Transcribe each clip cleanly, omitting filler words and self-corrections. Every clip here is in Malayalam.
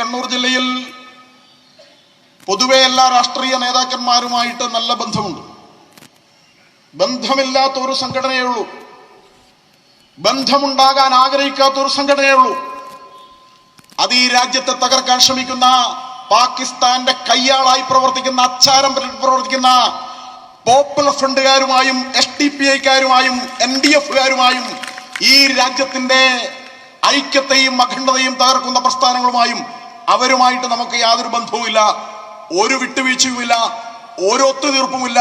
കണ്ണൂർ ജില്ലയിൽ പൊതുവെ എല്ലാ രാഷ്ട്രീയ നേതാക്കന്മാരുമായിട്ട് നല്ല ബന്ധമുണ്ട്. ബന്ധമില്ലാത്ത ഒരു സംഘടനയേ ഉള്ളൂ, ബന്ധമുണ്ടാകാൻ ആഗ്രഹിക്കാത്ത ഒരു സംഘടനയേ ഉള്ളൂ. അത് ഈ രാജ്യത്തെ തകർക്കാൻ ശ്രമിക്കുന്ന, പാകിസ്ഥാന്റെ കയ്യാളായി പ്രവർത്തിക്കുന്ന, അച്ചാരം പ്രവർത്തിക്കുന്ന പോപ്പുലർ ഫ്രണ്ടുകാരുമായും SDPIക്കാരുമായും NDFകാരുമായും ഈ രാജ്യത്തിന്റെ ഐക്യത്തെയും അഖണ്ഡതയും തകർക്കുന്ന പ്രസ്ഥാനങ്ങളുമായും അവരുമായിട്ട് നമുക്ക് യാതൊരു ബന്ധവുമില്ല, ഒരു വിട്ടുവീഴ്ചയുമില്ല, ഒരു ഒത്തുതീർപ്പുമില്ല,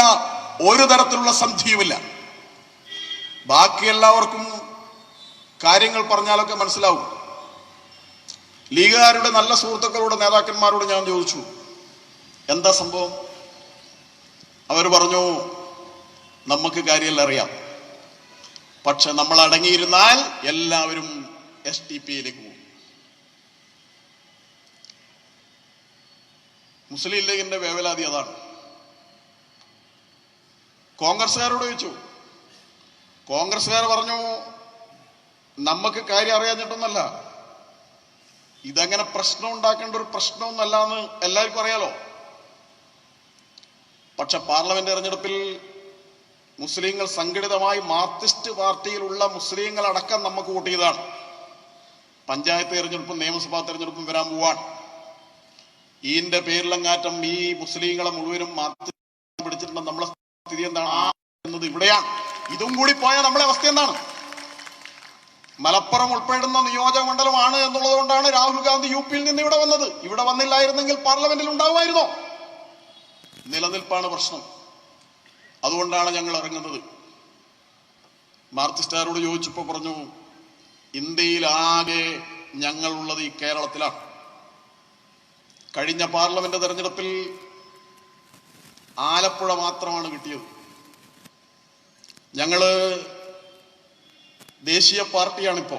ഒരു തരത്തിലുള്ള സന്ധിയുമില്ല. ബാക്കി എല്ലാവർക്കും കാര്യങ്ങൾ പറഞ്ഞാലൊക്കെ മനസ്സിലാവും. ലീഗുകാരുടെ നല്ല സുഹൃത്തുക്കളോട്, നേതാക്കന്മാരോട് ഞാൻ ചോദിച്ചു, എന്താ സംഭവം? അവർ പറഞ്ഞു, നമുക്ക് കാര്യമെല്ലാം അറിയാം, പക്ഷെ നമ്മൾ അടങ്ങിയിരുന്നാൽ എല്ലാവരും SDPയിലേക്ക് പോകും. മുസ്ലിം ലീഗിന്റെ വേവലാതി അതാണ്. കോൺഗ്രസ്സുകാരോട് ചോദിച്ചു, കോൺഗ്രസ്സുകാർ പറഞ്ഞു, നമുക്ക് കാര്യം അറിയാഞ്ഞിട്ടൊന്നല്ല, ഇതങ്ങനെ പ്രശ്നം ഉണ്ടാക്കേണ്ട ഒരു പ്രശ്നമൊന്നല്ല എന്ന് എല്ലാവർക്കും അറിയാലോ. പക്ഷെ പാർലമെന്റ് തെരഞ്ഞെടുപ്പിൽ മുസ്ലിങ്ങൾ സംഘടിതമായി മാർക്സിസ്റ്റ് പാർട്ടിയിലുള്ള മുസ്ലിങ്ങളടക്കം നമുക്ക് വോട്ട് ചെയ്തതാണ്. പഞ്ചായത്ത് തെരഞ്ഞെടുപ്പും നിയമസഭാ തെരഞ്ഞെടുപ്പും വരാൻ പോവാണ്. ഇതിന്റെ പേരിലങ്ങാറ്റം ഈ മുസ്ലിങ്ങളെ മുഴുവനും മാർക്സിസ്റ്റ് പിടിച്ചിട്ടുണ്ട്. നമ്മളെ സ്ഥിതി എന്താണ് എന്നത് ഇവിടെയാണ്. ഇതും കൂടി പോയാൽ നമ്മളെ അവസ്ഥ എന്താണ്? മലപ്പുറം ഉൾപ്പെടുന്ന നിയോജക മണ്ഡലമാണ് എന്നുള്ളത് കൊണ്ടാണ് രാഹുൽ ഗാന്ധി UPയിൽ നിന്ന് ഇവിടെ വന്നത്. ഇവിടെ വന്നില്ലായിരുന്നെങ്കിൽ പാർലമെന്റിൽ ഉണ്ടാവുമായിരുന്നോ? നിലനിൽപ്പാണ് പ്രശ്നം. അതുകൊണ്ടാണ് ഞങ്ങൾ ഇറങ്ങുന്നത്. മാർക്സിസ്റ്റുകാരോട് ചോദിച്ചപ്പോൾ പറഞ്ഞു, ഇന്ത്യയിൽ ആകെ ഞങ്ങളുള്ളത് ഈ കേരളത്തിലാണ്. കഴിഞ്ഞ പാർലമെന്റ് തെരഞ്ഞെടുപ്പിൽ ആലപ്പുഴ മാത്രമാണ് കിട്ടിയത്. ഞങ്ങള് ദേശീയ പാർട്ടിയാണിപ്പോ,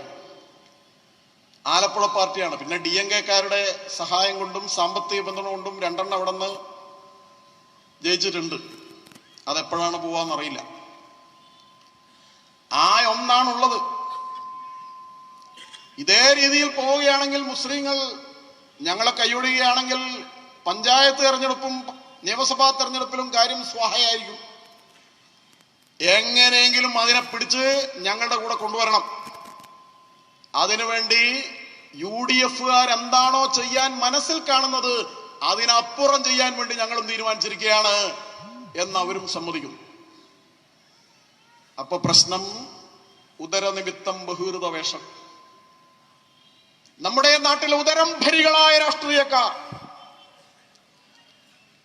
ആലപ്പുഴ പാർട്ടിയാണ്. പിന്നെ DMK-കാരുടെ സഹായം കൊണ്ടും സാമ്പത്തിക പിന്തുണ കൊണ്ടും 2 എണ്ണം അവിടെ നിന്ന് ജയിച്ചിട്ടുണ്ട്. അതെപ്പോഴാണ് പോവാന്നറിയില്ല. ആ ഒന്നാണുള്ളത്. ഇതേ രീതിയിൽ പോവുകയാണെങ്കിൽ, മുസ്ലിങ്ങൾ ഞങ്ങളെ കൈയൊടുകയാണെങ്കിൽ പഞ്ചായത്ത് തെരഞ്ഞെടുപ്പും നിയമസഭാ തെരഞ്ഞെടുപ്പിലും കാര്യം സ്വാഹയായിരിക്കും. എങ്ങനെയെങ്കിലും അതിനെ പിടിച്ച് ഞങ്ങളുടെ കൂടെ കൊണ്ടുവരണം. അതിനുവേണ്ടി UDFകാർ എന്താണോ ചെയ്യാൻ മനസ്സിൽ കാണുന്നത് അതിനപ്പുറം ചെയ്യാൻ വേണ്ടി ഞങ്ങളും തീരുമാനിച്ചിരിക്കുകയാണ് എന്ന് അവരും സമ്മതിക്കുന്നു. അപ്പൊ പ്രശ്നം ഉദരനിമിത്തം ബഹിർത വേഷം. നമ്മുടെ നാട്ടിലെ ഉദരംഭരികളായ രാഷ്ട്രീയക്കാർ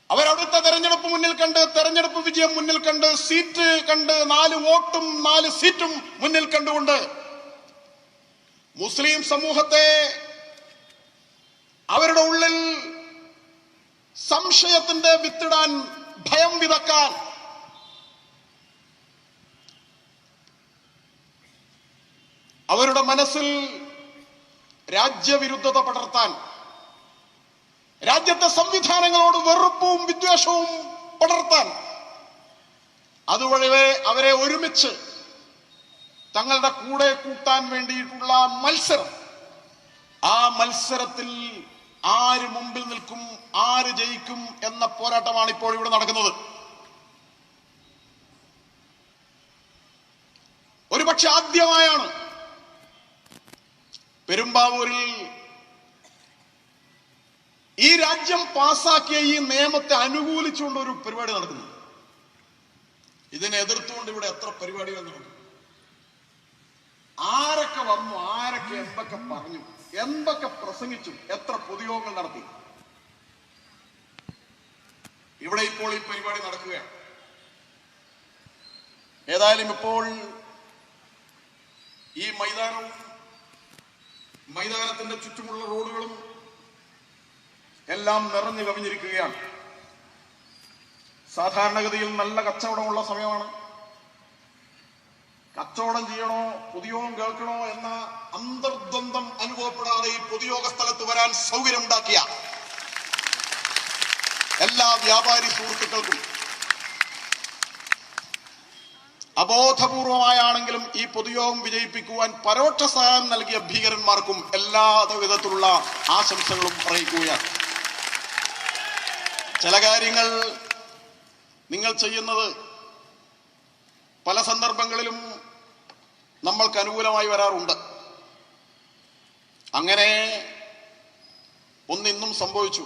അവരവിടുത്തെ തെരഞ്ഞെടുപ്പ് മുന്നിൽ കണ്ട്, തെരഞ്ഞെടുപ്പ് വിജയം മുന്നിൽ കണ്ട്, സീറ്റ് കണ്ട്, 4 വോട്ടും 4 സീറ്റും മുന്നിൽ കണ്ടുകൊണ്ട് മുസ്ലിം സമൂഹത്തെ അവരുടെ ഉള്ളിൽ സംശയത്തിന്റെ വിത്തിടാൻ, ഭയം വിതക്കാൻ, അവരുടെ മനസ്സിൽ രാജ്യവിരുദ്ധത പടർത്താൻ, രാജ്യത്തെ സംവിധാനങ്ങളോട് വെറുപ്പും വിദ്വേഷവും പടർത്താൻ, അതുവഴി അവരെ ഒരുമിച്ച് തങ്ങളുടെ കൂടെ കൂട്ടാൻ വേണ്ടിയിട്ടുള്ള മത്സരം. ആ മത്സരത്തിൽ ആര് മുമ്പിൽ നിൽക്കും, ആര് ജയിക്കും എന്ന പോരാട്ടമാണ് ഇപ്പോൾ ഇവിടെ നടക്കുന്നത്. ഒരുപക്ഷെ ആദ്യമായാണ് പെരുമ്പാവൂരിൽ ഈ രാജ്യം പാസാക്കിയ ഈ നിയമത്തെ അനുകൂലിച്ചുകൊണ്ട് ഒരു പരിപാടി നടക്കുന്നു. ഇതിനെ എതിർത്തുകൊണ്ട് ഇവിടെ എത്ര പരിപാടികൾ നടന്നു, ആരൊക്കെ വന്നു, ആരൊക്കെ എന്തൊക്കെ പറഞ്ഞു, എന്തൊക്കെ പ്രസംഗിച്ചു, എത്ര പൊതുയോഗങ്ങൾ നടത്തി. ഇവിടെ ഇപ്പോൾ ഈ പരിപാടി നടക്കുകയാണ്. ഏതായാലും ഇപ്പോൾ ഈ മൈതാനവും മൈതാനത്തിന്റെ ചുറ്റുമുള്ള റോഡുകളും എല്ലാം നിറഞ്ഞു കവിഞ്ഞിരിക്കുകയാണ്. സാധാരണഗതിയിൽ നല്ല കച്ചവടമുള്ള സമയമാണ്. കച്ചവടം ചെയ്യണോ പൊതുയോഗം കേൾക്കണോ എന്ന അന്തർദ്വന്ദ്വം അനുഭവപ്പെടാതെ ഈ പൊതുയോഗ സ്ഥലത്ത് വരാൻ സൗകര്യമുണ്ടാക്കിയ എല്ലാ വ്യാപാരി സുഹൃത്തുക്കൾക്കും അബോധപൂർവമായാണെങ്കിലും ഈ പൊതുയോഗം വിജയിപ്പിക്കുവാൻ പരോക്ഷ സഹായം നൽകിയ ഭീകരന്മാർക്കും എല്ലാ വിധത്തിലുള്ള ആശംസകളും അറിയിക്കുകയാണ്. ചില കാര്യങ്ങൾ നിങ്ങൾ ചെയ്യുന്നത് പല സന്ദർഭങ്ങളിലും നമ്മൾക്ക് അനുകൂലമായി വരാറുണ്ട്. അങ്ങനെ ഒന്നിന്നും സംഭവിച്ചു.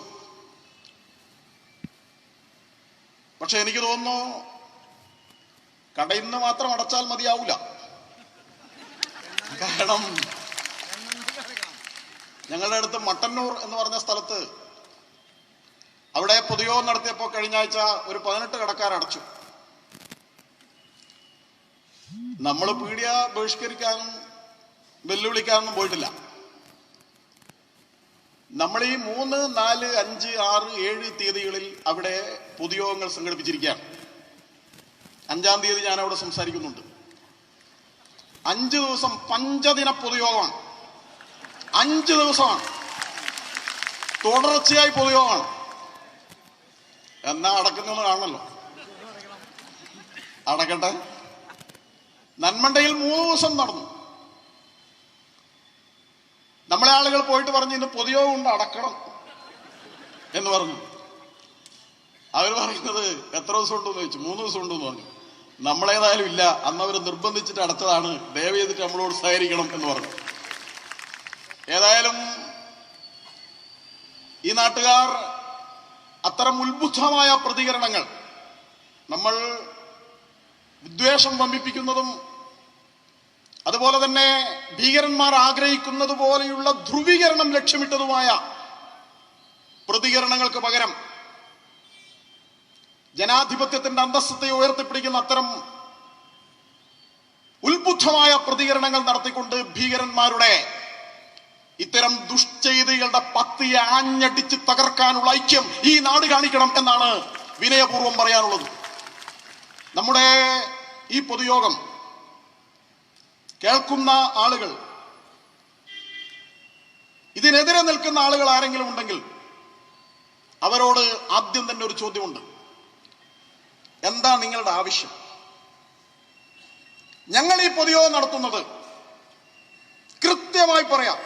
പക്ഷെ എനിക്ക് തോന്നുന്നു കടയിൽ നിന്ന് മാത്രം അടച്ചാൽ മതിയാവൂല. കാരണം ഞങ്ങളുടെ അടുത്ത് മട്ടന്നൂർ എന്ന് പറഞ്ഞ സ്ഥലത്ത് അവിടെ പൊതുയോഗം നടത്തിയപ്പോൾ കഴിഞ്ഞ ആഴ്ച ഒരു 18 കടക്കാരടച്ചു. നമ്മൾ പീഡിയ ബഹിഷ്കരിക്കാനും വെല്ലുവിളിക്കാനൊന്നും പോയിട്ടില്ല. നമ്മൾ ഈ 3, 4, 5, 6, 7 തീയതികളിൽ അവിടെ പൊതുയോഗങ്ങൾ സംഘടിപ്പിച്ചിരിക്കുകയാണ്. 5-ാം തീയതി ഞാൻ അവിടെ സംസാരിക്കുന്നുണ്ട്. 5 ദിവസം പഞ്ചദിന പൊതുയോഗമാണ്. 5 ദിവസമാണ് തുടർച്ചയായി പൊതുയോഗമാണ്. എന്നാ അടക്കുന്നൊന്ന് കാണണല്ലോ, അടക്കട്ടെ. നന്മണ്ടയിൽ 3 ദിവസം നടന്നു. നമ്മളെ ആളുകൾ പോയിട്ട് പറഞ്ഞു ഇന്ന് പൊതുയോഗം ഉണ്ട്, അടക്കണം എന്ന് പറഞ്ഞു. അവർ പറയുന്നത് എത്ര ദിവസം ഉണ്ടെന്ന് ചോദിച്ചു. 3 ദിവസം ഉണ്ടെന്ന് പറഞ്ഞു. നമ്മളേതായാലും ഇല്ല, അന്ന് അവർ നിർബന്ധിച്ചിട്ട് അടച്ചതാണ്, ദയവ് ചെയ്തിട്ട് നമ്മളോട് സഹകരിക്കണം എന്ന് പറഞ്ഞു. ഏതായാലും ഈ നാട്ടുകാർ അത്തരം ഉത്ബുദ്ധമായ പ്രതികരണങ്ങൾ, നമ്മൾ വിദ്വേഷം വമ്പിപ്പിക്കുന്നതും അതുപോലെ തന്നെ ഭീകരന്മാർ ആഗ്രഹിക്കുന്നത് പോലെയുള്ള ധ്രുവീകരണം ലക്ഷ്യമിട്ടതുമായ പ്രതികരണങ്ങൾക്ക് പകരം ജനാധിപത്യത്തിന്റെ അന്തസ്സത്തെ ഉയർത്തിപ്പിടിക്കുന്ന അത്തരം ഉത്ബുദ്ധമായ പ്രതികരണങ്ങൾ നടത്തിക്കൊണ്ട് ഭീകരന്മാരുടെ ഇത്തരം ദുഷ്ചെയ്തികളുടെ പത്തിയെ ആഞ്ഞടിച്ച് തകർക്കാനുള്ള ഐക്യം ഈ നാട് കാണിക്കണം എന്നാണ് വിനയപൂർവ്വം പറയാനുള്ളത്. നമ്മുടെ ഈ പൊതുയോഗം കേൾക്കുന്ന ആളുകൾ, ഇതിനെതിരെ നിൽക്കുന്ന ആളുകൾ ആരെങ്കിലും ഉണ്ടെങ്കിൽ അവരോട് ആദ്യം തന്നെ ഒരു ചോദ്യമുണ്ട്. എന്താ നിങ്ങളുടെ ആവശ്യം? ഞങ്ങൾ ഈ പൊതുയോഗം നടത്തുന്നത് കൃത്യമായി പറയാം.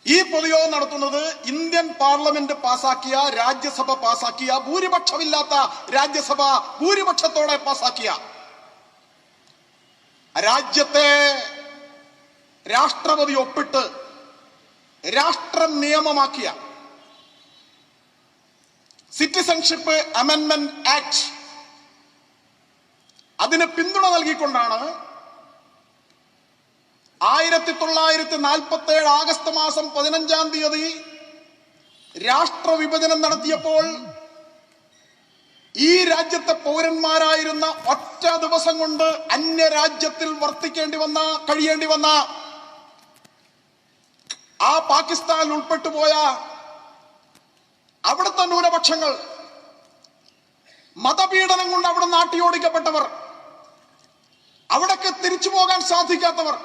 ഈ പൊതുയോഗം നടത്തുന്നത് ഇന്ത്യൻ പാർലമെന്റ് പാസാക്കിയ, രാജ്യസഭ പാസാക്കിയ, ഭൂരിപക്ഷമില്ലാത്ത രാജ്യസഭ ഭൂരിപക്ഷത്തോടെ പാസാക്കിയ, രാജ്യത്തെ രാഷ്ട്രപതി ഒപ്പിട്ട് രാഷ്ട്ര നിയമമാക്കിയ സിറ്റിസൺഷിപ്പ് അമെൻഡ്മെന്റ് ആക്ട്, അതിന് പിന്തുണ നൽകിക്കൊണ്ടാണ് 1947 ആഗസ്റ്റ് മാസം 15-ാം തീയതി രാഷ്ട്രവിഭജനം നടത്തിയപ്പോൾ ഈ രാജ്യത്തെ പൗരന്മാരായിരുന്ന ഒറ്റ ദിവസം കൊണ്ട് അന്യരാജ്യത്തിൽ കഴിയേണ്ടി വന്ന ആ പാകിസ്ഥാനിൽ ഉൾപ്പെട്ടു പോയ അവിടുത്തെ ന്യൂനപക്ഷങ്ങൾ, മതപീഡനം കൊണ്ട് അവിടെ നാട്ടിയോടിക്കപ്പെട്ടവർ, അവിടേക്ക് തിരിച്ചു പോകാൻ സാധിക്കാത്തവർ,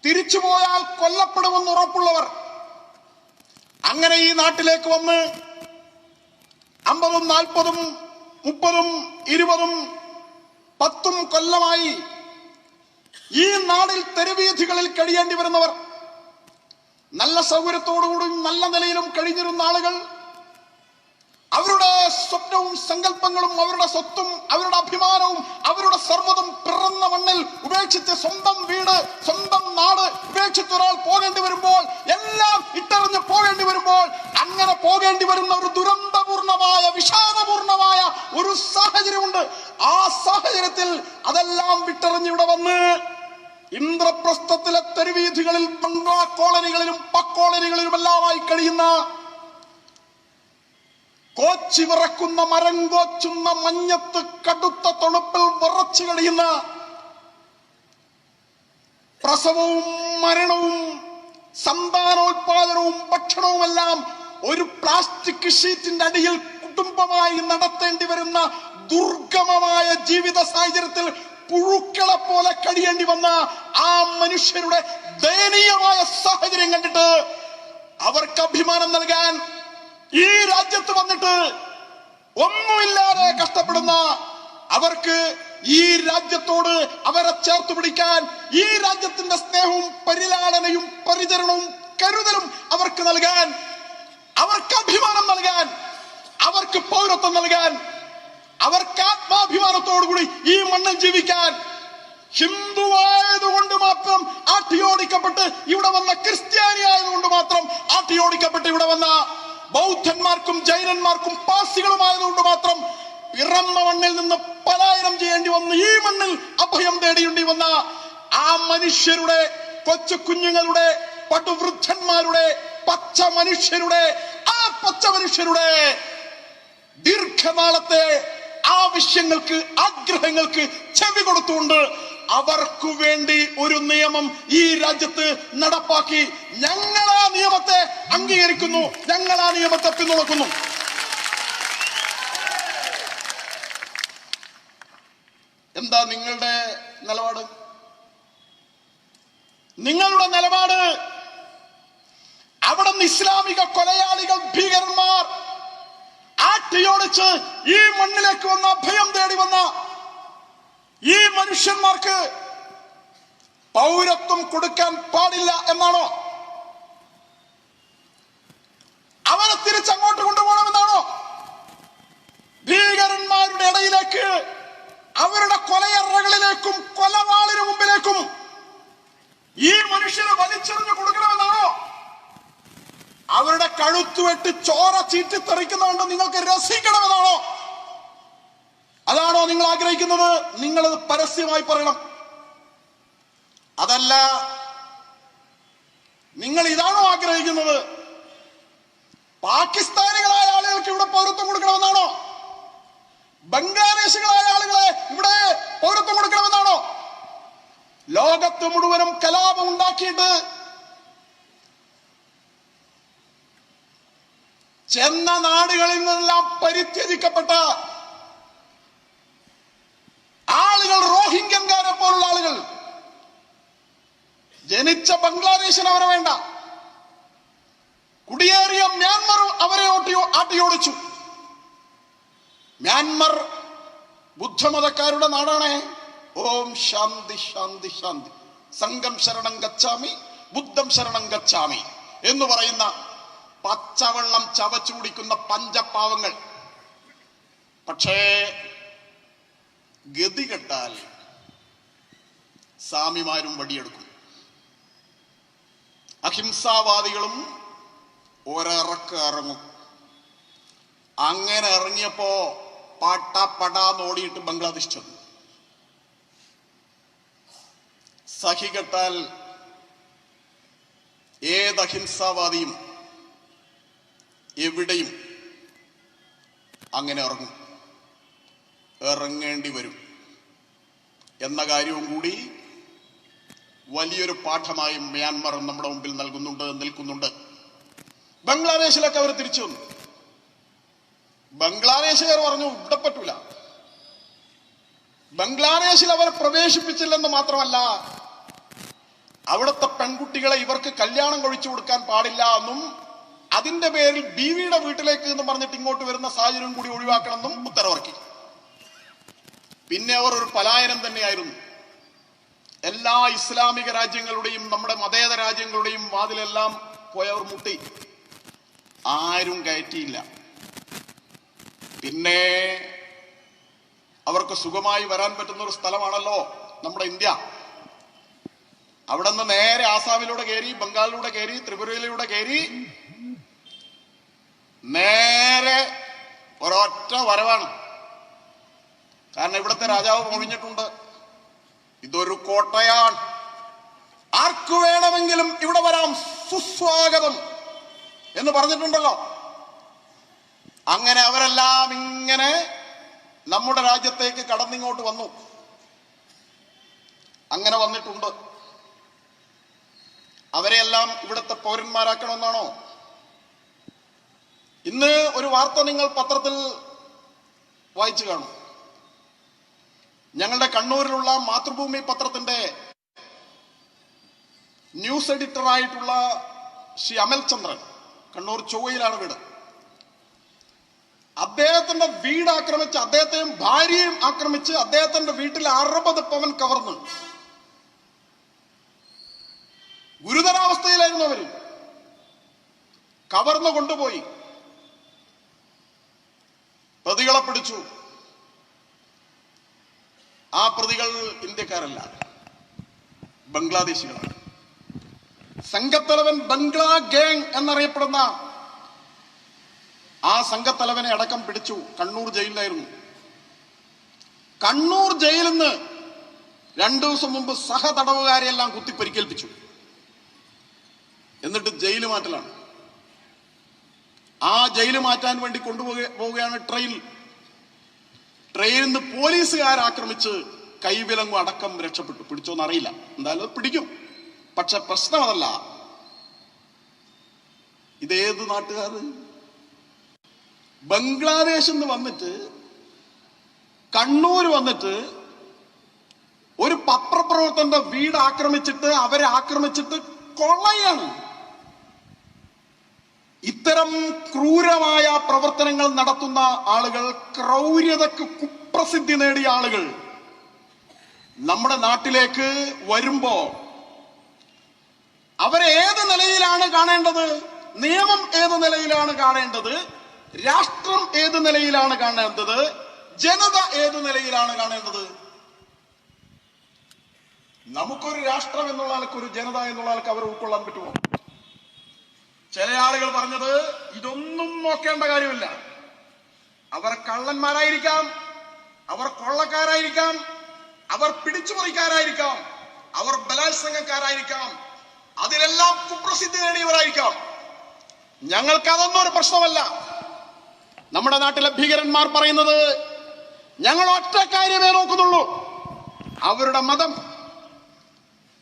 തിരിച്ചുപോയാൽ കൊല്ലപ്പെടുമെന്ന് ഉറപ്പുള്ളവർ, അങ്ങനെ ഈ നാട്ടിലേക്ക് വന്ന് 50, 40, 30, 20, 10 കൊല്ലമായി ഈ നാടിൽ തെരുവീഥികളിൽ കഴിയേണ്ടി വരുന്നവർ, നല്ല സൗകര്യത്തോടുകൂടിയും നല്ല നിലയിലും കഴിഞ്ഞിരുന്ന ആളുകൾ, അവരുടെ സ്വപ്നവും സങ്കല്പങ്ങളും അവരുടെ സ്വത്തും അവരുടെ അഭിമാനവും അവരുടെ സർവ്വതും പിറന്ന മണ്ണിൽ ഉപേക്ഷിച്ച് സ്വന്തം വീട്, സ്വന്തം നാട് ഉപേക്ഷിച്ച് ഒരാൾ പോകേണ്ടി വരുമ്പോൾ, എല്ലാം ഇട്ടെറിഞ്ഞ് പോകേണ്ടി വരുമ്പോൾ, അങ്ങനെ പോകേണ്ടി വരുന്ന ഒരു ദുരന്തപൂർണമായ, വിഷാദപൂർണമായ ഒരു സാഹചര്യമുണ്ട്. ആ സാഹചര്യത്തിൽ അതെല്ലാം വിട്ടെറിഞ്ഞ് ഇവിടെ വന്ന് ഇന്ദ്രപ്രസ്ഥത്തിലെ തെരുവീഥികളിൽ, ബംഗ്ലാ കോളനികളിലും പക്കോളനികളിലുമെല്ലാമായി കഴിയുന്ന, കോച്ചി വിറക്കുന്ന, മരം കോച്ചുന്ന മഞ്ഞത്ത് കടുത്ത തണുപ്പിൽ വിറച്ചു കഴിയുന്ന, പ്രസവവും മരണവും സന്താനോത്പാദനവും ഭക്ഷണവുമെല്ലാം ഒരു പ്ലാസ്റ്റിക് ഷീറ്റിന്റെ അടിയിൽ കുടുംബമായി നടത്തേണ്ടി വരുന്ന ദുർഗമമായ ജീവിത സാഹചര്യത്തിൽ പുഴുക്കളെ പോലെ കഴിയേണ്ടി വന്ന ആ മനുഷ്യരുടെ ദയനീയമായ സാഹചര്യം കണ്ടിട്ട് അവർക്ക് അഭിമാനം നൽകാൻ ഈ രാജ്യത്ത് വന്നിട്ട് ഒന്നുമില്ലാതെ കഷ്ടപ്പെടുന്ന, അവർക്ക് ഈ രാജ്യത്തോട് അവരെ ചേർത്ത് പിടിക്കാൻ, ഈ രാജ്യത്തിന്റെ സ്നേഹവും പരിലാളനയും പരിചരണവും കരുതലും അവർക്ക് നൽകാൻ, അവർക്ക് അഭിമാനം നൽകാൻ, അവർക്ക് പൗരത്വം നൽകാൻ, അവർക്ക് ആത്മാഭിമാനത്തോടുകൂടി ഈ മണ്ണിൽ ജീവിക്കാൻ, ഹിന്ദുവായതുകൊണ്ട് മാത്രം ആട്ടിയോടിക്കപ്പെട്ട് ഇവിടെ വന്ന, ക്രിസ്ത്യാനി ആയതുകൊണ്ട് മാത്രം ആട്ടിയോടിക്കപ്പെട്ട് ഇവിടെ വന്ന, ബൗദ്ധന്മാർക്കും ജൈനന്മാർക്കും പാർസികളുമായതുകൊണ്ട് മാത്രം പിറന്ന മണ്ണിൽ നിന്ന് പലായനം ചെയ്യേണ്ടി വന്നു ഈ മണ്ണിൽ അഭയം തേടേണ്ടി വന്ന ആ മനുഷ്യരുടെ, കൊച്ചു കുഞ്ഞുങ്ങളുടെ, പടുവൃദ്ധന്മാരുടെ, പച്ച മനുഷ്യരുടെ ദീർഘനാളത്തെ ആവശ്യങ്ങൾക്ക്, ആഗ്രഹങ്ങൾക്ക് ചെവി കൊടുത്തുകൊണ്ട് അവർക്ക് വേണ്ടി ഒരു നിയമം ഈ രാജ്യത്ത് നടപ്പാക്കി. ഞങ്ങൾ ആ നിയമത്തെ അംഗീകരിക്കുന്നു, ഞങ്ങൾ ആ നിയമത്തെ പിന്തുണക്കുന്നു. എന്താ നിങ്ങളുടെ നിലപാട്? നിങ്ങളുടെ നിലപാട് അവിടെ നിന്ന് ഇസ്ലാമിക കൊലയാളികൾ, ഭീകരന്മാർ ആട്ടിയോടിച്ച് ഈ മണ്ണിലേക്ക് വന്ന, അഭയം തേടി വന്ന ഈ മനുഷ്യന്മാർക്ക് പൗരത്വം കൊടുക്കാൻ പാടില്ല എന്നാണോ? അവരെ തിരിച്ചങ്ങോട്ട് കൊണ്ടുപോകണമെന്നാണോ? ഭീകരന്മാരുടെ ഇടയിലേക്ക്, അവരുടെ കൊലയറകളിലേക്കും കൊലവാളിന് മുമ്പിലേക്കും ഈ മനുഷ്യരെ വലിച്ചെറിഞ്ഞു കൊടുക്കണമെന്നാണോ? അവരുടെ കഴുത്തുവെട്ടി ചോര ചീറ്റിത്തെറിക്കുന്നതുകൊണ്ട് നിങ്ങൾക്ക് രസിക്കണമെന്നാണോ? അതാണോ നിങ്ങൾ ആഗ്രഹിക്കുന്നത്? നിങ്ങളത് പരസ്യമായി പറയണം. അതല്ല, നിങ്ങൾ ഇതാണോ ആഗ്രഹിക്കുന്നത്? പാകിസ്ഥാനികളായ ആളുകൾക്ക് ഇവിടെ പൗരത്വം കൊടുക്കണമെന്നാണോ? ബംഗ്ലാദേശികളായ ആളുകളെ ഇവിടെ പൗരത്വം കൊടുക്കണമെന്നാണോ? ലോകത്ത് മുഴുവനും കലാപം ഉണ്ടാക്കിയിട്ട് ചെന്ന നാടുകളിൽ നിന്നെല്ലാം പരിത്യജിക്കപ്പെട്ട ആളുകൾ, റോഹിംഗ്യൻകാരെ പോലുള്ള ആളുകൾ, ജനിച്ച ബംഗ്ലാദേശിന് അവരെ വേണ്ട, കുടിയേറിയ മ്യാൻമർ അവരെ ആട്ടിയോടിച്ചു. മ്യാൻമർ ബുദ്ധമതക്കാരുടെ നാടാണ്. ഓം ശാന്തി ശാന്തി ശാന്തി, സംഘം ശരണം ഗച്ഛാമി, ബുദ്ധം ശരണം ഗച്ഛാമി എന്ന് പറയുന്ന പച്ചവെള്ളം ചവച്ചു കുടിക്കുന്ന പഞ്ചപാവങ്ങൾ. പക്ഷേ ഗതി കെട്ടാൽ സ്വാമിമാരും വടിയെടുക്കും. അഹിംസാവാദികളും ഒരിറക്ക് ഇറങ്ങും. അങ്ങനെ ഇറങ്ങിയപ്പോ പടാന്നോടിയിട്ട് ബംഗ്ലാദേശ് ചെന്നു. സഹികെട്ടാൽ ഏത് അഹിംസാവാദിയും എവിടെയും അങ്ങനെ ഇറങ്ങേണ്ടി വരും എന്ന കാര്യവും കൂടി വലിയൊരു പാഠമായി മ്യാൻമർ നമ്മുടെ മുമ്പിൽ നിൽക്കുന്നുണ്ട്. ബംഗ്ലാദേശിലൊക്കെ അവർ തിരിച്ചു വന്നു. ബംഗ്ലാദേശുകാർ പറഞ്ഞു ഇവിടെ പറ്റൂല. ബംഗ്ലാദേശിൽ അവരെ പ്രവേശിപ്പിച്ചില്ലെന്ന് മാത്രമല്ല, അവിടുത്തെ പെൺകുട്ടികളെ ഇവർക്ക് കല്യാണം കഴിച്ചു കൊടുക്കാൻ പാടില്ല എന്നും, അതിന്റെ പേരിൽ ബീവിയുടെ വീട്ടിലേക്ക് എന്ന് പറഞ്ഞിട്ട് ഇങ്ങോട്ട് വരുന്ന സാഹചര്യം കൂടി ഒഴിവാക്കണമെന്നും ഉത്തരവിറക്കി. പിന്നെ അവർ ഒരു പലായനം തന്നെയായിരുന്നു. എല്ലാ ഇസ്ലാമിക രാജ്യങ്ങളുടെയും നമ്മുടെ മതേതര രാജ്യങ്ങളുടെയും വാതിലെല്ലാം പോയവർ മുട്ടി, ആരും കയറ്റിയില്ല. പിന്നെ അവർക്ക് സുഖമായി വരാൻ പറ്റുന്ന ഒരു സ്ഥലമാണല്ലോ നമ്മുടെ ഇന്ത്യ. അവിടെ നിന്ന് നേരെ ആസാമിലൂടെ കയറി, ബംഗാളിലൂടെ കയറി, ത്രിപുരയിലൂടെ കയറി നേരെ ഒരൊറ്റ വരവാണ്. കാരണം ഇവിടുത്തെ രാജാവ് ഒഴിഞ്ഞിട്ടുണ്ട്. ഇതൊരു കോട്ടയാണ്, ആർക്കു വേണമെങ്കിലും ഇവിടെ വരാം, സുസ്വാഗതം എന്ന് പറഞ്ഞിട്ടുണ്ടല്ലോ. അങ്ങനെ അവരെല്ലാം ഇങ്ങനെ നമ്മുടെ രാജ്യത്തേക്ക് കടന്നിങ്ങോട്ട് വന്നു. അങ്ങനെ വന്നിട്ടുണ്ട്. അവരെയെല്ലാം ഇവിടുത്തെ പൗരന്മാരാക്കണമെന്നാണോ? ഇന്ന് ഒരു വാർത്ത നിങ്ങൾ പത്രത്തിൽ വായിച്ചു കാണും. ഞങ്ങളുടെ കണ്ണൂരിലുള്ള മാതൃഭൂമി പത്രത്തിന്റെ ന്യൂസ് എഡിറ്ററായിട്ടുള്ള ശ്രീ അമൽ ചന്ദ്രൻ, കണ്ണൂർ ചൊവ്വയിലാണ് വീട്. അദ്ദേഹത്തിന്റെ വീട് ആക്രമിച്ച്, അദ്ദേഹത്തെയും ഭാര്യയും ആക്രമിച്ച് അദ്ദേഹത്തിന്റെ വീട്ടിൽ 60 പവൻ കവർന്നു. ഗുരുതരാവസ്ഥയിലായിരുന്നു അവര്. കവർന്നു കൊണ്ടുപോയി. പ്രതികളെ പിടിച്ചു. ആ പ്രതികൾ ഇന്ത്യക്കാരല്ല, ബംഗ്ലാദേശികളാണ്. സംഘത്തലവൻ ബംഗ്ലാ ഗാങ് എന്നറിയപ്പെടുന്ന ആ സംഘത്തലവനെ അടക്കം പിടിച്ചു. കണ്ണൂർ ജയിലിലായിരുന്നു. കണ്ണൂർ ജയിലിൽ നിന്ന് 2 ദിവസം മുമ്പ് സഹതടവുകാരെയെല്ലാം കുത്തി പരിക്കേൽപ്പിച്ചു. എന്നിട്ട് ജയിൽ മാറ്റലാണ്. ആ ജയിൽ മാറ്റാൻ വേണ്ടി കൊണ്ടുപോവുകയാണ് ട്രെയിനിൽ നിന്ന് പോലീസുകാരാക്രമിച്ച് കൈവിലങ്ങും അടക്കം രക്ഷപ്പെട്ടു. പിടിച്ചോന്ന് അറിയില്ല, എന്തായാലും പിടിക്കും. പക്ഷെ പ്രശ്നം അതല്ല. ഇതേത് നാട്ടുകാർ? ബംഗ്ലാദേശിൽ നിന്ന് വന്നിട്ട് കണ്ണൂർ വന്നിട്ട് ഒരു പത്രപ്രവർത്തകന്റെ വീട് ആക്രമിച്ചിട്ട് അവരെ ആക്രമിച്ചിട്ട് കൊള്ളയാണ്. ഇത്തരം ക്രൂരമായ പ്രവർത്തനങ്ങൾ നടത്തുന്ന ആളുകൾ, ക്രൗര്യതക്ക് കുപ്രസിദ്ധി നേടിയ ആളുകൾ നമ്മുടെ നാട്ടിലേക്ക് വരുമ്പോ അവരെ ഏത് നിലയിലാണ് കാണേണ്ടത്? നിയമം ഏത് നിലയിലാണ് കാണേണ്ടത്? രാഷ്ട്രം ഏത് നിലയിലാണ് കാണേണ്ടത്? ജനത ഏത് നിലയിലാണ് കാണേണ്ടത്? നമുക്കൊരു രാഷ്ട്രം എന്നുള്ള ആൾക്ക്, ഒരു ജനത എന്നുള്ള ആൾക്ക് അവരെ ഉൾക്കൊള്ളാൻ പറ്റുമോ? ചില ആളുകൾ പറഞ്ഞത് ഇതൊന്നും നോക്കേണ്ട കാര്യമില്ല. അവർ കള്ളന്മാരായിരിക്കാം, അവർ കൊള്ളക്കാരായിരിക്കാം, അവർ പിടിച്ചുപറിക്കാരായിരിക്കാം, അവർ ബലാത്സംഗക്കാരായിരിക്കാം, അതിലെല്ലാം കുപ്രസിദ്ധി നേടിയവരായിരിക്കാം. ഞങ്ങൾക്കതൊന്നും ഒരു പ്രശ്നമല്ല. നമ്മുടെ നാട്ടിലെ ഭീകരന്മാർ പറയുന്നത് ഞങ്ങൾ ഒറ്റ കാര്യമേ നോക്കുന്നുള്ളൂ, അവരുടെ മതം.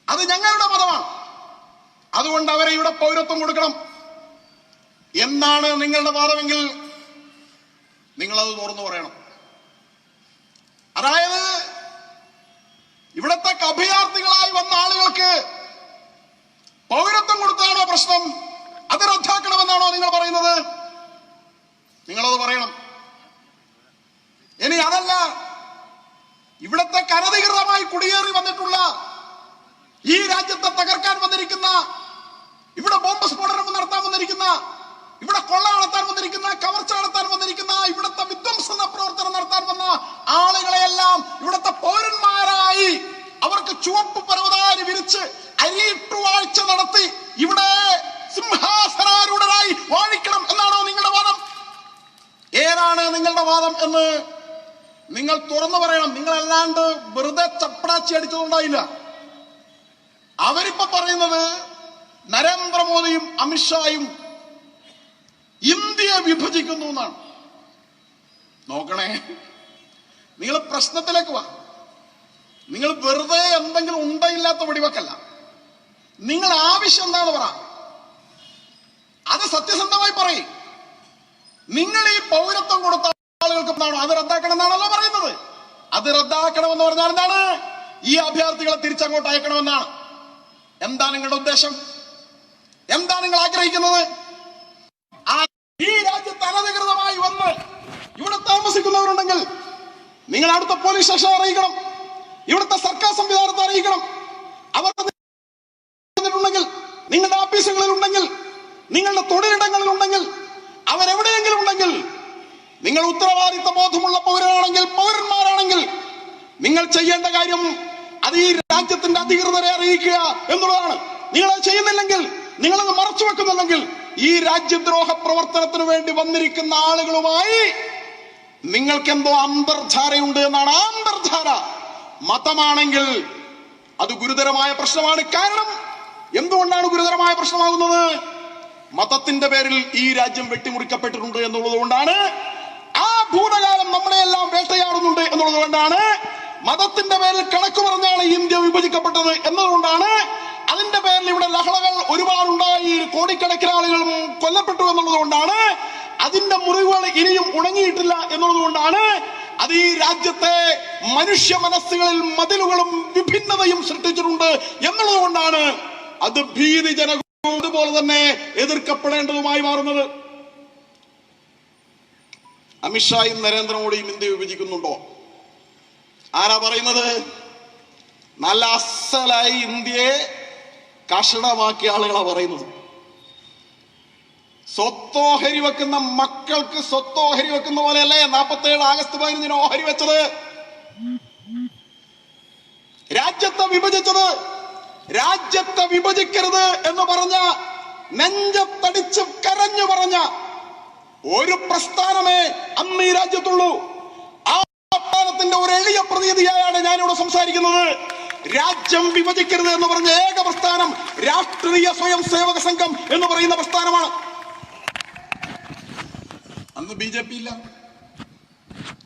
അത് ഞങ്ങളുടെ മതമാണ്, അതുകൊണ്ട് അവരെ ഇവിടെ പൗരത്വം കൊടുക്കണം എന്നാണ് നിങ്ങളുടെ വാദമെങ്കിൽ നിങ്ങളത് തുറന്നു പറയണം. അതായത് ഇവിടത്തെ അഭയാർത്ഥികളായി വന്ന ആളുകൾക്ക് പൗരത്വം കൊടുത്താണോ പ്രശ്നം? അത് റദ്ദാക്കണമെന്നാണോ നിങ്ങൾ പറയുന്നത്? നിങ്ങളത് പറയണം. ഇനി അതല്ല, ഇവിടത്തെ അനധികൃതമായി കുടിയേറി വന്നിട്ടുള്ള, ഈ രാജ്യത്തെ തകർക്കാൻ വന്നിരിക്കുന്ന, ഇവിടെ ബോംബ് സ്ഫോടനം നടത്താൻ വന്നിരിക്കുന്ന, ഇവിടെ കൊള്ള നടത്താൻ വന്നിരിക്കുന്ന, കവർച്ച നടത്താൻ വന്നിരിക്കുന്ന, ഇവിടുത്തെ വിധ്വംസന പ്രവർത്തനം നടത്താൻ വന്ന ആളുകളെയെല്ലാം ഇവിടുത്തെ പൗരന്മാരായി അവർക്ക് ചുവപ്പ് പരവതാനി വിരിച്ച് അരിയിട്ടുവാഴ്ച നടത്തി ഇവിടെ സിംഹാസനാരൂഢരായി വാഴിക്കണം എന്നാണോ നിങ്ങളുടെ വാദം? ഏതാണ് നിങ്ങളുടെ വാദം എന്ന് നിങ്ങൾ തുറന്നു പറയണം. നിങ്ങളല്ലാണ്ട് വെറുതെ ചപ്പടാച്ചി അടിച്ചതുണ്ടായില്ല. അവരിപ്പോ പറയുന്നത് നരേന്ദ്രമോദിയും അമിത്ഷായും ഇന്ത്യയെ വിഭജിക്കുന്നു എന്നാണ്. നോക്കണേ, നിങ്ങൾ പ്രശ്നത്തിലേക്ക് വാ. നിങ്ങൾ വെറുതെ എന്തെങ്കിലും ഉണ്ടയില്ലാത്ത വെടിവെക്കല്ല. നിങ്ങൾ ആവശ്യം എന്താന്ന് പറ, അത് സത്യസന്ധമായി പറയും. നിങ്ങൾ ഈ പൗരത്വം കൊടുത്ത ആളുകൾക്ക് എന്താണോ അത് റദ്ദാക്കണം എന്നാണല്ലോ പറയുന്നത്. അത് റദ്ദാക്കണമെന്ന് പറഞ്ഞാൽ എന്താണ്? ഈ അഭയാർത്ഥികളെ തിരിച്ചങ്ങോട്ട് അയക്കണമെന്നാണ്. എന്താ നിങ്ങളുടെ ഉദ്ദേശം? എന്താ നിങ്ങൾ ആഗ്രഹിക്കുന്നത്? ഈ രാജ്യത്ത് അനധികൃതമായി വന്ന് ഇവിടെ താമസിക്കുന്നവരുണ്ടെങ്കിൽ നിങ്ങൾ അടുത്ത പോലീസ് സ്റ്റേഷൻ അറിയിക്കണം, ഇവിടുത്തെ സർക്കാർ സംവിധാനത്തെ അറിയിക്കണം. അവർ നിങ്ങളുടെ ഓഫീസുകളിൽ ഉണ്ടെങ്കിൽ, നിങ്ങളുടെ തൊഴിലിടങ്ങളിൽ ഉണ്ടെങ്കിൽ, അവരെവിടെയെങ്കിലും ഉണ്ടെങ്കിൽ, നിങ്ങൾ ഉത്തരവാദിത്ത ബോധമുള്ള പൗരനാണെങ്കിൽ, പൗരന്മാരാണെങ്കിൽ നിങ്ങൾ ചെയ്യേണ്ട കാര്യം അത് ഈ രാജ്യത്തിന്റെ അധികൃതരെ അറിയിക്കുക എന്നുള്ളതാണ്. നിങ്ങളത് ചെയ്യുന്നില്ലെങ്കിൽ, നിങ്ങളത് മറച്ചു വെക്കുന്നില്ലെങ്കിൽ, ഈ രാജ്യദ്രോഹ പ്രവർത്തനത്തിന് വേണ്ടി വന്നിരിക്കുന്ന ആളുകളുമായി നിങ്ങൾക്കെന്തോ അന്തർധാരയുണ്ട് എന്നാണ്. അന്തർധാര മതമാണെങ്കിൽ അത് ഗുരുതരമായ പ്രശ്നമാണ്. കാരണം എന്തുകൊണ്ടാണ് ഗുരുതരമായ പ്രശ്നമാകുന്നത്? മതത്തിന്റെ പേരിൽ ഈ രാജ്യം വെട്ടിമുറിക്കപ്പെട്ടിട്ടുണ്ട് എന്നുള്ളത് കൊണ്ടാണ്. ആ ഭൂതകാലം നമ്മളെല്ലാം വേട്ടയാടുന്നുണ്ട് എന്നുള്ളത് കൊണ്ടാണ്. മതത്തിന്റെ പേരിൽ കണക്ക് പറഞ്ഞാണ് ഇന്ത്യ വിഭജിക്കപ്പെട്ടത് എന്നതുകൊണ്ടാണ്. അതിന്റെ പേരിൽ ഇവിടെ ലഹളകൾ ഒരുപാടുണ്ടായി, കോടിക്കണക്കിന് ആളുകൾ കൊല്ലപ്പെട്ടു എന്നുള്ളത് കൊണ്ടാണ്. അതിന്റെ മുറിവുകൾ ഇനിയും ഉണങ്ങിയിട്ടില്ല എന്നുള്ളത് കൊണ്ടാണ്. അത് ഈ രാജ്യത്തെ മനുഷ്യ മനസ്സുകളിൽ മതിലുകളും വിഭിന്നതയും സൃഷ്ടിച്ചിട്ടുണ്ട് എന്നുള്ളത് കൊണ്ടാണ് അത് ഭീതിജനകവും അതുപോലെ തന്നെ എതിർക്കപ്പെടേണ്ടതുമായി മാറുന്നത്. അമിത്ഷായും നരേന്ദ്രമോദിയും ഇന്ത്യ വിഭജിക്കുന്നുണ്ടോ? ആരാ പറയുന്നത്? നല്ല അസലായി ഇന്ത്യയെ കഷണമാക്കിയ ആളുകളാ പറയുന്നത്. സ്വത്തോഹരി വെക്കുന്ന മക്കൾക്ക് സ്വത്തോഹരി വെക്കുന്ന പോലെയല്ലേ 47 ആഗസ്റ്റ് 15 ഓഹരി വെച്ചത്? രാജ്യത്തെ വിഭജിച്ചത്. രാജ്യത്തെ വിഭജിക്കരുത് എന്ന് പറഞ്ഞ, നെഞ്ചത്തടിച്ച് കരഞ്ഞു പറഞ്ഞ ഒരു പ്രസ്ഥാനമേ അന്ന് ഈ രാജ്യത്തുള്ളൂ. ആ പ്രസ്ഥാനത്തിന്റെ ഒരു എളിയ പ്രതീതിയായാണ് ഞാനിവിടെ സംസാരിക്കുന്നത്. രാജ്യം വിഭജിക്കരുത് എന്ന് പറഞ്ഞ ഏക പ്രസ്ഥാനം രാഷ്ട്രീയ സ്വയം സേവക സംഘം എന്ന് പറയുന്ന പ്രസ്ഥാനമാണ്. അന്ന് BJP ഇല്ല,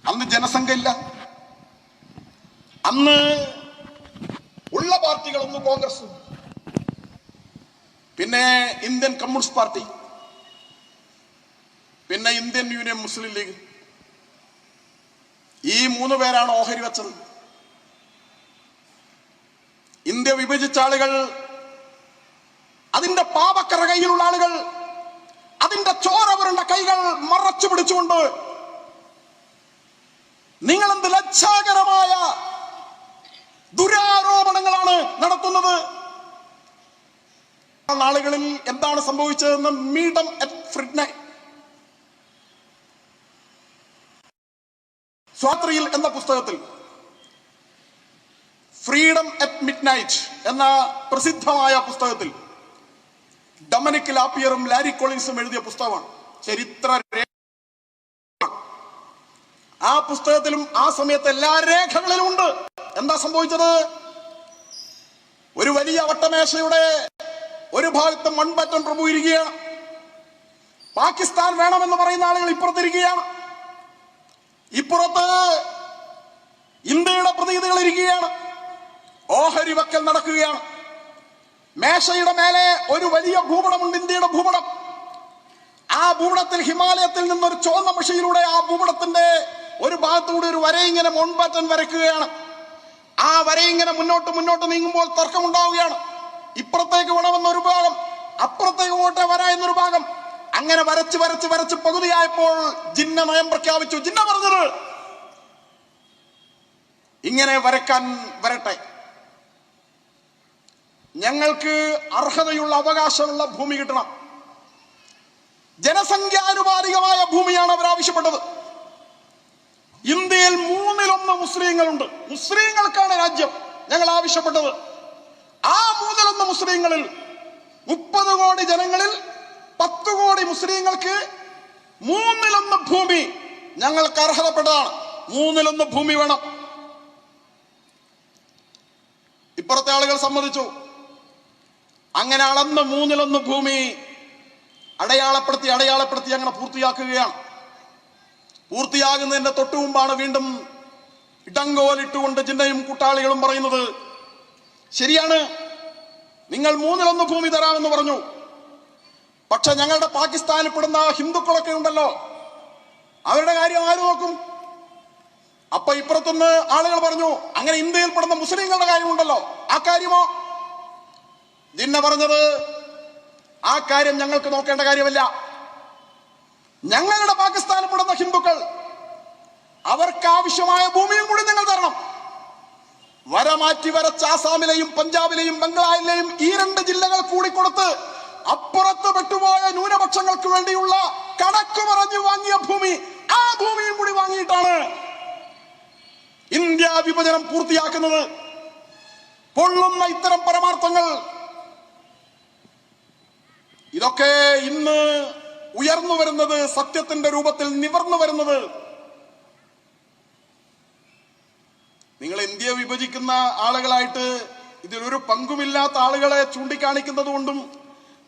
അന്ന് ജനസംഘ ഇല്ല, അന്ന് ഉള്ള പാർട്ടികളൊന്ന് കോൺഗ്രസ്, പിന്നെ ഇന്ത്യൻ കമ്മ്യൂണിസ്റ്റ് പാർട്ടി, പിന്നെ ഇന്ത്യൻ യൂണിയൻ മുസ്ലിം ലീഗ്. ഈ 3 പേരാണ് ഓഹരി വെച്ചത്. ഇന്ത്യ വിഭജിച്ച ആളുകൾ, അതിന്റെ പാപക്കറ കയ്യിലുള്ള ആളുകൾ, അതിന്റെ ചോരവരുടെ കൈകൾ മറച്ചു പിടിച്ചുകൊണ്ട് നിങ്ങളെന്ത് ലജ്ജാകരമായ ദുരാരോപണങ്ങളാണ് നടത്തുന്നത്. നാളുകളിൽ എന്താണ് സംഭവിച്ചതെന്ന് മീഡം സ്വാത്രയിൽ എന്ന പുസ്തകത്തിൽ, ഫ്രീഡം അറ്റ് മിഡ് നൈറ്റ് എന്ന പ്രസിദ്ധമായ പുസ്തകത്തിൽ ഡൊമിനിക് ലാപ്പിയറും ലാരി കോളിൻസും എഴുതിയ പുസ്തകമാണ്, ചരിത്ര രേഖ. ആ പുസ്തകത്തിലും ആ സമയത്ത് എല്ലാ രേഖകളിലും ഉണ്ട്. എന്താ സംഭവിച്ചത്? ഒരു വലിയ വട്ടമേശയുടെ ഒരു ഭാഗത്ത് മൺബറ്റൻ പ്രഭു ഇരിക്കുകയാണ്. പാകിസ്ഥാൻ വേണമെന്ന് പറയുന്ന ആളുകൾ ഇപ്പുറത്തിരിക്കുകയാണ്. ഇപ്പുറത്ത് ഇന്ത്യയുടെ പ്രതിനിധികൾ ഇരിക്കുകയാണ്. ഓഹരി വെക്കൽ നടക്കുകയാണ്. മേശയുടെ മേലെ ഒരു വലിയ ഭൂപടമുണ്ട്, ഇന്ത്യയുടെ ഭൂപടം. ആ ഭൂപടത്തിൽ ഹിമാലയത്തിൽ നിന്നൊരു ചുവന്ന മഷിയിലൂടെ ആ ഭൂപടത്തിന്റെ ഒരു ഭാഗത്തുകൂടി ഒരു വര ഇങ്ങനെ മൗണ്ട്ബാറ്റൻ വരയ്ക്കുകയാണ്. ആ വര ഇങ്ങനെ മുന്നോട്ട് മുന്നോട്ട് നീങ്ങുമ്പോൾ തർക്കമുണ്ടാവുകയാണ്. ഇപ്പുറത്തേക്ക് വേണമെന്നൊരു ഭാഗം, അപ്പുറത്തേക്ക് പോട്ടെ വര എന്നൊരു ഭാഗം. അങ്ങനെ വരച്ച് വരച്ച് വരച്ച് പകുതിയായപ്പോൾ ജിന്ന നയം പ്രഖ്യാപിച്ചു. ജിന്ന പറഞ്ഞത്, ഇങ്ങനെ വരക്കാൻ വരട്ടെ, ഞങ്ങൾക്ക് അർഹതയുള്ള അവകാശമുള്ള ഭൂമി കിട്ടണം. ജനസംഖ്യാനുപാതികമായ ഭൂമിയാണ് അവർ ആവശ്യപ്പെട്ടത്. ഇന്ത്യയിൽ 1/3 മുസ്ലിങ്ങളുണ്ട്. മുസ്ലിങ്ങൾക്കാണ് രാജ്യം ഞങ്ങൾ ആവശ്യപ്പെട്ടത്. ആ 1/3 മുസ്ലിങ്ങളിൽ 30 കോടി ജനങ്ങളിൽ 10 കോടി മുസ്ലിങ്ങൾക്ക് 1/3 ഭൂമി ഞങ്ങൾക്ക് അർഹതപ്പെട്ടതാണ്. 1/3 ഭൂമി വേണം. ഇപ്പുറത്തെ ആളുകൾ സമ്മതിച്ചു. അങ്ങനെ അളന്ന് 1/3 ഭൂമി അടയാളപ്പെടുത്തി അങ്ങനെ പൂർത്തിയാക്കുകയാണ്. പൂർത്തിയാകുന്നതിന്റെ തൊട്ടു മുമ്പാണ് വീണ്ടും ഇടങ്കോലിട്ടുകൊണ്ട് ജിന്നയും കൂട്ടാളികളും പറയുന്നത്, ശരിയാണ്, നിങ്ങൾ 1/3 ഭൂമി തരാമെന്ന് പറഞ്ഞു, പക്ഷെ ഞങ്ങളുടെ പാകിസ്ഥാനിൽ പെടുന്ന ഹിന്ദുക്കളൊക്കെ ഉണ്ടല്ലോ, അവരുടെ കാര്യം ആര് നോക്കും? അപ്പൊ ഇപ്പുറത്തുനിന്ന് ആളുകൾ പറഞ്ഞു, അങ്ങനെ ഇന്ത്യയിൽ പെടുന്ന മുസ്ലിങ്ങളുടെ കാര്യമുണ്ടല്ലോ, ആ കാര്യമോ? ജിന്ന പറഞ്ഞത്, ആ കാര്യം ഞങ്ങൾക്ക് നോക്കേണ്ട കാര്യമല്ല. ഞങ്ങളുടെ പാകിസ്ഥാനിൽ പെടുന്ന ഹിന്ദുക്കൾ, അവർക്ക് ആവശ്യമായ ഭൂമിയും കൂടി നിങ്ങൾ തരണം. വര മാറ്റി വരച്ച ആസാമിലെയും പഞ്ചാബിലെയും ബംഗാളിലെയും ഈ 2 ജില്ലകൾ കൂടി കൊടുത്ത് അപ്പുറത്ത് പെട്ടുപോയ ന്യൂനപക്ഷങ്ങൾക്ക് വേണ്ടിയുള്ള കണക്ക് പറഞ്ഞു വാങ്ങിയ ഭൂമി, ആ ഭൂമിയും കൂടി വാങ്ങിയിട്ടാണ് ഇന്ത്യ വിഭജനം പൂർത്തിയാക്കുന്നത്. പൊള്ളുന്ന ഇത്തരം പരമാർത്ഥങ്ങൾ, ഇതൊക്കെ ഇന്ന് ഉയർന്നു വരുന്നത്, സത്യത്തിന്റെ രൂപത്തിൽ നിവർന്നു വരുന്നത്, നിങ്ങൾ ഇന്ത്യ വിഭജിക്കുന്ന ആളുകളായിട്ട് ഇതിലൊരു പങ്കുമില്ലാത്ത ആളുകളെ ചൂണ്ടിക്കാണിക്കുന്നത് കൊണ്ടും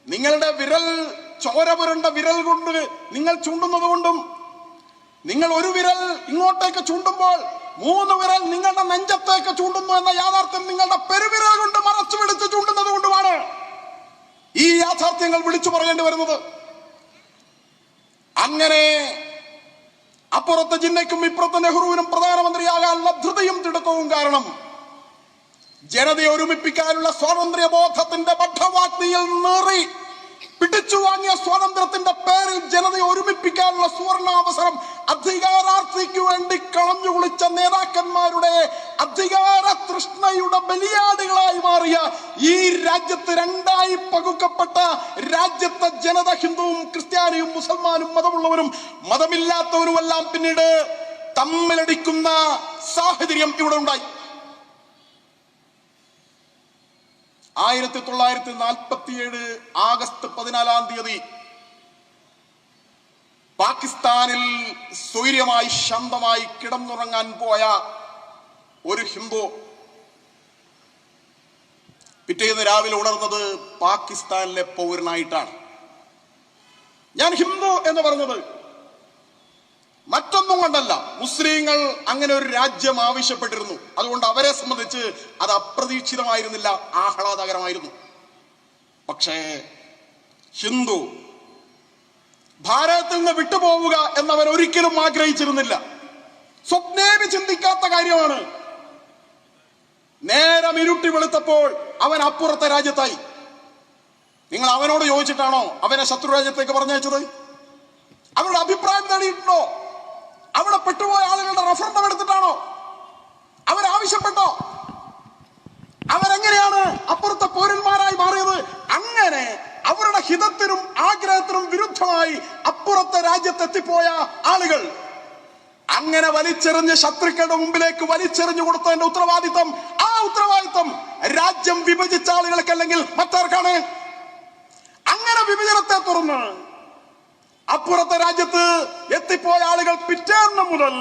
നിങ്ങളുടെ വിരൽ ചോര പുരണ്ട വിരൽ കൊണ്ട് നിങ്ങൾ ചൂണ്ടുന്നത് കൊണ്ടും, നിങ്ങൾ ഒരു വിരൽ ഇങ്ങോട്ടേക്ക് ചൂണ്ടുമ്പോൾ 3 വിരൽ നിങ്ങളുടെ നെഞ്ചത്തേക്ക് ചൂണ്ടുന്നു എന്ന യാഥാർത്ഥ്യം നിങ്ങളുടെ പെരുവിരൽ കൊണ്ട് മറച്ചു പിടിച്ച് ചൂണ്ടുന്നത് കൊണ്ടുമാണ് ഈ യാഥാർത്ഥ്യങ്ങൾ വിളിച്ചു പറയേണ്ടി വരുന്നത്. അങ്ങനെ അപ്പുറത്തെ ജിന്നയ്ക്കും ഇപ്പുറത്തെ നെഹ്റുവിനും പ്രധാനമന്ത്രിയാകാനുള്ള ധൃതിയും തിടുക്കവും കാരണം ജനതയെ ഒരുമിപ്പിക്കാനുള്ള സ്വാതന്ത്ര്യ ബോധത്തിന്റെ ബദ്ധവാഗ്നിയിൽ നേറി പിടിച്ചു വാങ്ങിയ സ്വാതന്ത്ര്യത്തിന്റെ പേരിൽ ജനതയെ ഒരുമിപ്പിക്കാനുള്ള സുവർണാവസരം അധികാരാർത്ഥിക്ക് വേണ്ടി കളഞ്ഞു കുളിച്ച നേതാക്കന്മാരുടെ അധികാര തൃഷ്ണയുടെ ബലിയാടുകളായി മാറിയ ഈ രാജ്യത്ത് രണ്ടായി പകുക്കപ്പെട്ട രാജ്യത്തെ ജനത, ഹിന്ദുവും ക്രിസ്ത്യാനിയും മുസൽമാനും മതമുള്ളവരും മതമില്ലാത്തവരുമെല്ലാം പിന്നീട് തമ്മിലടിക്കുന്ന സാഹചര്യം ഇവിടെ ഉണ്ടായി. 1947 ആഗസ്റ്റ് 14 പാകിസ്ഥാനിൽ സ്വൈര്യമായി ശാന്തമായി കിടന്നുറങ്ങാൻ പോയ ഒരു ഹിന്ദു പിറ്റേന്ന് രാവിലെ ഉണർന്നത് പാകിസ്ഥാനിലെ പൗരനായിട്ടാണ്. ഞാൻ ഹിന്ദു എന്ന് പറഞ്ഞത് മറ്റൊന്നും കൊണ്ടല്ല, മുസ്ലിങ്ങൾ അങ്ങനെ ഒരു രാജ്യം ആവശ്യപ്പെട്ടിരുന്നു. അതുകൊണ്ട് അവരെ സംബന്ധിച്ച് അത് അപ്രതീക്ഷിതമായിരുന്നില്ല, ആഹ്ലാദകരമായിരുന്നു. പക്ഷേ ഹിന്ദു ഭാരതത്തിൽ നിന്ന് വിട്ടുപോവുക എന്നവൻ ഒരിക്കലും ആഗ്രഹിച്ചിരുന്നില്ല. സ്വപ്നേവി ചിന്തിക്കാത്ത കാര്യമാണ്. നേരം ഇരുട്ടി വെളുത്തപ്പോൾ അവൻ അപ്പുറത്തെ രാജ്യത്തായി. നിങ്ങൾ അവനോട് ചോദിച്ചിട്ടാണോ അവനെ ശത്രു രാജ്യത്തേക്ക് പറഞ്ഞയച്ചത്? അവരുടെ അഭിപ്രായം തേടിയിട്ടുണ്ടോ? അവിടെ പെട്ടുപോയ ആളുകളുടെ റഫറൻഡം എടുത്തിട്ടാണോ? അവരാവശ്യപ്പെട്ടോ? അവരെങ്ങനെയാണ് അപ്പുറത്തെ പൗരന്മാരായി മാറിയത്? അങ്ങനെ അവരുടെ ഹിതത്തിനും ആഗ്രഹത്തിനും വിരുദ്ധമായി അപ്പുറത്തെ രാജ്യത്തെത്തിപ്പോയ ആളുകൾ, അങ്ങനെ വലിച്ചെറിഞ്ഞ് ശത്രുക്കളുടെ മുമ്പിലേക്ക് വലിച്ചെറിഞ്ഞു കൊടുത്തതിന്റെ ഉത്തരവാദിത്വം, ആ ഉത്തരവാദിത്വം രാജ്യം വിഭജിച്ച ആളുകൾക്കല്ലെങ്കിൽ മറ്റാർക്കാണ്? അങ്ങനെ വിഭജനത്തെ തുറന്ന് അപ്പുറത്തെ രാജ്യത്ത് എത്തിപ്പോയ ആളുകൾ പിറ്റേന്ന് മുതൽ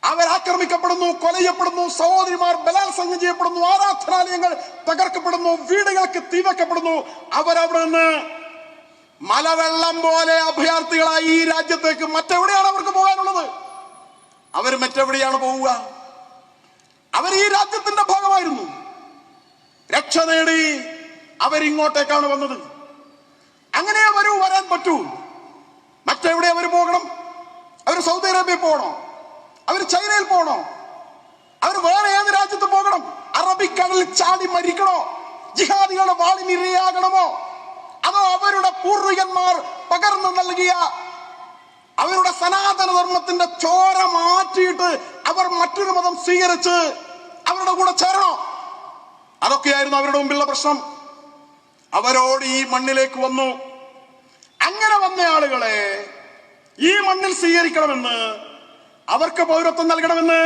അവരാക്രമിക്കപ്പെടുന്നു, കൊലയപ്പെടുന്നു, സഹോദരിമാർ ബലാത്സംഗം ചെയ്യപ്പെടുന്നു, ആരാധനാലയങ്ങൾ തകർക്കപ്പെടുന്നു, വീടുകൾക്ക് തീവയ്ക്കപ്പെടുന്നു. അവരവിടെ നിന്ന് മലവെള്ളം പോലെ അഭയാർത്ഥികളായി ഈ രാജ്യത്തേക്ക് മറ്റെവിടെയാണ് അവർക്ക് പോകാനുള്ളത്? അവർ മറ്റെവിടെയാണ് പോവുക? അവർ ഈ രാജ്യത്തിന്റെ ഭാഗമായിരുന്നു. രക്ഷ നേടി അവരിങ്ങോട്ടേക്കാണ് വന്നത്. അങ്ങനെ വരാൻ പറ്റൂ. മറ്റെവിടെ അവർ പോകണം? അവർ സൗദി അറേബ്യയിൽ പോകണോ? അവർ ചൈനയിൽ പോകണോ? അവർ വേറെ ഏത് രാജ്യത്ത് പോകണം? അറബിക്കടലിൽ ചാടി മരിക്കണോ? ജിഹാദികളുടെ വാളിനിരയാകണമോ? അതോ അവരുടെ പൂർവികന്മാർ പകർന്നു നൽകിയ അവരുടെ സനാതന ധർമ്മത്തിന്റെ ചോര മാറ്റിയിട്ട് അവർ മറ്റൊരു മതം സ്വീകരിച്ച് അവരുടെ കൂടെ ചേരണോ? അതൊക്കെയായിരുന്നു അവരുടെ മുമ്പിലുള്ള പ്രശ്നം. അവരോട് ഈ മണ്ണിലേക്ക് വന്നു. അങ്ങനെ വന്ന ആളുകളെ ഈ മണ്ണിൽ സ്വീകരിക്കണമെന്ന്, അവർക്ക് പൗരത്വം നൽകണമെന്ന്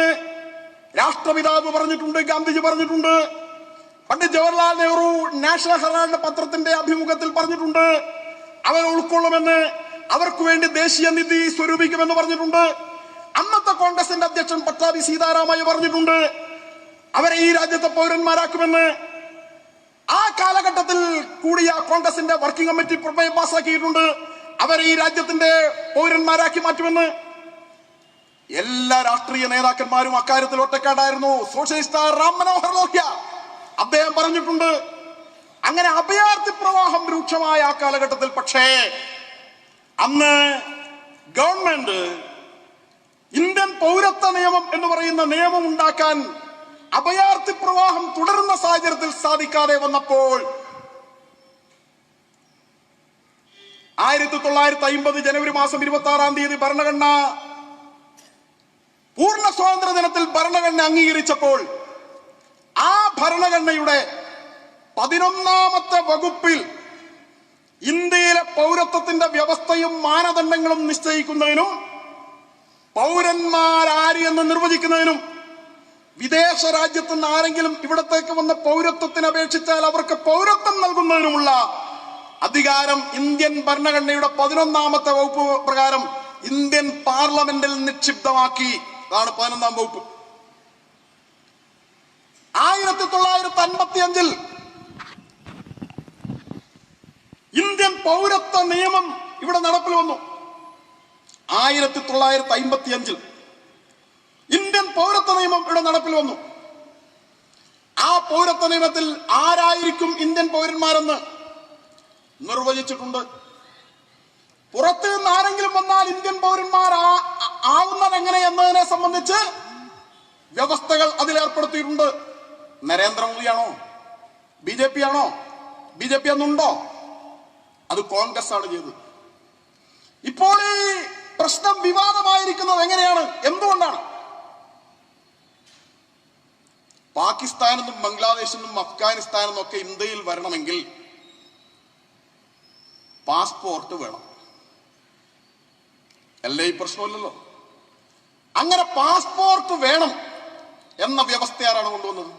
രാഷ്ട്രപിതാവ് പറഞ്ഞിട്ടുണ്ട്, ഗാന്ധിജി പറഞ്ഞിട്ടുണ്ട്, പണ്ഡിറ്റ് ജവഹർലാൽ നെഹ്റു നാഷണൽ ഹെറാൾഡ് പത്രത്തിന്റെ അഭിമുഖത്തിൽ പറഞ്ഞിട്ടുണ്ട്. അവരെ ഉൾക്കൊള്ളുമെന്ന്, അവർക്ക് വേണ്ടി ദേശീയ നിധി സ്വരൂപിക്കുമെന്ന് പറഞ്ഞിട്ടുണ്ട്. അന്നത്തെ കോൺഗ്രസിന്റെ അധ്യക്ഷൻ പട്ടാഭി സീതാരാമയ്യ പറഞ്ഞിട്ടുണ്ട് അവരെ ഈ രാജ്യത്തെ പൗരന്മാരാക്കുമെന്ന്. ആ കാലഘട്ടത്തിൽ കൂടിയ കോൺഗ്രസിന്റെ വർക്കിംഗ് കമ്മിറ്റി പ്രമേയം പാസാക്കിയിട്ടുണ്ട്, അവരെ ഈ രാജ്യത്തിന്റെ പൗരന്മാരാക്കി മാറ്റുമെന്ന്. എല്ലാ രാഷ്ട്രീയ നേതാക്കന്മാരും അക്കാര്യത്തിൽ ഒറ്റക്കാടായിരുന്നു. സോഷ്യലിസ്റ്റ് റാം മനോഹർ ലോഹ്യ അദ്ദേഹം പറഞ്ഞിട്ടുണ്ട്. അങ്ങനെ അഭയാർത്ഥി പ്രവാഹം രൂക്ഷമായ ആ കാലഘട്ടത്തിൽ പക്ഷേ അന്ന് ഗവൺമെന്റ് ഇന്ത്യൻ പൗരത്വ നിയമം എന്ന് പറയുന്ന നിയമം ഉണ്ടാക്കാൻ അഭയാർത്ഥി പ്രവാഹം തുടരുന്ന സാഹചര്യത്തിൽ സാധിക്കാതെ വന്നപ്പോൾ 1950 ജനുവരി മാസം 26 ഭരണഘടന പൂർണ്ണ സ്വാതന്ത്ര്യ ദിനത്തിൽ ഭരണഘടന അംഗീകരിച്ചപ്പോൾ ആ ഭരണഘടനയുടെ 11ാമത്തെ വകുപ്പിൽ ഇന്ത്യയിലെ പൗരത്വത്തിന്റെ വ്യവസ്ഥയും മാനദണ്ഡങ്ങളും നിശ്ചയിക്കുന്നതിനും പൗരന്മാരാര് എന്ന് നിർവചിക്കുന്നതിനും വിദേശ രാജ്യത്ത് നിന്ന് ആരെങ്കിലും ഇവിടത്തേക്ക് വന്ന പൗരത്വത്തിന് അപേക്ഷിച്ചാൽ അവർക്ക് പൗരത്വം നൽകുന്നതിനുമുള്ള അധികാരം ഇന്ത്യൻ ഭരണഘടനയുടെ 11ാമത്തെ വകുപ്പ് പ്രകാരം ഇന്ത്യൻ പാർലമെന്റിൽ നിക്ഷിപ്തമാക്കി. അതാണ് 11ാം വകുപ്പ്. 1955 ഇന്ത്യൻ പൗരത്വ നിയമം ഇവിടെ നടപ്പിൽ വന്നു. 1955 ഇന്ത്യൻ പൗരത്വ നിയമം ഇവിടെ നടപ്പിൽ വന്നു. ആ പൗരത്വ നിയമത്തിൽ ആരായിരിക്കും ഇന്ത്യൻ പൗരന്മാരെന്ന് നിർവചിച്ചിട്ടുണ്ട്. പുറത്തു നിന്ന് ആരെങ്കിലും വന്നാൽ ഇന്ത്യൻ പൗരന്മാർ ആവുന്നത് എങ്ങനെ എന്നതിനെ സംബന്ധിച്ച് വ്യവസ്ഥകൾ അതിലേർപ്പെടുത്തിയിട്ടുണ്ട്. നരേന്ദ്രമോദിയാണോ? BJP ആണോ? BJP അന്നുണ്ടോ? അത് കോൺഗ്രസ് ആണ് ചെയ്തത്. ഇപ്പോൾ ഈ പ്രശ്നം വിവാദമായിരിക്കുന്നത് എങ്ങനെയാണ്, എന്തുകൊണ്ടാണ്? പാകിസ്ഥാനെന്നും ബംഗ്ലാദേശെന്നും അഫ്ഗാനിസ്ഥാനെന്നും ഒക്കെ ഇന്ത്യയിൽ വരണമെങ്കിൽ പാസ്പോർട്ട് വേണം. അല്ലേ ഈ പ്രശ്നമില്ലല്ലോ. അങ്ങനെ പാസ്പോർട്ട് വേണം എന്ന വ്യവസ്ഥ ആരാണ് കൊണ്ടുവന്നത്?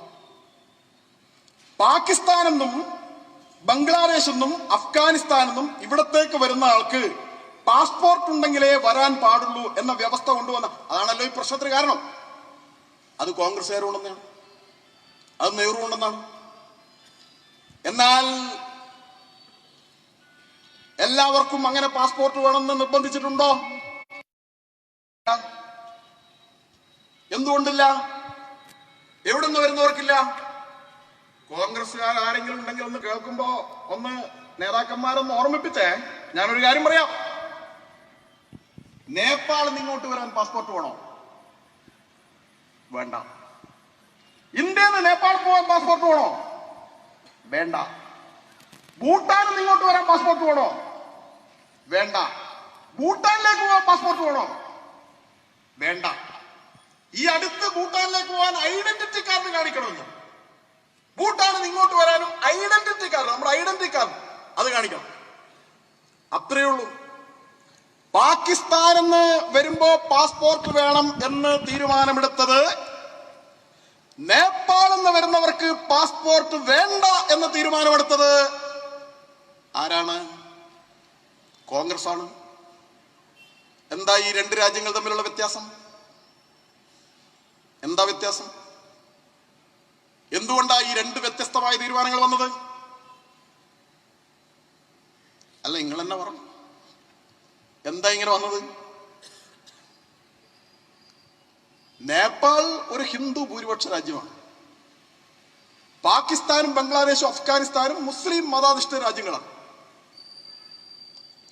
പാകിസ്ഥാനെന്നും ബംഗ്ലാദേശെന്നും അഫ്ഗാനിസ്ഥാനെന്നും ഇവിടത്തേക്ക് വരുന്ന ആൾക്ക് പാസ്പോർട്ട് ഉണ്ടെങ്കിലേ വരാൻ പാടുള്ളൂ എന്ന വ്യവസ്ഥ കൊണ്ടുവന്ന അതാണല്ലോ ഈ പ്രശ്നത്തിന് കാരണം. അത് കോൺഗ്രസ്സുകാർ കൊണ്ടെന്നാണ്, അത് നെഹ്റു കൊണ്ടെന്നാണ്. എന്നാൽ എല്ലാവർക്കും അങ്ങനെ പാസ്പോർട്ട് വേണമെന്ന് നിർബന്ധിച്ചിട്ടുണ്ടോ? എന്തുകൊണ്ടില്ല? എവിടെ നിന്ന് വരുന്നവർക്കില്ല? കോൺഗ്രസ്സുകാർ ആരെങ്കിലും ഉണ്ടെങ്കിൽ ഒന്ന് കേൾക്കുമ്പോ ഒന്ന് നേതാക്കന്മാരൊന്ന് ഓർമ്മിപ്പിച്ചേ. ഞാനൊരു കാര്യം പറയാം. നേപ്പാളിൽ നിന്ന് ഇങ്ങോട്ട് വരാൻ പാസ്പോർട്ട് വേണോ? വേണ്ട. ഇന്ത്യയിൽ നിന്ന് നേപ്പാൾ പോകാൻ പാസ്പോർട്ട് വേണോ? വേണ്ട. ഭൂട്ടാനിൽ നിന്ന് ഇങ്ങോട്ട് വരാൻ പാസ്പോർട്ട് വേണോ? വേണ്ട. ഭൂട്ടാനിലേക്ക് പോകാൻ പാസ്പോർട്ട് വേണോ? വേണ്ട. ഈ അടുത്ത് ഭൂട്ടാനിലേക്ക് പോകാൻ ഐഡന്റിറ്റി കാർഡ് കാണിക്കണമെന്ന്. ഭൂട്ടാനിൽ നിന്ന് ഇങ്ങോട്ട് വരാനും ഐഡന്റിറ്റി കാർഡ്, നമ്മുടെ ഐഡന്റിറ്റി കാർഡ് അത് കാണിക്കണം. അത്രയേ ഉള്ളൂ. പാകിസ്ഥാനെന്ന് വരുമ്പോ പാസ്പോർട്ട് വേണം എന്ന് തീരുമാനമെടുത്തത്, നേപ്പാളിൽ നിന്ന് വരുന്നവർക്ക് പാസ്പോർട്ട് വേണ്ട എന്ന് തീരുമാനമെടുത്തത് ആരാണ്? കോൺഗ്രസ് ആണ്. എന്താ ഈ രണ്ട് രാജ്യങ്ങൾ തമ്മിലുള്ള വ്യത്യാസം? എന്താ വ്യത്യാസം? എന്തുകൊണ്ടാ ഈ രണ്ട് വ്യത്യസ്തമായ തീരുമാനങ്ങൾ വന്നത്? അല്ല, നിങ്ങൾ തന്നെ പറഞ്ഞു, എന്താ ഇങ്ങനെ വന്നത്? നേപ്പാൾ ഒരു ഹിന്ദു ഭൂരിപക്ഷ രാജ്യമാണ്. പാകിസ്ഥാനും ബംഗ്ലാദേശും അഫ്ഗാനിസ്ഥാനും മുസ്ലിം മതാധിഷ്ഠിത രാജ്യങ്ങളാണ്.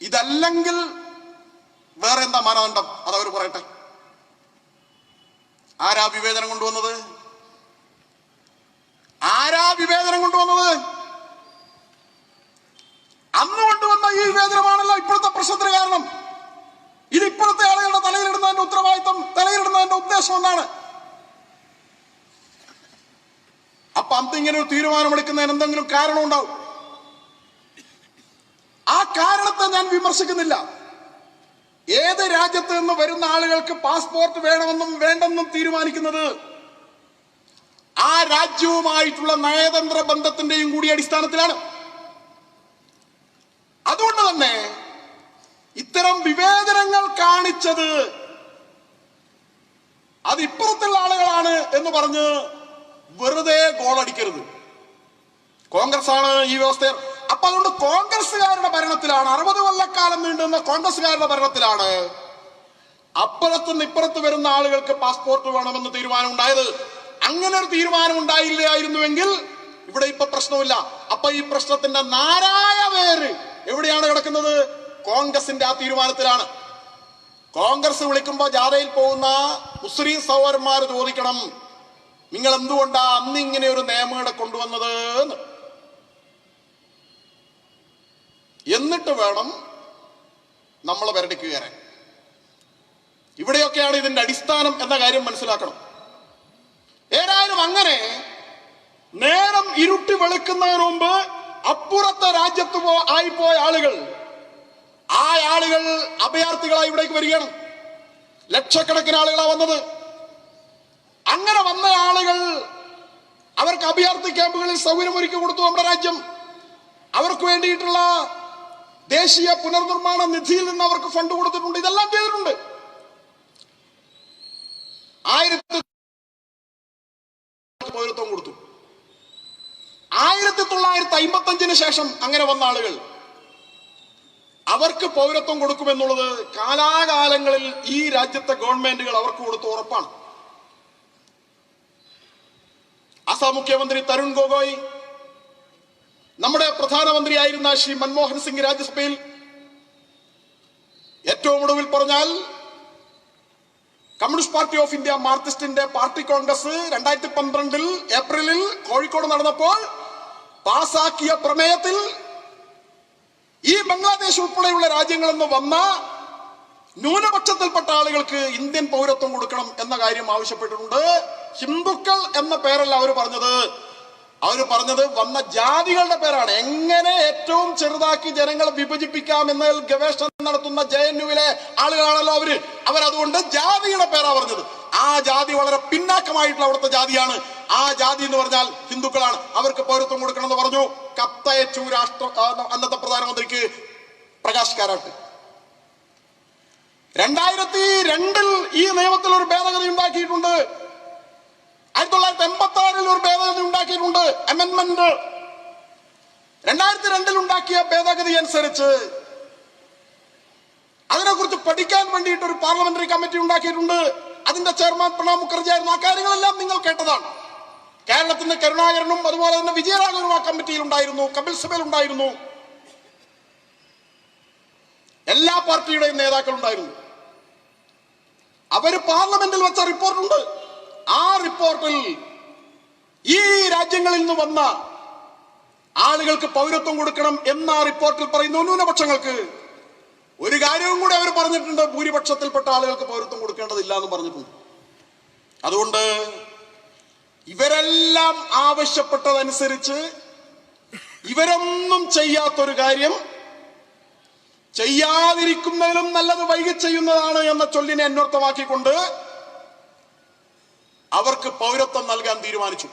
ഇതല്ലെങ്കിൽ വേറെ എന്താ മാനദണ്ഡം? അതവർ പറയട്ടെ. ആരാ വിവേചനം കൊണ്ടുവന്നത്? ആരാ വിവേചനം കൊണ്ടുവന്നത്? അന്ന് കൊണ്ടുവന്ന ഈ വിവേചനമാണല്ലോ ഇപ്പോഴത്തെ പ്രശ്നത്തിന് കാരണം. ഇത് ഇപ്പോഴത്തെ ആളുകളുടെ തലയിലിടുന്നതിന്റെ ഉത്തരവാദിത്വം, തലയിലിടുന്നതിന്റെ ഉദ്ദേശം എന്താണ്? അപ്പൊ അന്ന് ഇങ്ങനെ ഒരു തീരുമാനമെടുക്കുന്നതിന് എന്തെങ്കിലും കാരണം ഉണ്ടാവും. ആ കാരണത്തെ ഞാൻ വിമർശിക്കുന്നില്ല. ഏത് രാജ്യത്ത് നിന്ന് വരുന്ന ആളുകൾക്ക് പാസ്പോർട്ട് വേണമെന്നും വേണ്ടെന്നും തീരുമാനിക്കുന്നത് ആ രാജ്യവുമായിട്ടുള്ള നയതന്ത്ര ബന്ധത്തിന്റെയും കൂടി അടിസ്ഥാനത്തിലാണ്. അതുകൊണ്ട് തന്നെ ഇത്തരം വിവേചനങ്ങൾ കാണിച്ചത് അത് ഇപ്പുറത്തുള്ള ആളുകളാണ് എന്ന് പറഞ്ഞ് വെറുതെ ഗോളടിക്കരുത്. കോൺഗ്രസ് ആണ് ഈ വ്യവസ്ഥ. അപ്പൊ അതുകൊണ്ട് കോൺഗ്രസ്സുകാരുടെ ഭരണത്തിലാണ്, 60 കൊല്ലക്കാലം നീണ്ടുന്ന കോൺഗ്രസ്സുകാരുടെ ഭരണത്തിലാണ് അപ്പുറത്തുനിന്ന് ഇപ്പുറത്ത് വരുന്ന ആളുകൾക്ക് പാസ്പോർട്ട് വേണമെന്ന് തീരുമാനം ഉണ്ടായത്. അങ്ങനെ ഒരു തീരുമാനം ഉണ്ടായില്ലായിരുന്നുവെങ്കിൽ ഇവിടെ ഇപ്പൊ പ്രശ്നമില്ല. അപ്പൊ ഈ പ്രശ്നത്തിന്റെ നാരായ വേര് എവിടെയാണ് കിടക്കുന്നത്? കോൺഗ്രസിന്റെ ആ തീരുമാനത്തിലാണ്. കോൺഗ്രസ് വിളിക്കുമ്പോ ജാഥയിൽ പോകുന്ന മുസ്ലിം സഹോദരന്മാർ ചോദിക്കണം, നിങ്ങൾ എന്തുകൊണ്ടാ അന്ന് ഇങ്ങനെ ഒരു നിയമം ഇവിടെ കൊണ്ടുവന്നത് എന്ന്. എന്നിട്ട് വേണം നമ്മൾ വരടിക്ക് കയറാൻ. ഇവിടെയൊക്കെയാണ് ഇതിന്റെ അടിസ്ഥാനം എന്ന കാര്യം മനസ്സിലാക്കണം. ഏതായാലും അങ്ങനെ നേരം ഇരുട്ടി വെളുക്കുന്നതിന് മുമ്പ് അപ്പുറത്തെ രാജ്യത്ത് ആയിപ്പോയ ആളുകൾ, ആ ആളുകൾ അഭയാർത്ഥികളായി ഇവിടേക്ക് വരികയാണ്. ലക്ഷക്കണക്കിന് ആളുകളാണ് വന്നത്. അങ്ങനെ വന്ന ആളുകൾ, അവർക്ക് അഭയാർത്ഥി ക്യാമ്പുകളിൽ സൗകര്യമൊരുക്കി കൊടുത്തു നമ്മുടെ രാജ്യം. അവർക്ക് വേണ്ടിയിട്ടുള്ള ദേശീയ പുനർനിർമ്മാണ നിധിയിൽ നിന്ന് അവർക്ക് ഫണ്ട് കൊടുത്തിട്ടുണ്ട്. ഇതെല്ലാം ചെയ്തിട്ടുണ്ട്. 1000 പൗരത്വം കൊടുത്തു. 1955 ശേഷം അങ്ങനെ വന്ന ആളുകൾ അവർക്ക് പൗരത്വം കൊടുക്കുമെന്നുള്ളത് കാലാകാലങ്ങളിൽ ഈ രാജ്യത്തെ ഗവൺമെന്റുകൾ അവർക്ക് കൊടുത്ത ഉറപ്പാണ്. അസം മുഖ്യമന്ത്രി തരുൺ ഗൊഗോയ്, നമ്മുടെ പ്രധാനമന്ത്രിയായിരുന്ന ശ്രീ മൻമോഹൻ സിംഗ് രാജ്യസഭയിൽ ഏറ്റവും ഒടുവിൽ പറഞ്ഞാൽ കമ്മ്യൂണിസ്റ്റ് പാർട്ടി ഓഫ് ഇന്ത്യ മാർക്സിസ്റ്റിന്റെ പാർട്ടി കോൺഗ്രസ് 2012 ഏപ്രിലിൽ കോഴിക്കോട് നടന്നപ്പോൾ പാസാക്കിയ പ്രമേയത്തിൽ ഈ ബംഗ്ലാദേശ് ഉൾപ്പെടെയുള്ള രാജ്യങ്ങളിൽ നിന്ന് വന്ന ന്യൂനപക്ഷത്തിൽപ്പെട്ട ആളുകൾക്ക് ഇന്ത്യൻ പൗരത്വം കൊടുക്കണം എന്ന കാര്യം ആവശ്യപ്പെട്ടിട്ടുണ്ട്. ഹിന്ദുക്കൾ എന്ന പേരല്ല അവർ പറഞ്ഞത് വന്ന ജാതികളുടെ പേരാണ്. എങ്ങനെ ഏറ്റവും ചെറുതാക്കി ജനങ്ങളെ വിഭജിപ്പിക്കാം എന്നതിൽ ഗവേഷണം നടത്തുന്ന JNUവിലെ ആളുകളാണല്ലോ അവരതുകൊണ്ട് ജാതിയുടെ പേരാ പറഞ്ഞത്. ആ ജാതി വളരെ പിന്നാക്കമായിട്ടുള്ള അവിടുത്തെ ജാതിയാണ്. ആ ജാതി എന്ന് പറഞ്ഞാൽ ഹിന്ദുക്കളാണ്. അവർക്ക് പൗരത്വം കൊടുക്കണം എന്ന് പറഞ്ഞു. കത്തയച്ചു അന്നത്തെ പ്രധാനമന്ത്രിക്ക് പ്രകാശ് കാരാട്ട്. 2002 ഈ നിയമത്തിൽ ഒരു ഭേദഗതി ഉണ്ടാക്കിയിട്ടുണ്ട്. 1986 ഒരു ഭേദഗതി ഉണ്ടാക്കിയിട്ടുണ്ട്, അമെന്റ്മെന്റ്. 2002 ഉണ്ടാക്കിയ ഭേദഗതി അനുസരിച്ച് അതിനെക്കുറിച്ച് പഠിക്കാൻ വേണ്ടിയിട്ട് ഒരു പാർലമെന്ററി കമ്മിറ്റി ഉണ്ടാക്കിയിട്ടുണ്ട്. അതിന്റെ ചെയർമാൻ പ്രണബ് മുഖർജി ആയിരുന്നു. ആ കാര്യങ്ങളെല്ലാം നിങ്ങൾ കേട്ടതാണ്. കേരളത്തിന്റെ കരുണാകരനും അതുപോലെ തന്നെ വിജയരാഘവനും ആ കമ്മിറ്റിയിൽ ഉണ്ടായിരുന്നു, കപിൽ സിബൽ ഉണ്ടായിരുന്നു, എല്ലാ പാർട്ടിയുടെയും നേതാക്കൾ ഉണ്ടായിരുന്നു. അവര് പാർലമെന്റിൽ വെച്ച റിപ്പോർട്ടുണ്ട്. ആ റിപ്പോർട്ടിൽ ഈ രാജ്യങ്ങളിൽ നിന്ന് വന്ന ആളുകൾക്ക് പൗരത്വം കൊടുക്കണം എന്ന റിപ്പോർട്ടിൽ പറയുന്നു. ന്യൂനപക്ഷങ്ങൾക്ക് ഒരു കാര്യവും കൂടി അവർ പറഞ്ഞിട്ടുണ്ട്, ഭൂരിപക്ഷത്തിൽപ്പെട്ട ആളുകൾക്ക് പൗരത്വം കൊടുക്കേണ്ടതില്ല എന്ന് പറഞ്ഞിട്ടുണ്ട്. അതുകൊണ്ട് ഇവരെല്ലാം ആവശ്യപ്പെട്ടതനുസരിച്ച് ഇവരൊന്നും ചെയ്യാത്തൊരു കാര്യം ചെയ്യാതിരിക്കുന്നതിലും നല്ലത് വൈകി ചെയ്യുന്നതാണ് എന്ന ചൊല്ലിനെ അന്വർത്ഥമാക്കിക്കൊണ്ട് അവർക്ക് പൗരത്വം നൽകാൻ തീരുമാനിച്ചു.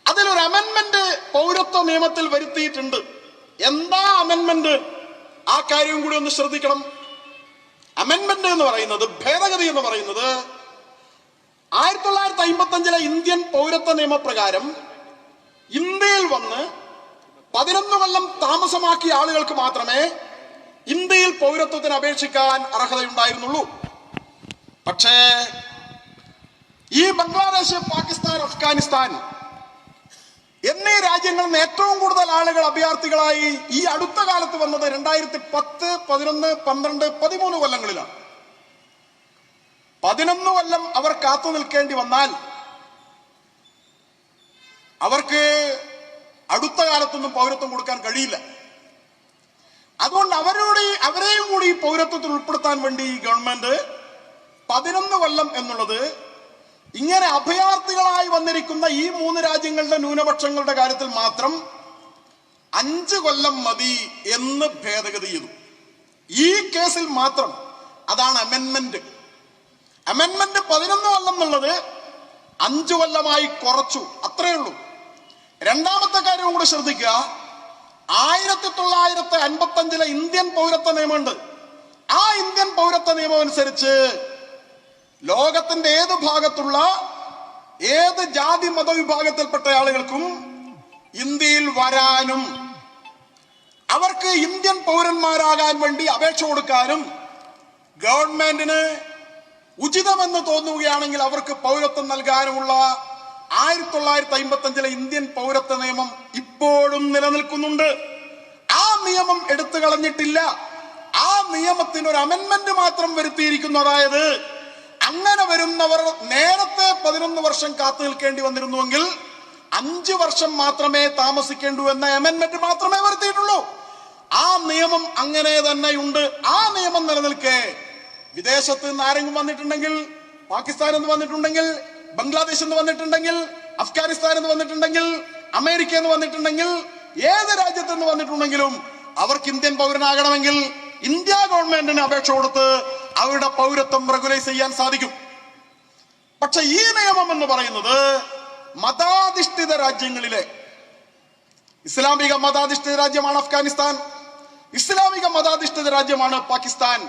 അതിലൊരു അമെന്റ്മെന്റ് പൗരത്വ നിയമത്തിൽ വരുത്തിയിട്ടുണ്ട്. എന്താ അമെന്റ്മെന്റ്? ആ കാര്യവും കൂടി ഒന്ന് ശ്രദ്ധിക്കണം. അമെന്റ്മെന്റ് എന്ന് പറയുന്നത്, ഭേദഗതി എന്ന് പറയുന്നത് 1955 ഇന്ത്യൻ പൗരത്വ നിയമപ്രകാരം ഇന്ത്യയിൽ വന്ന് 11 കൊല്ലം താമസമാക്കിയ ആളുകൾക്ക് മാത്രമേ ഇന്ത്യയിൽ പൗരത്വത്തിന് അപേക്ഷിക്കാൻ അർഹതയുണ്ടായിരുന്നുള്ളൂ. പക്ഷേ ഈ ബംഗ്ലാദേശ്, പാകിസ്ഥാൻ, അഫ്ഗാനിസ്ഥാൻ എന്നീ രാജ്യങ്ങളിൽ നിന്ന് ഏറ്റവും കൂടുതൽ ആളുകൾ അഭയാർത്ഥികളായി ഈ അടുത്ത കാലത്ത് വന്നത് 2010, 11, 12, 13 കൊല്ലങ്ങളിലാണ്. 11 കൊല്ലം അവർ കാത്തു നിൽക്കേണ്ടി വന്നാൽ അവർക്ക് അടുത്ത കാലത്തൊന്നും പൗരത്വം കൊടുക്കാൻ കഴിയില്ല. അതുകൊണ്ട് അവരെയും കൂടി പൗരത്വത്തിൽ ഉൾപ്പെടുത്താൻ വേണ്ടി ഈ ഗവൺമെന്റ് 11 കൊല്ലം എന്നുള്ളത് ഇങ്ങനെ അഭയാർത്ഥികളായി വന്നിരിക്കുന്ന ഈ 3 രാജ്യങ്ങളുടെ ന്യൂനപക്ഷങ്ങളുടെ കാര്യത്തിൽ മാത്രം 5 കൊല്ലം മതി എന്ന് ഭേദഗതി ചെയ്തു. ഈ കേസിൽ മാത്രം. അതാണ് അമെന്റ്മെന്റ്. 11 കൊല്ലം എന്നുള്ളത് 5 കൊല്ലമായി കുറച്ചു, അത്രയേ ഉള്ളൂ. രണ്ടാമത്തെ കാര്യവും കൂടെ ശ്രദ്ധിക്കുക. 1955 ഇന്ത്യൻ പൗരത്വ നിയമമുണ്ട്. ആ ഇന്ത്യൻ പൗരത്വ നിയമം അനുസരിച്ച് ലോകത്തിന്റെ ഏത് ഭാഗത്തുള്ള ഏത് ജാതി മതവിഭാഗത്തിൽപ്പെട്ട ആളുകൾക്കും ഇന്ത്യയിൽ വരാനും അവർക്ക് ഇന്ത്യൻ പൗരന്മാരാകാൻ വേണ്ടി അപേക്ഷ കൊടുക്കാനും ഗവൺമെന്റിന് ഉചിതമെന്ന് തോന്നുകയാണെങ്കിൽ അവർക്ക് പൗരത്വം നൽകാനുമുള്ള 1955 ഇന്ത്യൻ പൗരത്വ നിയമം ഇപ്പോഴും നിലനിൽക്കുന്നുണ്ട്. ആ നിയമം എടുത്തു കളഞ്ഞിട്ടില്ല. ആ നിയമത്തിന് ഒരു അമെന്റ്മെന്റ് മാത്രം വരുത്തിയിരിക്കുന്നു. അതായത് അങ്ങനെ വരുന്നവർ നേരത്തെ 11 വർഷം കാത്തു നിൽക്കേണ്ടി വന്നിരുന്നുവെങ്കിൽ 5 വർഷം മാത്രമേ താമസിക്കേണ്ടൂ എന്ന അമെന്റ്മെന്റ് മാത്രമേ വരുത്തിയിട്ടുള്ളൂ. ആ നിയമം അങ്ങനെ തന്നെയുണ്ട്. ആ നിയമം നിലനിൽക്കെ വിദേശത്ത് നിന്ന് ആരെങ്കിലും വന്നിട്ടുണ്ടെങ്കിൽ, പാകിസ്ഥാനിൽ നിന്ന് വന്നിട്ടുണ്ടെങ്കിൽ, ബംഗ്ലാദേശിൽ നിന്ന് വന്നിട്ടുണ്ടെങ്കിൽ, അഫ്ഗാനിസ്ഥാനിൽ നിന്ന് വന്നിട്ടുണ്ടെങ്കിൽ, അമേരിക്കയിൽ നിന്ന് വന്നിട്ടുണ്ടെങ്കിൽ, ഏത് രാജ്യത്ത് നിന്ന് വന്നിട്ടുണ്ടെങ്കിലും അവർക്ക് ഇന്ത്യൻ പൗരനാകണമെങ്കിൽ ഇന്ത്യ ഗവൺമെന്റിന് അപേക്ഷ കൊടുത്ത് അവരുടെ പൗരത്വം റെഗുലൈസ് ചെയ്യാൻ സാധിക്കും. പക്ഷെ ഈ നിയമം എന്ന് പറയുന്നത് മതാധിഷ്ഠിത രാജ്യങ്ങളിലെ, ഇസ്ലാമിക മതാധിഷ്ഠിത രാജ്യമാണ് അഫ്ഗാനിസ്ഥാൻ, ഇസ്ലാമിക മതാധിഷ്ഠിത രാജ്യമാണ് പാകിസ്ഥാൻ,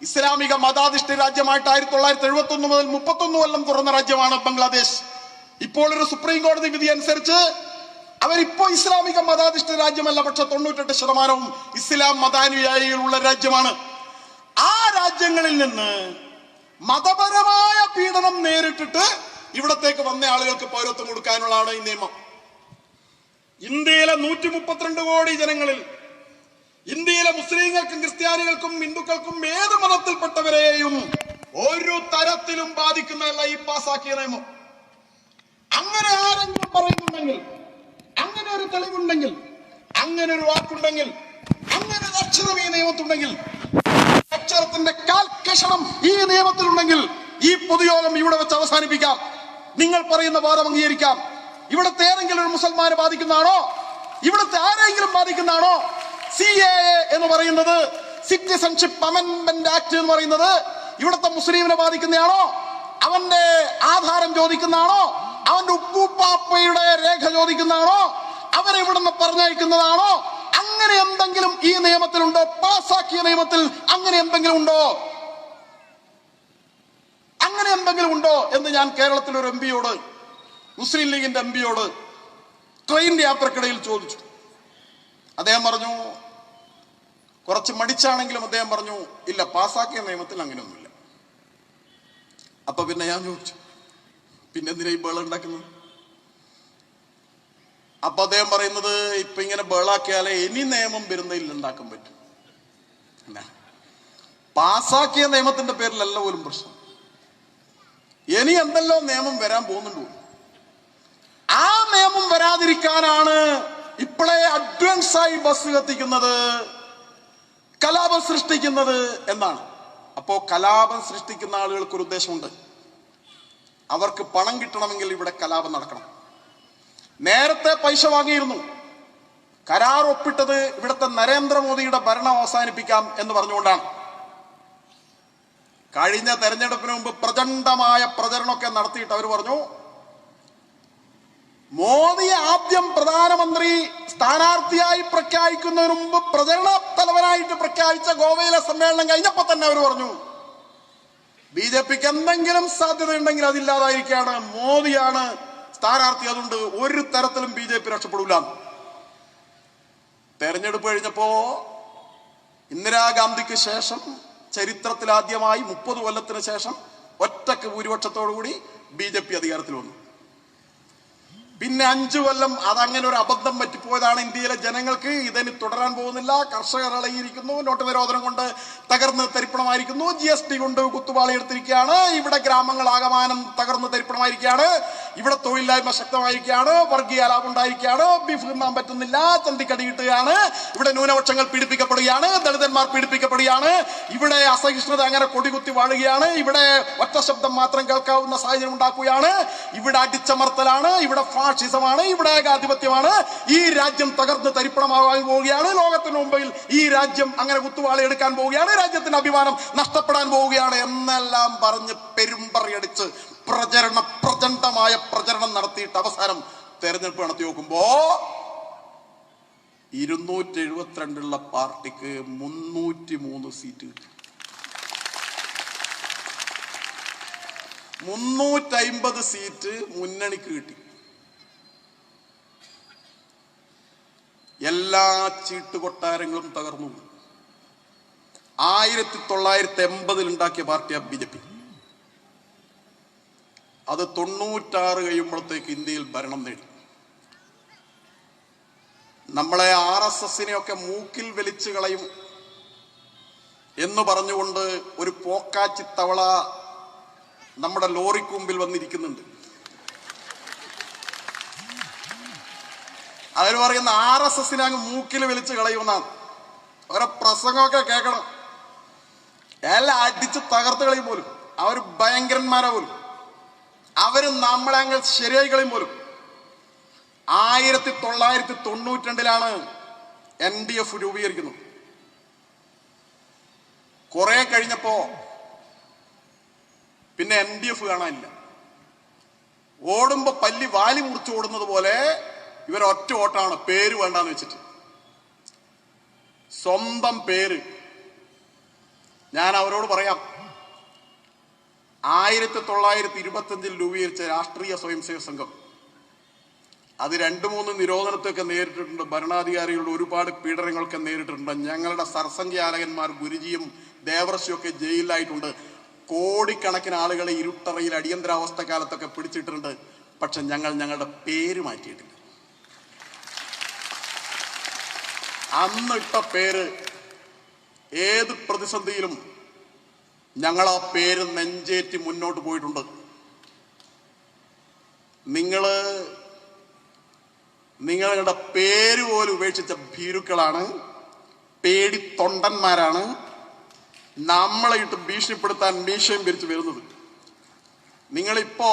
ഇസ്ലാമിക മതാധിഷ്ഠിത രാജ്യമായിട്ട് 1971 മുതൽ 31 കൊല്ലം തുറന്ന രാജ്യമാണ് ബംഗ്ലാദേശ്. ഇപ്പോൾ ഒരു സുപ്രീം കോടതി വിധി അനുസരിച്ച് അവരിപ്പോ ഇസ്ലാമിക മതാധിഷ്ഠിത രാജ്യമല്ല, പക്ഷെ 98% ഇസ്ലാം മതാനുയായികളുള്ള രാജ്യമാണ്. ആ രാജ്യങ്ങളിൽ നിന്ന് മതപരമായ പീഡനം നേരിട്ടിട്ട് ഇവിടത്തേക്ക് വന്ന ആളുകൾക്ക് പൗരത്വം കൊടുക്കാനുള്ളതാണ് ഈ നിയമം. ഇന്ത്യയിലെ 132 കോടി ജനങ്ങളിൽ, ഇന്ത്യയിലെ മുസ്ലിങ്ങൾക്കും ക്രിസ്ത്യാനികൾക്കും ഹിന്ദുക്കൾക്കും ഏത് മതത്തിൽപ്പെട്ടവരെയും ഒരു തരത്തിലും ബാധിക്കുന്നതല്ല ഈ പാസാക്കിയ നിയമം. അങ്ങനെ ആരെങ്കിലും പറയുന്നുണ്ടെങ്കിൽ, അങ്ങനെ ഒരു തെളിവുണ്ടെങ്കിൽ, അങ്ങനെ ഒരു വാക്കുണ്ടെങ്കിൽ, അങ്ങനെ ഒരു അക്ഷരം ഈ നിയമത്തുണ്ടെങ്കിൽ ഈ നിയമത്തിലുണ്ടെങ്കിൽ ഈ പൊതുയോഗം ഇവിടെ വെച്ച് അവസാനിപ്പിക്കാം. നിങ്ങൾ പറയുന്ന വാദം അംഗീകരിക്കാം. ഇവിടുത്തെ ഏതെങ്കിലും ഒരു മുസൽമാനെ ബാധിക്കുന്നതാണോ? ഇവിടുത്തെ ആരെങ്കിലും ബാധിക്കുന്നതാണോ? CAA എന്ന് പറയുന്നത്, സിറ്റിസൺഷിപ്പ് അമെൻഡ്മെന്റ് ആക്ട് എന്ന് പറയുന്നത് ഇവിടുത്തെ മുസ്ലിമിനെ ബാധിക്കുന്നതാണോ? അവന്റെ ആധാരം ചോദിക്കുന്നതാണോ? അവന്റെ ഉപ്പൂപ്പാപ്പയുടെ രേഖ ചോദിക്കുന്നതാണോ? അവരെ ഇവിടുന്ന് പറഞ്ഞയക്കുന്നതാണോ? അങ്ങനെ എന്തെങ്കിലും ഈ നിയമത്തിലുണ്ടോ? പാസാക്കിയ നിയമത്തിൽ അങ്ങനെ എന്തെങ്കിലും ഉണ്ടോ? അങ്ങനെ എന്തെങ്കിലും ഉണ്ടോ എന്ന് ഞാൻ കേരളത്തിലെ ഒരു MP-യോട്, മുസ്ലിം ലീഗിന്റെ MP-യോട് ട്രെയിൻ യാത്രക്കിടയിൽ ചോദിച്ചു. അദ്ദേഹം പറഞ്ഞു, കുറച്ച് മടിച്ചാണെങ്കിലും അദ്ദേഹം പറഞ്ഞു, ഇല്ല, പാസാക്കിയ നിയമത്തിൽ അങ്ങനെയൊന്നുമില്ല. അപ്പൊ പിന്നെ ഞാൻ ചോദിച്ചു, പിന്നെ എന്തിനാ ഈ ബേള ഉണ്ടാക്കുന്നത്? അപ്പൊ അദ്ദേഹം പറയുന്നത്, ഇപ്പൊ ഇങ്ങനെ ബേളാക്കിയാലേ ഇനി നിയമം വരുന്നതിൽ ഉണ്ടാക്കാൻ പറ്റും. പാസാക്കിയ നിയമത്തിന്റെ പേരിലല്ല പോലും പ്രശ്നം, ഇനി എന്തെല്ലോ നിയമം വരാൻ പോകുന്നുണ്ടോ? ആ നിയമം വരാതിരിക്കാനാണ് ഇപ്പോഴേ അഡ്വാൻസായി ബസ് കത്തിക്കുന്നത്, കലാപം സൃഷ്ടിക്കുന്നത് എന്നാണ്. അപ്പോ കലാപം സൃഷ്ടിക്കുന്ന ആളുകൾക്ക് ഒരു ഉദ്ദേശമുണ്ട്. അവർക്ക് പണം കിട്ടണമെങ്കിൽ ഇവിടെ കലാപം നടക്കണം. നേരത്തെ പൈസ വാങ്ങിയിരുന്നു. കരാർ ഒപ്പിട്ടത് ഇവിടുത്തെ നരേന്ദ്രമോദിയുടെ ഭരണം അവസാനിപ്പിക്കാം എന്ന് പറഞ്ഞുകൊണ്ടാണ്. കഴിഞ്ഞ തെരഞ്ഞെടുപ്പിന് മുമ്പ് പ്രചണ്ഡമായ പ്രചരണമൊക്കെ നടത്തിയിട്ട് അവർ പറഞ്ഞു, മോദിയെ ആദ്യം പ്രധാനമന്ത്രി സ്ഥാനാർത്ഥിയായി പ്രഖ്യാപിക്കുന്നതിന് മുമ്പ് പ്രചരണ തലവനായിട്ട് പ്രഖ്യാപിച്ച ഗോവയിലെ സമ്മേളനം കഴിഞ്ഞപ്പോ തന്നെ അവർ പറഞ്ഞു, BJPക്ക് എന്തെങ്കിലും സാധ്യതയുണ്ടെങ്കിൽ അതില്ലാതായിരിക്കാണ്, മോദിയാണ് സ്ഥാനാർത്ഥി, അതുകൊണ്ട് ഒരു തരത്തിലും BJP രക്ഷപ്പെടില്ല. തെരഞ്ഞെടുപ്പ് കഴിഞ്ഞപ്പോ ഇന്ദിരാഗാന്ധിക്ക് ശേഷം ചരിത്രത്തിലാദ്യമായി 30 കൊല്ലത്തിന് ശേഷം ഒറ്റക്ക് ഭൂരിപക്ഷത്തോടുകൂടി BJP അധികാരത്തിൽ വന്നു. പിന്നെ 5 കൊല്ലം അതങ്ങനെ ഒരു അബദ്ധം പറ്റിപ്പോയതാണ്. ഇന്ത്യയിലെ ജനങ്ങൾക്ക് ഇതിന് തുടരാൻ പോകുന്നില്ല. കർഷകർ ഇളകിയിരിക്കുന്നു, നോട്ട് നിരോധനം കൊണ്ട് തകർന്ന് തരിപ്പണമായിരിക്കുന്നു, GST കൊണ്ട് കുത്തുപാളി എടുത്തിരിക്കുകയാണ്, ഇവിടെ ഗ്രാമങ്ങളാകമാനം തകർന്ന് തരിപ്പണമായിരിക്കുകയാണ്, ഇവിടെ തൊഴിലില്ലായ്മ ശക്തമായിരിക്കുകയാണ്, വർഗീയ ലാഭം ഉണ്ടായിരിക്കുകയാണ്, ബീഫ് തിന്നാൻ പറ്റുന്നില്ല, ചന്തിക്കടി കിട്ടുകയാണ്, ഇവിടെ ന്യൂനപക്ഷങ്ങൾ പീഡിപ്പിക്കപ്പെടുകയാണ്, ദളിതന്മാർ പീഡിപ്പിക്കപ്പെടുകയാണ്, ഇവിടെ അസഹിഷ്ണുത അങ്ങനെ കൊടികുത്തി വാഴുകയാണ്, ഇവിടെ ഒറ്റ ശബ്ദം മാത്രം കേൾക്കാവുന്ന സാഹചര്യം ഉണ്ടാക്കുകയാണ്, ഇവിടെ അടിച്ചമർത്തലാണ്, ഇവിടെ ഫാഷിസമാണ്, ഇവിടെ ഏകാധിപത്യമാണ്, ഈ രാജ്യം തകർന്ന് തരിപ്പണമാകാൻ പോവുകയാണ്, ലോകത്തിന് മുമ്പിൽ ഈ രാജ്യം അങ്ങനെ കുത്തുവാളി എടുക്കാൻ പോവുകയാണ്, രാജ്യത്തിന്റെ അഭിമാനം നഷ്ടപ്പെടാൻ പോവുകയാണ് എന്നെല്ലാം പറഞ്ഞ് പെരുമ്പറയടിച്ച് പ്രചണ്ഡമായ പ്രചരണം നടത്തിയിട്ട് അവസാനം തെരഞ്ഞെടുപ്പ് നടത്തി നോക്കുമ്പോ 272 പാർട്ടിക്ക് 303 സീറ്റ് കിട്ടി. 350 സീറ്റ് മുന്നണിക്ക് കിട്ടി. എല്ലാ ചീട്ടുകൊട്ടാരങ്ങളും തകർന്നു. 1980 ഉണ്ടാക്കിയ പാർട്ടിയാ BJP. അത് 96 കഴിയുമ്പോഴത്തേക്ക് ഇന്ത്യയിൽ ഭരണം നേടി. നമ്മളെ RSSനെയൊക്കെ മൂക്കിൽ വലിച്ചു കളയും എന്ന് പറഞ്ഞുകൊണ്ട് ഒരു പോക്കാച്ചി തവള നമ്മുടെ ലോറിക്ക് മുമ്പിൽ വന്നിരിക്കുന്നുണ്ട്. അവർ പറയുന്ന RSSനെ അങ്ങ് മൂക്കിൽ വലിച്ചു കളയുമെന്നാണ്. അവരെ പ്രസംഗമൊക്കെ കേൾക്കണം. എല്ലാം അടിച്ച് തകർത്ത് കളയും പോലും. അവർ ഭയങ്കരന്മാരെ പോലും. അവര് നമ്മളെ അങ്ങ് ശരിയായി കളയും പോലും. 1992 NDF രൂപീകരിക്കുന്നത്. കുറെ കഴിഞ്ഞപ്പോ പിന്നെ NDF കാണാനില്ല. ഓടുമ്പോ പല്ലി വാലി മുറിച്ച് ഓടുന്നത് പോലെ ഇവരൊറ്റ ഓട്ടാണ്, പേര് വേണ്ടാന്ന് വെച്ചിട്ട്. സ്വന്തം പേര്. ഞാൻ അവരോട് പറയാം, 1925 രൂപീകരിച്ച രാഷ്ട്രീയ സ്വയംസേവക സംഘം അത് 2-3 നിരോധനത്തൊക്കെ നേരിട്ടിട്ടുണ്ട്. ഭരണാധികാരികളുടെ ഒരുപാട് പീഡനങ്ങളൊക്കെ നേരിട്ടിട്ടുണ്ട്. ഞങ്ങളുടെ സർസംഘചാലകന്മാർ ഗുരുജിയും ദേവർഷിയും ഒക്കെ ജയിലിലായിട്ടുണ്ട്. കോടിക്കണക്കിന് ആളുകളെ ഇരുട്ടറയിൽ അടിയന്തരാവസ്ഥ കാലത്തൊക്കെ പിടിച്ചിട്ടുണ്ട്. പക്ഷെ ഞങ്ങളുടെ പേര് മാറ്റിയിട്ടില്ല. അന്നിട്ട പേര് ഏത് പ്രതിസന്ധിയിലും ഞങ്ങൾ ആ പേര് നെഞ്ചേറ്റി മുന്നോട്ട് പോയിട്ടുണ്ട്. നിങ്ങളുടെ പേര് പോലും ഉപേക്ഷിച്ച ഭീരുക്കളാണ്, പേടി തൊണ്ടന്മാരാണ്. നമ്മളെ ഇട്ട് ഭീഷണിപ്പെടുത്താൻ മീശയും പിരിച്ചു വരുന്നത്. നിങ്ങളിപ്പോ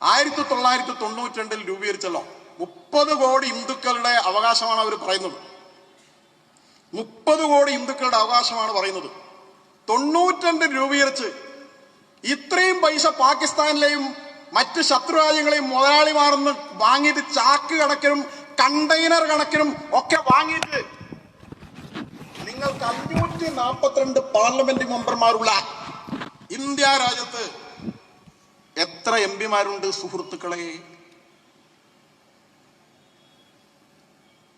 1992 രൂപീകരിച്ചല്ലോ. 30 കോടി ഹിന്ദുക്കളുടെ അവകാശമാണ് അവർ പറയുന്നത്. 30 കോടി ഹിന്ദുക്കളുടെ അവകാശമാണ് പറയുന്നത്. 92 രൂപീകരിച്ച് ഇത്രയും പൈസ പാകിസ്ഥാനിലെയും മറ്റ് ശത്രു രാജ്യങ്ങളെയും മുതലാളിമാർന്ന് വാങ്ങിയിട്ട് ചാക്ക് കണക്കിനും കണ്ടെയ്നർ കണക്കിനും ഒക്കെ വാങ്ങിയിട്ട് നിങ്ങൾക്ക് 542 പാർലമെന്റ് മെമ്പർമാരുള്ള ഇന്ത്യ രാജ്യത്ത് എത്ര എംപിമാരുണ്ട് സുഹൃത്തുക്കളെ?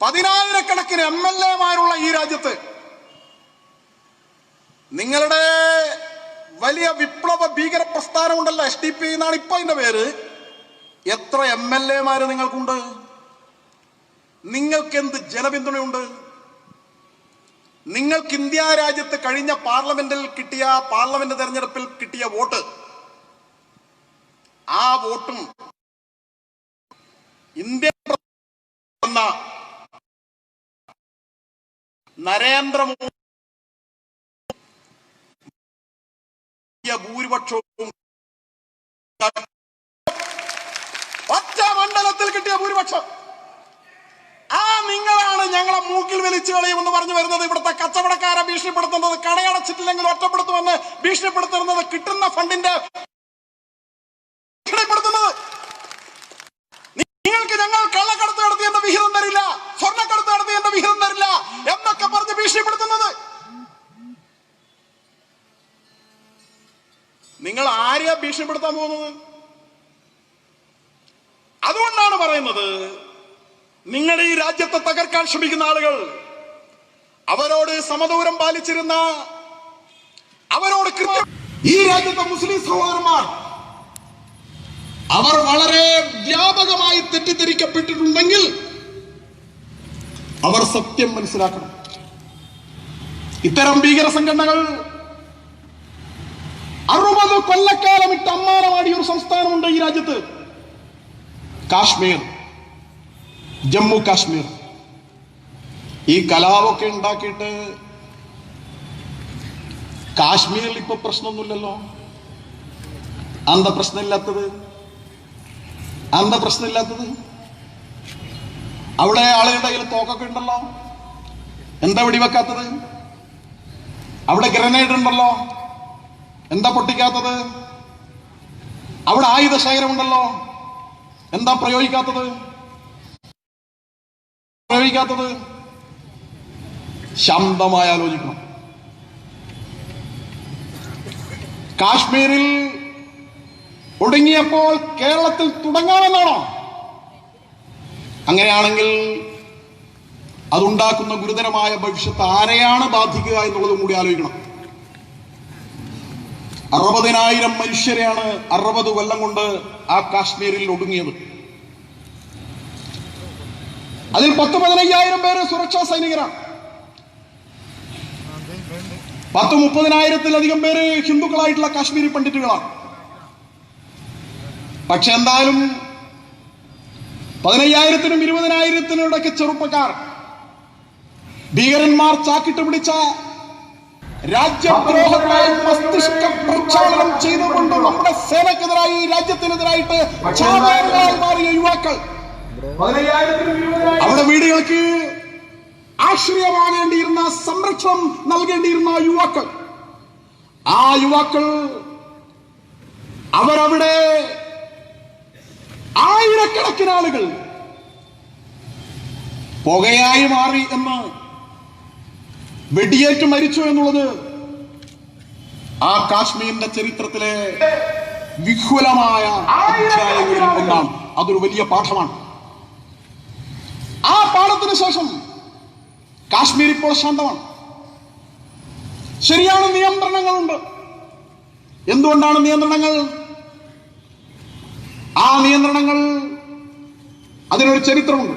10,000-കണക്കിന് MLA-മാരുള്ള ഈ രാജ്യത്ത് നിങ്ങളുടെ വലിയ വിപ്ലവ ഭീകര പ്രസ്ഥാനമുണ്ടല്ലോ, SDP എന്നാണ് ഇപ്പൊ അതിന്റെ പേര്. എത്ര MLA-മാര് നിങ്ങൾക്കുണ്ട്? നിങ്ങൾക്ക് എന്ത് ജനപിന്തുണയുണ്ട്? നിങ്ങൾക്ക് ഇന്ത്യ രാജ്യത്ത് കഴിഞ്ഞ പാർലമെന്റ് തെരഞ്ഞെടുപ്പിൽ കിട്ടിയ വോട്ട്, ആ വോട്ടും ഇന്ത്യ എന്ന നരേന്ദ്രമോദി ഭൂരിപക്ഷവും ഒറ്റ മണ്ഡലത്തിൽ കിട്ടിയ ഭൂരിപക്ഷം. ആ നിങ്ങളാണ് ഞങ്ങളെ മൂക്കിൽ വലിച്ചു കളയുമെന്ന് പറഞ്ഞു വരുന്നത്. ഇവിടുത്തെ കച്ചവടക്കാരെ ഭീഷണിപ്പെടുത്തുന്നത്, കടയടച്ചിട്ടില്ലെങ്കിൽ ഒറ്റപ്പെടുത്തുമെന്ന് ഭീഷണിപ്പെടുത്തുന്നത്, കിട്ടുന്ന ഫണ്ടിന്റെ ഭീഷണിപ്പെടുത്തുന്നത്. നിങ്ങൾക്ക് ഞങ്ങൾ കള്ളക്കടത്ത് നടത്തിയതിന്റെ വിഹിതം തരില്ല, സ്വർണ്ണക്കടത്ത് നടത്തിയതിന്റെ വിഹിതം തരില്ല എന്നൊക്കെ പറഞ്ഞ് ഭീഷണിപ്പെടുത്തുന്നത്. നിങ്ങൾ ആരെയാ ഭീഷണിപ്പെടുത്താൻ പോകുന്നത്? അതുകൊണ്ടാണ് പറയുന്നത്, നിങ്ങൾ ഈ രാജ്യത്തെ തകർക്കാൻ ശ്രമിക്കുന്ന ആളുകൾ, അവരോട് സമദൂരം പാലിച്ചിരുന്ന, അവരോട് ഈ രാജ്യത്തെ മുസ്ലിം സഹോദരന്മാർ അവർ വളരെ വ്യാപകമായി തെറ്റിദ്ധരിക്കപ്പെട്ടിട്ടുണ്ടെങ്കിൽ അവർ സത്യം മനസ്സിലാക്കണം. ഇത്തരം ഭീകര സംഘടനകൾ 60 കൊല്ലക്കാലം ഇട്ട് അമ്മാനമാടിയ ഒരു സംസ്ഥാനമുണ്ട് ഈ രാജ്യത്ത്, കാശ്മീർ, ജമ്മു കാശ്മീർ. ഈ കലാപമൊക്കെ ഉണ്ടാക്കിയിട്ട് കാശ്മീരിൽ ഇപ്പൊ പ്രശ്നമൊന്നുമില്ലല്ലോ. എന്താ പ്രശ്നമില്ലാത്തത്? അവിടെ ആളുകളുടെ കയ്യിൽ തോക്കൊക്കെ ഉണ്ടല്ലോ, എന്താ വെടിവെക്കാത്തത്? അവിടെ ഗ്രനേഡ് ഉണ്ടല്ലോ, എന്താ പൊട്ടിക്കാത്തത്? അവിടെ ആയുധ ശേഖരമുണ്ടല്ലോ, എന്താ പ്രയോഗിക്കാത്തത്? ശാന്തമായി ആലോചിക്കണം. കാശ്മീരിൽ ഒടുങ്ങിയപ്പോൾ കേരളത്തിൽ തുടങ്ങാമെന്നാണോ? അങ്ങനെയാണെങ്കിൽ അതുണ്ടാക്കുന്ന ഗുരുതരമായ ഭവിഷ്യത്ത് ആരെയാണ് ബാധിക്കുക എന്നുള്ളതും കൂടി ആലോചിക്കണം. 60,000 മനുഷ്യരെയാണ് 60 കൊല്ലം കൊണ്ട് ആ കാശ്മീരിൽ ഒടുങ്ങിയത്. അതിൽ 10-15,000 പേര് സുരക്ഷാ സൈനികരാണ്. 30,000-30,000-ത്തിലധികം പേര് ഹിന്ദുക്കളായിട്ടുള്ള കാശ്മീരി പണ്ഡിറ്റുകളാണ്. പക്ഷെ എന്തായാലും 15,000-ത്തിനും 20,000-ത്തിനും ഇടയ്ക്ക് ചെറുപ്പക്കാർ, ഭീകരന്മാർ ചാക്കിട്ട് പിടിച്ച രാജ്യദ്രോഹത്തായി മസ്തിഷ്ക പ്രക്ഷാളനം ചെയ്തുകൊണ്ട് നമ്മുടെ സേനക്കെതിരായി, രാജ്യത്തിനെതിരായിട്ട് ചാവേറുകളായി മാറിയ യുവാക്കൾ, അവിടെ വീടുകൾക്ക് ആശ്രയമാകേണ്ടിയിരുന്ന, സംരക്ഷണം നൽകേണ്ടിയിരുന്ന യുവാക്കൾ, ആ യുവാക്കൾ അവരവിടെ ആയിരക്കണക്കിന് ആളുകൾ പുകയായി മാറി എന്ന്, വെടിയേറ്റ് മരിച്ചു എന്നുള്ളത് ആ കാശ്മീരിന്റെ ചരിത്രത്തിലെ വിഹുലമായ അധ്യായങ്ങളിൽ ഒന്നാണ്. അതൊരു വലിയ പാഠമാണ്. ആ പാഠത്തിന് ശേഷം കാശ്മീർ ഇപ്പോൾ ശാന്തമാണ്. ശരിയാണ്, നിയന്ത്രണങ്ങളുണ്ട്. എന്തുകൊണ്ടാണ് നിയന്ത്രണങ്ങൾ? ആ നിയന്ത്രണങ്ങൾ, അതിനൊരു ചരിത്രമുണ്ട്.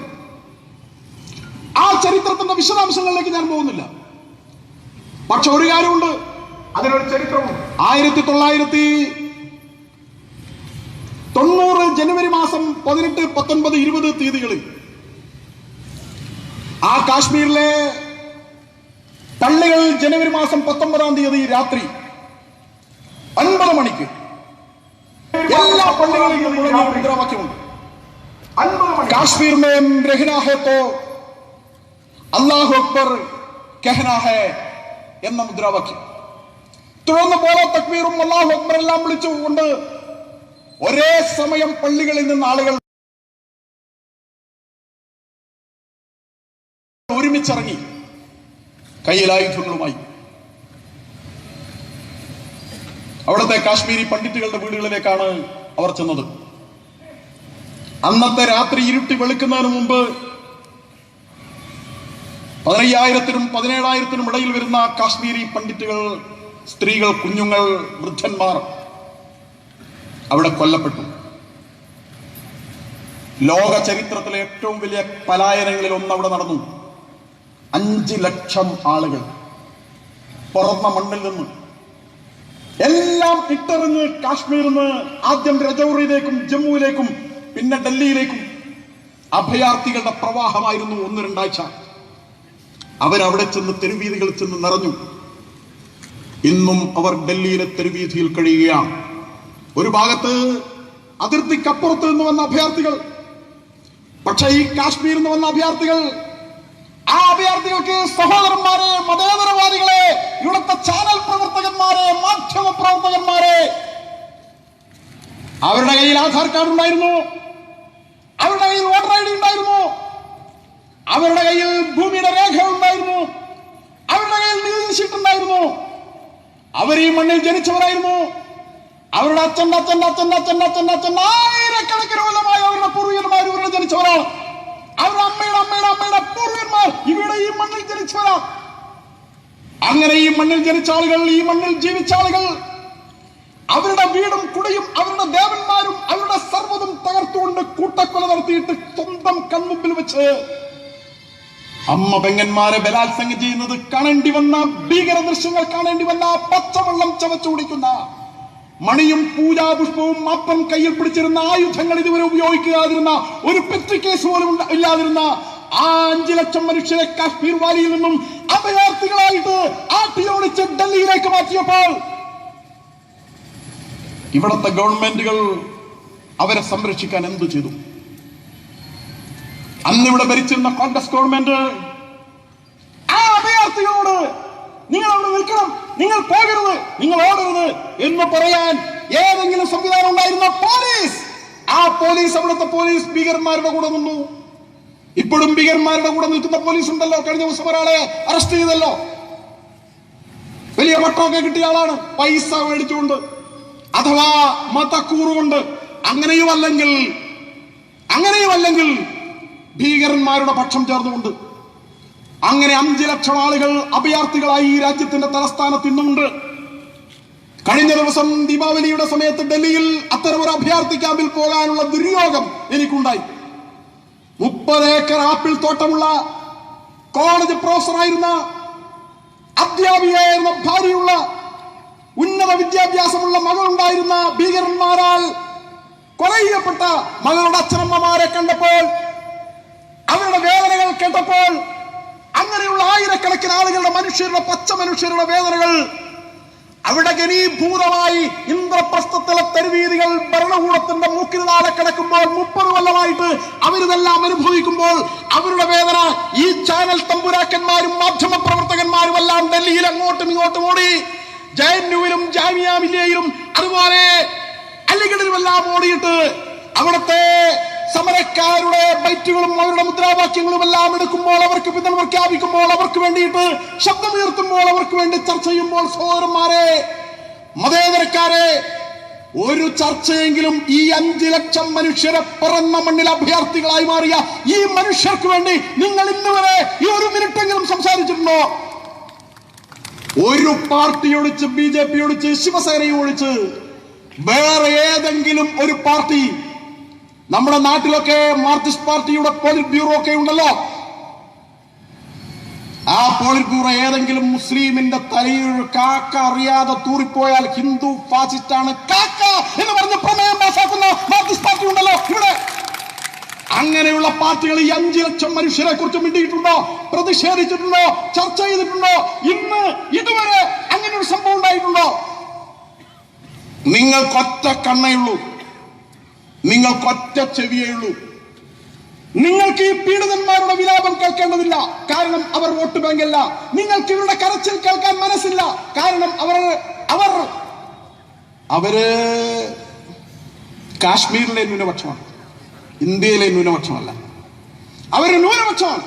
ആ ചരിത്രത്തിന്റെ വിശദാംശങ്ങളിലേക്ക് ഞാൻ പോകുന്നില്ല. പക്ഷെ ഒരു കാര്യമുണ്ട്, അതിനൊരു ചരിത്രമുണ്ട്. 1990 ജനുവരി മാസം 18, 19, 20 തീയതികളിൽ ആ കാശ്മീരിലെ പള്ളികൾ ജനുവരി ജനുവരി മാസം 19-ാം തീയതി രാത്രി 9 മണിക്ക് എല്ലാ പള്ളികളിലും തുടങ്ങിയ മുദ്രാവാക്യമുണ്ട്. കാശ്മീർ മേം രഹ്നാ ഹൈ തോ അല്ലാഹു അക്ബർ കഹ്നാ ഹൈ എന്ന മുദ്രാവാക്യം. തുടർന്ന് ബോലോ തക്ബീറും അല്ലാഹു അക്ബർ എല്ലാം വിളിച്ചുകൊണ്ട് ഒരേ സമയം പള്ളികളിൽ നിന്ന് ആളുകൾ ഒരുമിച്ചിറങ്ങി കയ്യിൽ ആയുധങ്ങളുമായി. അവിടുത്തെ കാശ്മീരി പണ്ഡിറ്റുകളുടെ വീടുകളിലേക്കാണ് അവർ ചെന്നത്. അന്നത്തെ രാത്രി ഇരുട്ടി വെളുക്കുന്നതിന് മുമ്പ് 15,000-നും 17,000-നും ഇടയിൽ വരുന്ന കാശ്മീരി പണ്ഡിറ്റുകൾ, സ്ത്രീകൾ, കുഞ്ഞുങ്ങൾ, വൃദ്ധന്മാർ അവിടെ കൊല്ലപ്പെട്ടു. ലോക ചരിത്രത്തിലെ ഏറ്റവും വലിയ പലായനങ്ങളിൽ ഒന്ന് അവിടെ നടന്നു. 5 ലക്ഷം ആളുകൾ പിറന്ന മണ്ണിൽ നിന്ന് എല്ലാം ഇട്ടെറിഞ്ഞ് കാശ്മീരിൽ നിന്ന് ആദ്യം രജൌറിയിലേക്കും ജമ്മുവിലേക്കും പിന്നെ ഡൽഹിയിലേക്കും അഭയാർത്ഥികളുടെ പ്രവാഹമായിരുന്നു 1-2 ആഴ്ച. അവരവിടെ ചെന്ന് തെരുവീതികളിൽ ചെന്ന് നിറഞ്ഞു. ഇന്നും അവർ ഡൽഹിയിലെ തെരുവീതിയിൽ കഴിയുകയാണ്. ഒരു ഭാഗത്ത് അതിർത്തിക്കപ്പുറത്ത് നിന്ന് വന്ന അഭയാർത്ഥികൾ, പക്ഷേ ഈ കാശ്മീരിൽ നിന്ന് വന്ന അഭയാർത്ഥികൾ, ആ അഭയാർത്ഥികൾക്ക് സഹോദരന്മാരെ, മതേതരവാദികളെ, ഇവിടുത്തെ ചാനൽ പ്രവർത്തകന്മാരെ, മാധ്യമ പ്രവർത്തകന്മാരെ, അവരുടെ കയ്യിൽ ആധാർ കാർഡ് ഉണ്ടായിരുന്നു, അവരുടെ കയ്യിൽ വോട്ടർ ഐ ഡി ഉണ്ടായിരുന്നു, അവരുടെ കയ്യിൽ ഭൂമിയുടെ രേഖ ഉണ്ടായിരുന്നു, അവരുടെ കയ്യിൽ നികുതി ഷീറ്റ് ഉണ്ടായിരുന്നു. അവർ ഈ മണ്ണിൽ ജനിച്ചവരായിരുന്നു. അവരുടെ അച്ഛൻ്റെ അച്ഛൻ്റെ അച്ഛൻ്റെ അച്ഛൻ്റെ അച്ഛൻ്റെ അച്ഛൻ്റെ ആയിരക്കണക്കിന് കൊല്ലമായി അവരുടെ പൂർവികന്മാർ ഇവരുടെ ജനിച്ചവരാണ്. അവരുടെ അമ്മയുടെ അമ്മയുടെ അമ്മയുടെ പൂർവികന്മാർ ഇവിടെ ഈ മണ്ണിൽ ജനിച്ചവരാണ്. അങ്ങനെ ഈ മണ്ണിൽ ജനിച്ച ആളുകൾ, ഈ മണ്ണിൽ ജീവിച്ച ആളുകൾ, അവരുടെ വീടും കുടിയും അവരുടെ ദേവന്മാരും അവരുടെ സർവ്വതും തകർത്തുകൊണ്ട് കൂട്ടക്കൊല നടത്തിയിട്ട് സ്വന്തം കൺമുമ്പിൽ വെച്ച് അമ്മ പെങ്ങന്മാരെ ബലാത്സംഗം ചെയ്യുന്നത് കാണേണ്ടി വന്ന, ഭീകര ദൃശ്യങ്ങൾ കാണേണ്ടി വന്ന, പച്ചവെള്ളം ചവച്ചു കുടിക്കുന്ന, മണിയും പൂജാപുഷ്പവും മാത്രം കയ്യിൽ പിടിച്ചിരുന്ന, ആയുധങ്ങൾ ഇതുവരെ ഉപയോഗിക്കാതിരുന്ന, ഒരു പെറ്റി കേസ് പോലും ഇല്ലാതിരുന്ന ആ 5 ലക്ഷം മനുഷ്യരെ കാശ്മീർ വാലിയിൽ നിന്നും അഭയാർത്ഥികളായിട്ട് ആട്ടിയോടിച്ച് ഡൽഹിയിലേക്ക് മാറ്റിയപ്പോൾ ഇവിടത്തെ ഗവൺമെന്റുകൾ അവരെ സംരക്ഷിക്കാൻ എന്തു ചെയ്തു? അന്നിവിടെ ഭരിച്ചിരുന്ന കോൺഗ്രസ് ഗവൺമെന്റ് ആ അഭയാർത്ഥികളോട് നിങ്ങൾ അവിടെ നിൽക്കണം, നിങ്ങൾ പോകരുത്, നിങ്ങൾ ഓടരുത് എന്ന് പറയാൻ ഏതെങ്കിലും സംവിധാനം ഉണ്ടായിരുന്ന പോലീസ്, ആ പോലീസ്, അവിടുത്തെ പോലീസ് ഭീകരന്മാരുടെ കൂടെ നിന്നു. ഇപ്പോഴും ഭീകരന്മാരുടെ കൂടെ നിൽക്കുന്ന പോലീസ് ഉണ്ടല്ലോ. കഴിഞ്ഞ ദിവസം ഒരാളെ അറസ്റ്റ് ചെയ്തല്ലോ. വലിയ പട്ടമൊക്കെ കിട്ടിയ ആളാണ്, പൈസ മേടിച്ചുകൊണ്ട് അഥവാ മതക്കൂറുകൊണ്ട്. അങ്ങനെയുമല്ലെങ്കിൽ ഭീകരന്മാരുടെ പക്ഷം ചേർന്നുകൊണ്ട് അങ്ങനെ 5 ലക്ഷം ആളുകൾ അഭയാർത്ഥികളായി ഈ രാജ്യത്തിന്റെ തലസ്ഥാനത്ത് ഇന്നുമുണ്ട്. കഴിഞ്ഞ ദിവസം ദീപാവലിയുടെ സമയത്ത് ഡൽഹിയിൽ അത്തരമൊരു അഭയാർത്ഥി ക്യാമ്പിൽ പോകാനുള്ള ദുര്യോഗം എനിക്കുണ്ടായി. 30 ഏക്കർ ആപ്പിൾ തോട്ടമുള്ള, കോളേജ് പ്രൊഫസറായിരുന്ന, അധ്യാപികയായിരുന്ന, ഭാര്യയുള്ള, ഉന്നത വിദ്യാഭ്യാസമുള്ള മകളുണ്ടായിരുന്ന ഭീകരന്മാരാൽ കൊല ചെയ്യപ്പെട്ട മകളുടെ അച്ഛനമ്മമാരെ കണ്ടപ്പോൾ, അവരുടെ വേദനകൾ കേട്ടപ്പോൾ, അങ്ങനെയുള്ള ആയിരക്കണക്കിന് ആളുകളുടെ, മനുഷ്യരുടെ, പച്ച മനുഷ്യരുടെ വേദനകൾ അവിടെ ഘനീഭൂതമായി ഇന്ദ്രപ്രസ്ഥത്തിലെ തെരുവീതികൾ ഭരണകൂടത്തിന്റെ മൂക്കിൽ നാളെ കിടക്കുമ്പോൾ, 30 കൊല്ലമായിട്ട് അവരിതെല്ലാം അനുഭവിക്കുമ്പോൾ, അവരുടെ വേദന ഈ ചാനൽ തമ്പുരാക്കന്മാരും മാധ്യമ പ്രവർത്തകന്മാരും എല്ലാം ഡൽഹിയിൽ അങ്ങോട്ടും ഇങ്ങോട്ടും ഓടി, ജെഎൻയുവിലും ജാമിയ മില്ലിയയിലും അതുപോലെ അലിഗഡിലും എല്ലാം ഓടിയിട്ട് അവിടുത്തെ സമരക്കാരുടെ ബൈറ്റുകളും അവരുടെ മുദ്രാവാക്യങ്ങളും എല്ലാം എടുക്കുമ്പോൾ, അവർക്ക് പിന്തുണ പ്രഖ്യാപിക്കുമ്പോൾ, അവർക്ക് വേണ്ടിയിട്ട് ശബ്ദമുയർത്തുമ്പോൾ, അവർക്ക് വേണ്ടി ചർച്ച ചെയ്യുമ്പോൾ, സഹോദരന്മാരെ, മതേതരക്കാരെ, ഒരു ചർച്ചയെങ്കിലും ഈ 5 ലക്ഷം മനുഷ്യരെ പിറന്ന മണ്ണിൽ അഭയാർത്ഥികളായി മാറിയ ഈ മനുഷ്യർക്ക് വേണ്ടി നിങ്ങൾ ഇന്നുവരെ ഈ 1 മിനിറ്റെങ്കിലും സംസാരിച്ചിട്ടുണ്ടോ? ഒരു പാർട്ടി ഒഴിച്ച്, BJP ഒഴിച്ച്, ശിവസേനയെ ഒഴിച്ച് വേറെ ഏതെങ്കിലും ഒരു പാർട്ടി, നമ്മുടെ നാട്ടിലൊക്കെ മാർക്സിസ്റ്റ് പാർട്ടിയുടെ പോളിറ്റ് ബ്യൂറോ ഒക്കെ ഉണ്ടല്ലോ, ആ പോളിറ്റ് ബ്യൂറോ ഏതെങ്കിലും മുസ്ലിമിന്റെ തലയിൽ കാക്ക അറിയാതെ തൂറിപ്പോയാൽ ഹിന്ദു ഫാസിസ്റ്റ് ആണ് കാക്ക എന്ന് പറഞ്ഞ് പ്രമേയം പാസാക്കുന്ന മാർക്സിസ്റ്റ് പാർട്ടി ഉണ്ടല്ലോ ഇവിടെ. അങ്ങനെയുള്ള പാർട്ടികൾ ഈ 5 ലക്ഷം മനുഷ്യരെ കുറിച്ച് മിണ്ടിയിട്ടുണ്ടോ? പ്രതിഷേധിച്ചിട്ടുണ്ടോ? ചർച്ച ചെയ്തിട്ടുണ്ടോ? ഇതുവരെ നിങ്ങൾക്കൊറ്റ കണ്ണേ ഉള്ളൂ, നിങ്ങൾക്കൊറ്റ ചെവിയേ ഉള്ളൂ. നിങ്ങൾക്ക് ഈ പീഡിതന്മാരുടെ വിലാപം കേൾക്കേണ്ടതില്ല, കാരണം അവർ വോട്ട് ബാങ്കല്ല. നിങ്ങൾക്ക് ഇവരുടെ കരച്ചിൽ കേൾക്കാൻ മനസ്സില്ല, കാരണം അവര് കാശ്മീരിലെ ന്യൂനപക്ഷമാണ്, ഇന്ത്യയിലെ ന്യൂനപക്ഷമല്ല. അവര് ന്യൂനപക്ഷമാണ്,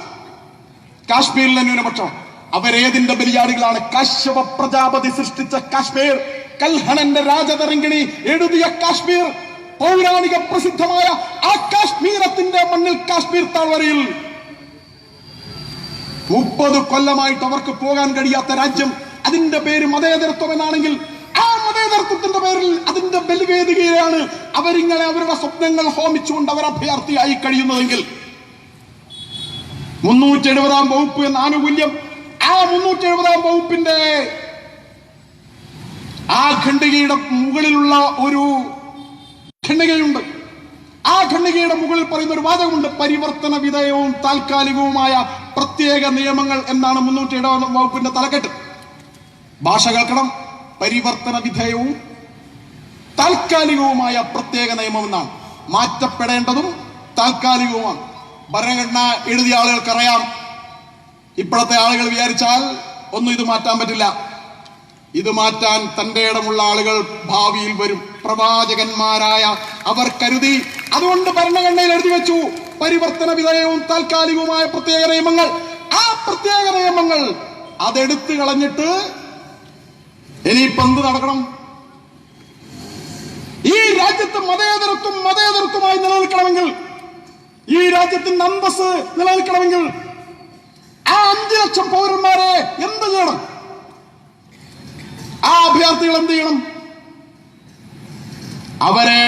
കാശ്മീരിലെ ന്യൂനപക്ഷമാണ്. അവരേതിന്റെ ബലിയാടികളാണ്? കാശ്യപ പ്രജാപതി സൃഷ്ടിച്ച കാശ്മീർ, കൽഹണന്റെ രാജതരംഗിണി എഴുതിയ കാശ്മീർ, പൗരാണിക പ്രസിദ്ധമായ ആ കാശ്മീരത്തിന്റെ മണ്ണിൽ, കാശ്മീർ താഴ്വരയിൽ 30 കൊല്ലമായിട്ട് അവർക്ക് പോകാൻ കഴിയാത്ത രാജ്യം. അതിന്റെ പേര് മതേതരത്വം എന്നാണെങ്കിൽ, ആ മതേതരത്വത്തിന്റെ പേരിൽ അതിന്റെ ബലിവേദികയാണ് അവരിങ്ങനെ അവരുടെ സ്വപ്നങ്ങൾ ഹോമിച്ചുകൊണ്ട് അവർ അഭയാർത്ഥിയായി കഴിയുന്നതെങ്കിൽ 370-ാം വകുപ്പ് എന്ന ആനുകൂല്യം, ആ 370-ാം വകുപ്പിന്റെ ആ ഖണ്ഡികയുടെ മുകളിലുള്ള ഒരു ഖണ്ഡികയുണ്ട്. ആ ഖണ്ഡികയുടെ മുകളിൽ പറയുന്ന ഒരു വാചകമുണ്ട്: പരിവർത്തന വിധേയവും താൽക്കാലികവുമായ പ്രത്യേക നിയമങ്ങൾ എന്നാണ് 370-ാം വകുപ്പിന്റെ തലക്കെട്ട്. ഭാഷ കേൾക്കണം, പരിവർത്തന വിധേയവും താൽക്കാലികവുമായ പ്രത്യേക നിയമം എന്നാണ്. മാറ്റപ്പെടേണ്ടതും താൽക്കാലികവുമാണ്. ഭരണഘടന എഴുതിയ ആളുകൾക്കറിയാം, ഇപ്പോഴത്തെ ആളുകൾ വിചാരിച്ചാൽ ഒന്നും ഇത് മാറ്റാൻ പറ്റില്ല. ഇത് മാറ്റാൻ തന്റെ ഇടമുള്ള ആളുകൾ ഭാവിയിൽ വരും, പ്രവാചകന്മാരായ അവർ കരുതി. അതുകൊണ്ട് ഭരണഘടനയിൽ എഴുതി വെച്ചു പരിവർത്തന വിധേയവും താൽക്കാലികവുമായ പ്രത്യേക നിയമങ്ങൾ. ആ പ്രത്യേക നിയമങ്ങൾ അതെടുത്തു കളഞ്ഞിട്ട് ഇനിയിപ്പം എന്ത് നടക്കണം? ഈ രാജ്യത്ത് മതേതരത്വമായി നിലനിൽക്കണമെങ്കിൽ, ഈ രാജ്യത്തിന്റെ അന്തസ് നിലനിൽക്കണമെങ്കിൽ ആ 5 ലക്ഷം പൗരന്മാരെ എന്ത് ചെയ്യണം? ആ അഭയാർത്ഥികൾ എന്ത് ചെയ്യണം? അവരെ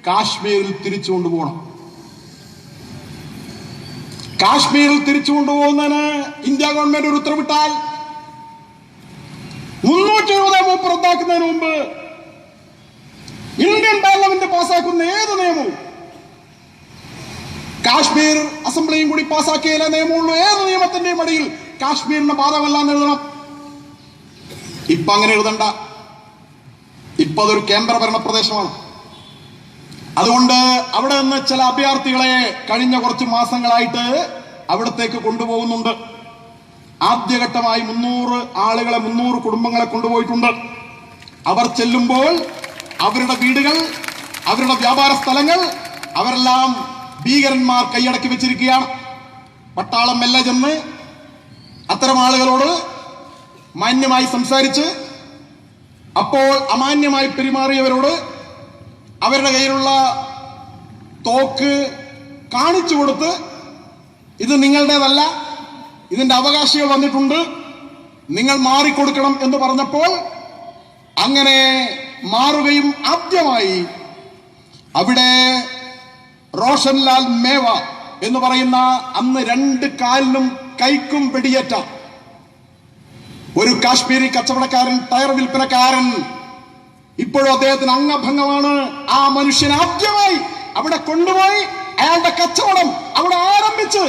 കാശ്മീരിൽ തിരിച്ചു കൊണ്ടുപോകണം. കാശ്മീരിൽ തിരിച്ചു കൊണ്ടുപോകുന്നതിന് ഇന്ത്യ ഗവൺമെന്റ് ഒരു ഉത്തരവിട്ടാൽ 370-ാം വകുപ്പ് റദ്ദാക്കുന്നതിന് മുമ്പ് ഇന്ത്യൻ പാർലമെന്റ് പാസാക്കുന്ന ഏത് നിയമവും, കാശ്മീർ അസംബ്ലിയും കൂടി പാസാക്കിയാലേ നിയമമുള്ളൂ. ഏത് നിയമത്തിന്റെയും അടിയിൽ കാശ്മീരിന് ബാധകമല്ലാന്ന് എഴുതണം. ഇപ്പൊ അങ്ങനെ എഴുതണ്ട. ഇപ്പൊ അതൊരു കേന്ദ്രഭരണ പ്രദേശമാണ്. അതുകൊണ്ട് അവിടെ നിന്ന് ചില അഭയാർത്ഥികളെ കഴിഞ്ഞ കുറച്ച് മാസങ്ങളായിട്ട് അവിടത്തേക്ക് കൊണ്ടുപോകുന്നുണ്ട്. ആദ്യഘട്ടമായി 300 ആളുകളെ, 300 കുടുംബങ്ങളെ കൊണ്ടുപോയിട്ടുണ്ട്. അവർ ചെല്ലുമ്പോൾ അവരുടെ വീടുകൾ, അവരുടെ വ്യാപാര സ്ഥലങ്ങൾ അവരെല്ലാം ഭീകരന്മാർ കൈയടക്കി വെച്ചിരിക്കുകയാണ്. പട്ടാളം മെല്ലെ ചെന്ന് അത്തരം ആളുകളോട് മാന്യമായി സംസാരിച്ച്, അപ്പോൾ അമാന്യമായി പെരുമാറിയവരോട് അവരുടെ കയ്യിലുള്ള തോക്ക് കാണിച്ചു കൊടുത്ത്, ഇത് നിങ്ങളുടേതല്ല, ഇതിന്റെ അവകാശികൾ വന്നിട്ടുണ്ട്, നിങ്ങൾ മാറിക്കൊടുക്കണം എന്ന് പറഞ്ഞപ്പോൾ അങ്ങനെ മാറുകയും ആദ്യമായി അവിടെ റോഷൻലാൽ മേവ എന്ന് പറയുന്ന അന്ന് 2 കാലിനും കൈക്കും വെടിയേറ്റ ഒരു കാശ്മീരി കച്ചവടക്കാരൻ, ടയർ വിൽപ്പനക്കാരൻ, ഇപ്പോഴും അദ്ദേഹത്തിന് അംഗഭംഗമാണ്. ആ മനുഷ്യൻ ആദ്യമായി അവിടെ കൊണ്ടുപോയി അയാളുടെ കച്ചവടം അവിടെ ആരംഭിച്ച്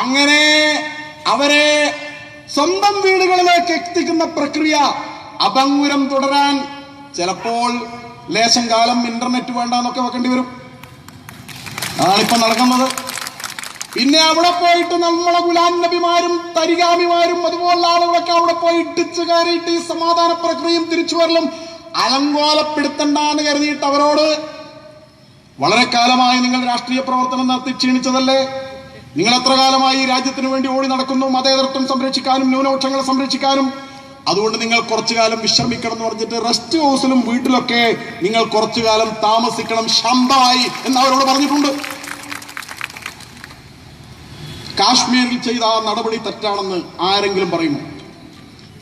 അങ്ങനെ അവരെ സ്വന്തം വീടുകളിലേക്ക് എത്തിക്കുന്ന പ്രക്രിയ അഭംഗുരം തുടരാൻ ചിലപ്പോൾ ലേശം കാലം ഇന്റർനെറ്റ് വേണ്ടെന്നൊക്കെ വെക്കേണ്ടി വരും. അതാണിപ്പോ നടക്കുന്നത്. പിന്നെ അവിടെ പോയിട്ട് നമ്മളെ ഗുലാം നബിമാരും തരികാമിമാരും അതുപോലുള്ള ആളുകളൊക്കെ അവിടെ പോയി ഇടിച്ചു കയറിയിട്ട് ഈ സമാധാന പ്രക്രിയയും തിരിച്ചു വരലും അലങ്കോലപ്പെടുത്തണ്ടെന്ന് കരുതിയിട്ട് അവരോട്, വളരെ കാലമായി നിങ്ങൾ രാഷ്ട്രീയ പ്രവർത്തനം നടത്തി ക്ഷീണിച്ചതല്ലേ, നിങ്ങൾ എത്ര കാലമായി ഈ രാജ്യത്തിന് വേണ്ടി ഓടി നടക്കുന്നു, മതേതരത്വം സംരക്ഷിക്കാനും ന്യൂനപക്ഷങ്ങളെ സംരക്ഷിക്കാനും, അതുകൊണ്ട് നിങ്ങൾ കുറച്ചു കാലം വിശ്രമിക്കണം എന്ന് പറഞ്ഞിട്ട് റെസ്റ്റ് ഹൗസിലും വീട്ടിലൊക്കെ നിങ്ങൾ കുറച്ചു കാലം താമസിക്കണം ശാന്തമായി എന്ന് അവരോട് പറഞ്ഞിട്ടുണ്ട്. കാശ്മീരിൽ ചെയ്ത ആ നടപടി തെറ്റാണെന്ന് ആരെങ്കിലും പറയുമോ?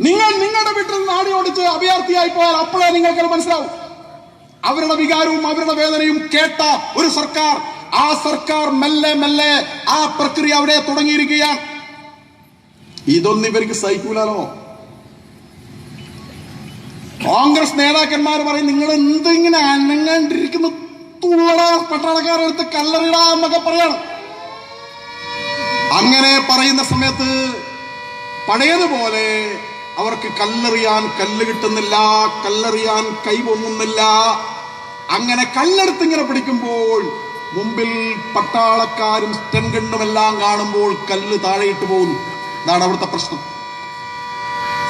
നിങ്ങൾ നിങ്ങളുടെ വീട്ടിൽ നാടി ഓടിച്ച് അഭയാർത്ഥിയായി പോയാൽ അപ്പോഴേ നിങ്ങൾക്കത് മനസ്സിലാവും. അവരുടെ വികാരവും അവരുടെ വേദനയും കേട്ട ഒരു സർക്കാർ, ആ സർക്കാർ മെല്ലെ മെല്ലെ ആ പ്രക്രിയ അവിടെ തുടങ്ങിയിരിക്കുകയാണ്. ഇതൊന്നും ഇവർക്ക് സഹിക്കൂലോ. കോൺഗ്രസ് നേതാക്കന്മാർ പറയും, നിങ്ങൾ എന്തിങ്ങനെ അനങ്ങാണ്ടിരിക്കുന്ന തുള്ളട പട്ടാളക്കാരെടുത്ത് കല്ലറിടാ എന്നൊക്കെ പറയണം. അങ്ങനെ പറയുന്ന സമയത്ത് പഴയതുപോലെ അവർക്ക് കല്ലെറിയാൻ കല്ല് കിട്ടുന്നില്ല, കല്ലെറിയാൻ കൈ പൊങ്ങുന്നില്ല. അങ്ങനെ കല്ലെടുത്ത് ഇങ്ങനെ പിടിക്കുമ്പോൾ മുമ്പിൽ പട്ടാളക്കാരും സ്റ്റെൻഗണ്ണുമെല്ലാം കാണുമ്പോൾ കല്ല് താഴെയിട്ട് പോകുന്നു. ഇതാണ് അവിടുത്തെ പ്രശ്നം.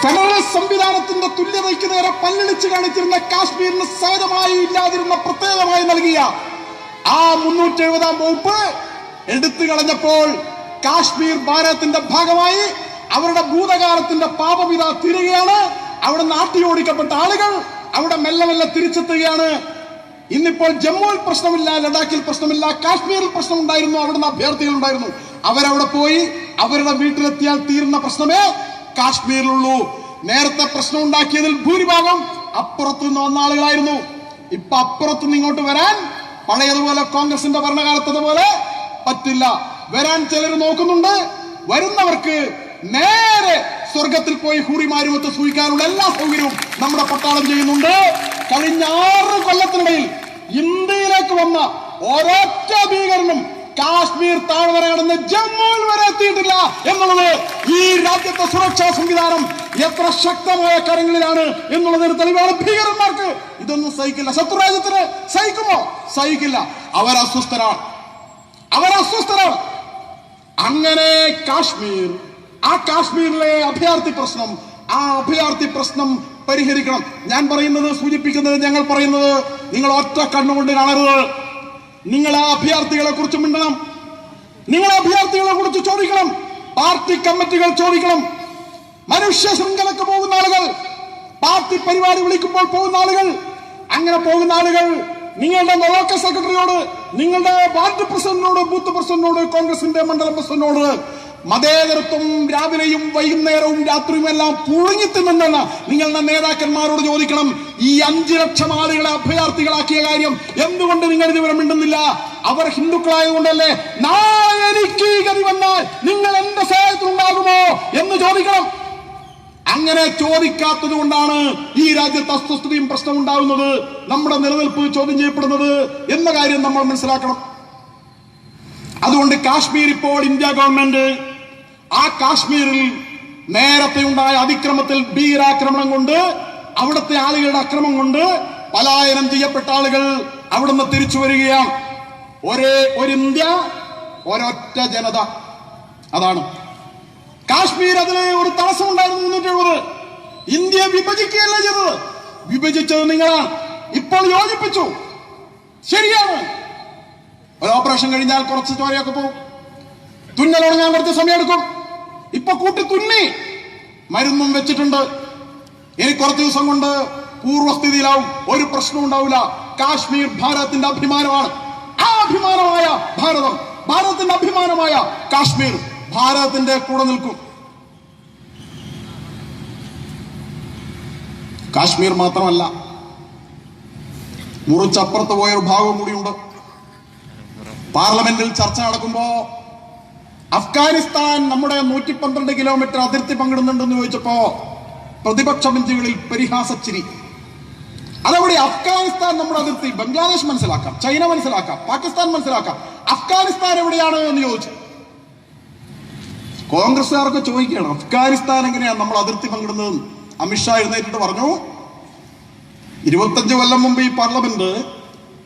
ഫെഡറൽ സംവിധാനത്തിന്റെ തുല്യതയ്ക്ക് നേരെ പല്ലിളിച്ച് കാണിച്ചിരുന്ന കാശ്മീരിന് സഹജമായി ഇല്ലാതിരുന്ന പ്രത്യേകമായി നൽകിയ ആ 370-ാം വകുപ്പ് എടുത്തു കളഞ്ഞപ്പോൾ കാശ്മീർ ഭാരതത്തിന്റെ ഭാഗമായി അവരുടെ ഭൂതകാലത്തിന്റെ പാപവിധ തീരുകയാണ്. അവിടെ നാട്ടിയോടിക്കപ്പെട്ട ആളുകൾ അവിടെ മെല്ലെ മെല്ലെ തിരിച്ചെത്തുകയാണ്. ഇന്നിപ്പോൾ ജമ്മുവിൽ പ്രശ്നമില്ല, ലഡാക്കിൽ പ്രശ്നമില്ല, കാശ്മീരിൽ പ്രശ്നമുണ്ടായിരുന്നു, അവിടുന്ന് അഭ്യർത്ഥികൾ ഉണ്ടായിരുന്നു. അവരവിടെ പോയി അവരുടെ വീട്ടിലെത്തിയാൽ തീരുന്ന പ്രശ്നമേ കാശ്മീരിലുള്ളൂ. നേരത്തെ പ്രശ്നം ഉണ്ടാക്കിയതിൽ ഭൂരിഭാഗം അപ്പുറത്തുനിന്ന് വന്ന ആളുകളായിരുന്നു. ഇപ്പൊ അപ്പുറത്തുനിന്ന് ഇങ്ങോട്ട് വരാൻ പഴയതുപോലെ കോൺഗ്രസിന്റെ ഭരണകാലത്തതുപോലെ പറ്റില്ല. വരാൻ ചിലർ നോക്കുന്നുണ്ട്. വരുന്നവർക്ക് നേരെ സ്വർഗത്തിൽ പോയി ഹൂറിമാരുമൊത്ത് സൂഹിക്കാനുള്ള എല്ലാ സൗകര്യവും നമ്മുടെ പട്ടാളം ചെയ്യുന്നുണ്ട്. കഴിഞ്ഞ 6 കൊല്ലത്തിനിടയിൽ ഇന്ത്യയിലേക്ക് വന്ന ഒരൊറ്റ ഭീകരനും കാശ്മീർ താഴ്വര കടന്ന് ജമ്മുവിൽ വരെ എത്തിയിട്ടില്ല എന്നുള്ളത് ഈ രാജ്യത്തെ സുരക്ഷാ സംവിധാനം എത്ര ശക്തമായ കരങ്ങളിലാണ് എന്നുള്ളതിന് തെളിവാണ്. ഭീകരന്മാർക്ക് ഇതൊന്നും സഹിക്കില്ല. ശത്രുരാജ്യത്തിന് സഹിക്കുമോ? സഹിക്കില്ല. അവരസ്വസ്ഥരാണ്. അങ്ങനെ കാശ്മീർ, ആ കാശ്മീരിലെ അഭയാർത്ഥി പ്രശ്നം പരിഹരിക്കണം. ഞാൻ പറയുന്നത്, സൂചിപ്പിക്കുന്നത്, ഞങ്ങൾ പറയുന്നത് നിങ്ങൾ ഒറ്റ കണ്ണുകൊണ്ട് കാണരുത്. നിങ്ങൾ ആ അഭയാർത്ഥികളെ കുറിച്ച് മിണ്ടണം. നിങ്ങൾ അഭയാർത്ഥികളെ കുറിച്ച് ചോദിക്കണം. പാർട്ടി കമ്മിറ്റികൾ ചോദിക്കണം. മനുഷ്യ ശൃംഖലക്ക് പോകുന്ന ആളുകൾ, പാർട്ടി പരിപാടി വിളിക്കുമ്പോൾ പോകുന്ന ആളുകൾ, അങ്ങനെ പോകുന്ന ആളുകൾ നിങ്ങളുടെ ലോക്കൽ സെക്രട്ടറിയോട്, നിങ്ങളുടെ വാർഡ് പ്രസിഡന്റിനോട്, ബൂത്ത് പ്രസിഡന്റിനോട്, കോൺഗ്രസിന്റെ മണ്ഡലം പ്രസിഡന്റിനോട് മതേതരത്വം രാവിലെയും വൈകുന്നേരവും രാത്രിയും എല്ലാം പുഴുങ്ങിത്തിന്നുണ്ടെന്ന് നിങ്ങളുടെ നേതാക്കന്മാരോട് ചോദിക്കണം. ഈ 5 ലക്ഷം ആളുകളെ അഭയാർത്ഥികളാക്കിയ കാര്യം എന്തുകൊണ്ട് നിങ്ങൾ ഇതുവരെ മിണ്ടുന്നില്ല? അവർ ഹിന്ദുക്കളായതുകൊണ്ടല്ലേ? നാളെ എനിക്ക് ഈ ഗതി വന്നാൽ നിങ്ങൾ എന്റെ സഹായത്തിനുണ്ടാകുമോ എന്ന് ചോദിക്കണം. അങ്ങനെ ചോദിക്കാത്തത് കൊണ്ടാണ് ഈ രാജ്യത്ത് അസ്വസ്ഥതയും പ്രശ്നം ഉണ്ടാകുന്നത്, നമ്മുടെ നിലനിൽപ്പ് ചോദ്യം ചെയ്യപ്പെടുന്നത് എന്ന കാര്യം നമ്മൾ മനസ്സിലാക്കണം. അതുകൊണ്ട് കാശ്മീർ ഇപ്പോൾ ഇന്ത്യ ഗവൺമെന്റ് ആ കാശ്മീരിൽ നേരത്തെ ഉണ്ടായ അതിക്രമത്തിൽ, ഭീകരാക്രമണം കൊണ്ട്, അവിടുത്തെ ആളുകളുടെ അക്രമം കൊണ്ട് പലായനം ചെയ്യപ്പെട്ട ആളുകൾ അവിടുന്ന് തിരിച്ചു വരികയാണ്. ഒരു ഇന്ത്യ, ഒരൊറ്റ ജനത. അതാണ് കാശ്മീർ. അതിന് ഒരു തടസ്സമുണ്ടായിരുന്നു 370. ഇന്ത്യ വിഭജിക്കുകയല്ല ചെയ്തത്, വിഭജിച്ചത് നിങ്ങളാണ്. ഇപ്പോൾ യോജിപ്പിച്ചു, ശരിയാണ്. ഒരു ഓപ്പറേഷൻ കഴിഞ്ഞാൽ കുറച്ച് ചോരയൊക്കെ പോകും, തുന്നൽ ഉണങ്ങാൻ കുറച്ച് സമയമെടുക്കും. ഇപ്പൊ കൂട്ടി തുന്നി മരുന്നും വെച്ചിട്ടുണ്ട്. ഇനി കുറച്ച് ദിവസം കൊണ്ട് പൂർവ്വസ്ഥിതിയിലാവും, ഒരു പ്രശ്നവും ഉണ്ടാവില്ല. കാശ്മീർ ഭാരതത്തിന്റെ അഭിമാനമാണ്. ആ അഭിമാനമായ ഭാരതം, ഭാരതത്തിന്റെ അഭിമാനമായ കാശ്മീർ ഭാരതത്തിന്റെ കൂടെ നിൽക്കും. കാശ്മീർ മാത്രമല്ല, മുറിച്ചപ്പുറത്ത് പോയൊരു ഭാഗം കൂടിയുണ്ട്. പാർലമെന്റിൽ ചർച്ച നടക്കുമ്പോ അഫ്ഗാനിസ്ഥാൻ നമ്മുടെ 112 കിലോമീറ്റർ അതിർത്തി പങ്കിടുന്നുണ്ടെന്ന് ചോദിച്ചപ്പോ പ്രതിപക്ഷ ബെഞ്ചുകളിൽ പരിഹാസച്ചിരി. അതവിടെ അഫ്ഗാനിസ്ഥാൻ നമ്മുടെ അതിർത്തി, ബംഗ്ലാദേശ് മനസ്സിലാക്കാം, ചൈന മനസ്സിലാക്കാം, പാകിസ്ഥാൻ മനസ്സിലാക്കാം, അഫ്ഗാനിസ്ഥാൻ എവിടെയാണ് എന്ന് ചോദിച്ചു. കോൺഗ്രസ്സുകാർക്ക് ചോദിക്കുകയാണ്, അഫ്ഗാനിസ്ഥാൻ എങ്ങനെയാണ് നമ്മൾ അതിർത്തി പങ്കിടുന്നത്? അമിത്ഷാ എഴുന്നേറ്റിട്ട് പറഞ്ഞു, 25 കൊല്ലം മുമ്പ് ഈ പാർലമെന്റ്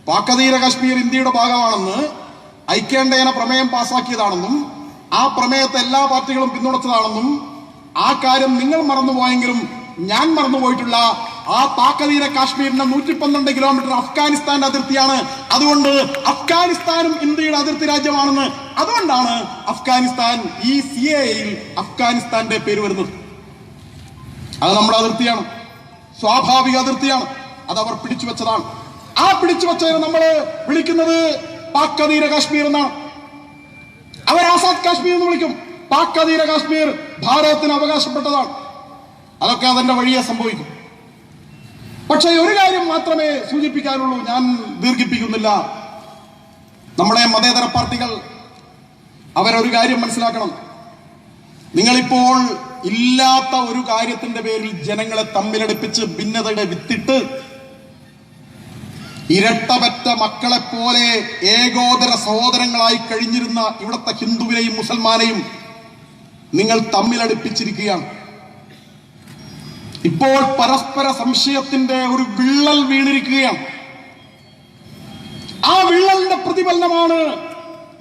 പാക്കതീര കാശ്മീർ ഇന്ത്യയുടെ ഭാഗമാണെന്ന് ഐക്യകണ്ഠേന പ്രമേയം പാസാക്കിയതാണെന്നും ആ പ്രമേയത്തെ എല്ലാ പാർട്ടികളും പിന്തുണച്ചതാണെന്നും ആ കാര്യം നിങ്ങൾ മറന്നുപോയെങ്കിലും ഞാൻ മറന്നുപോയിട്ടുള്ള ആ പാക്കതീര കാശ്മീരിന്റെ 112 കിലോമീറ്റർ അഫ്ഗാനിസ്ഥാന്റെ അതിർത്തിയാണ്. അതുകൊണ്ട് അഫ്ഗാനിസ്ഥാനും ഇന്ത്യയുടെ അതിർത്തി രാജ്യമാണെന്ന്, അതുകൊണ്ടാണ് അഫ്ഗാനിസ്ഥാൻ ഈ CAAയിൽ അഫ്ഗാനിസ്ഥാന്റെ പേര് വരുന്നത്. അത് നമ്മുടെ അതിർത്തിയാണ്, സ്വാഭാവിക അതിർത്തിയാണ്. അത് അവർ പിടിച്ചു വെച്ചതാണ്. ആ പിടിച്ചു വെച്ചതിന് നമ്മൾ വിളിക്കുന്നത് പാക്കതീര കാശ്മീർ എന്നാണ്. അവർ ആസാദ് കാശ്മീർ എന്ന് വിളിക്കും. പാക്കതീര കാശ്മീർ ഭാരതത്തിന് അവകാശപ്പെട്ടതാണ്. അതൊക്കെ അതിന്റെ വഴിയെ സംഭവിക്കും. പക്ഷേ ഒരു കാര്യം മാത്രമേ സൂചിപ്പിക്കാനുള്ളൂ, ഞാൻ ദീർഘിപ്പിക്കുന്നില്ല. നമ്മുടെ മതേതര പാർട്ടികൾ അവരൊരു കാര്യം മനസ്സിലാക്കണം. നിങ്ങളിപ്പോൾ ഇല്ലാത്ത ഒരു കാര്യത്തിന്റെ പേരിൽ ജനങ്ങളെ തമ്മിലടുപ്പിച്ച് ഭിന്നതയുടെ വിത്തിട്ട് ഇരട്ടപറ്റ മക്കളെ പോലെ ഏകോദര സഹോദരങ്ങളായി കഴിഞ്ഞിരുന്ന ഇവിടുത്തെ ഹിന്ദുവിനെയും മുസൽമാനെയും നിങ്ങൾ തമ്മിലടുപ്പിച്ചിരിക്കുകയാണ്. ഇപ്പോൾ പരസ്പര സംശയത്തിന്റെ ഒരു വിള്ളൽ വീണിരിക്കുകയാണ്. ആ വിള്ളലിന്റെ പ്രതിഫലനമാണ്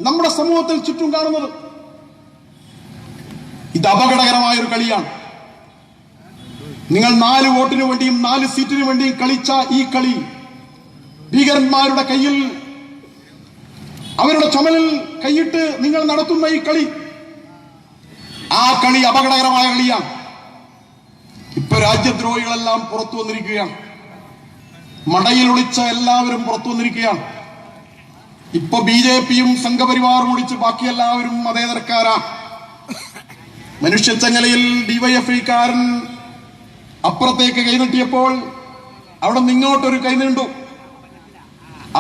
നമ്മുടെ സമൂഹത്തിൽ ചുറ്റും കാണുന്നത്. ഇത് അപകടകരമായ ഒരു കളിയാണ്. നിങ്ങൾ 4 വോട്ടിന് വേണ്ടിയും 4 സീറ്റിന് വേണ്ടിയും കളിച്ച ഈ കളി ഭീകരന്മാരുടെ കയ്യിൽ, അവരുടെ ചുമലിൽ കൈയിട്ട് നിങ്ങൾ നടത്തുന്ന ഈ കളി, ആ കളി അപകടകരമായ കളിയാണ്. ഇപ്പൊ രാജ്യദ്രോഹികളെല്ലാം പുറത്തു വന്നിരിക്കുകയാണ്. മടയിൽ ഒളിച്ച എല്ലാവരും പുറത്തു വന്നിരിക്കുകയാണ്. ഇപ്പൊ BJPയും സംഘപരിവാറും ഒളിച്ച് ബാക്കി എല്ലാവരും മതേതരക്കാരാ. മനുഷ്യച്ചങ്ങലയിൽ DYFIക്കാരൻ അപ്പുറത്തേക്ക് കൈനീട്ടിയപ്പോൾ അവിടെ നിങ്ങോട്ടൊരു കൈ നീണ്ടു.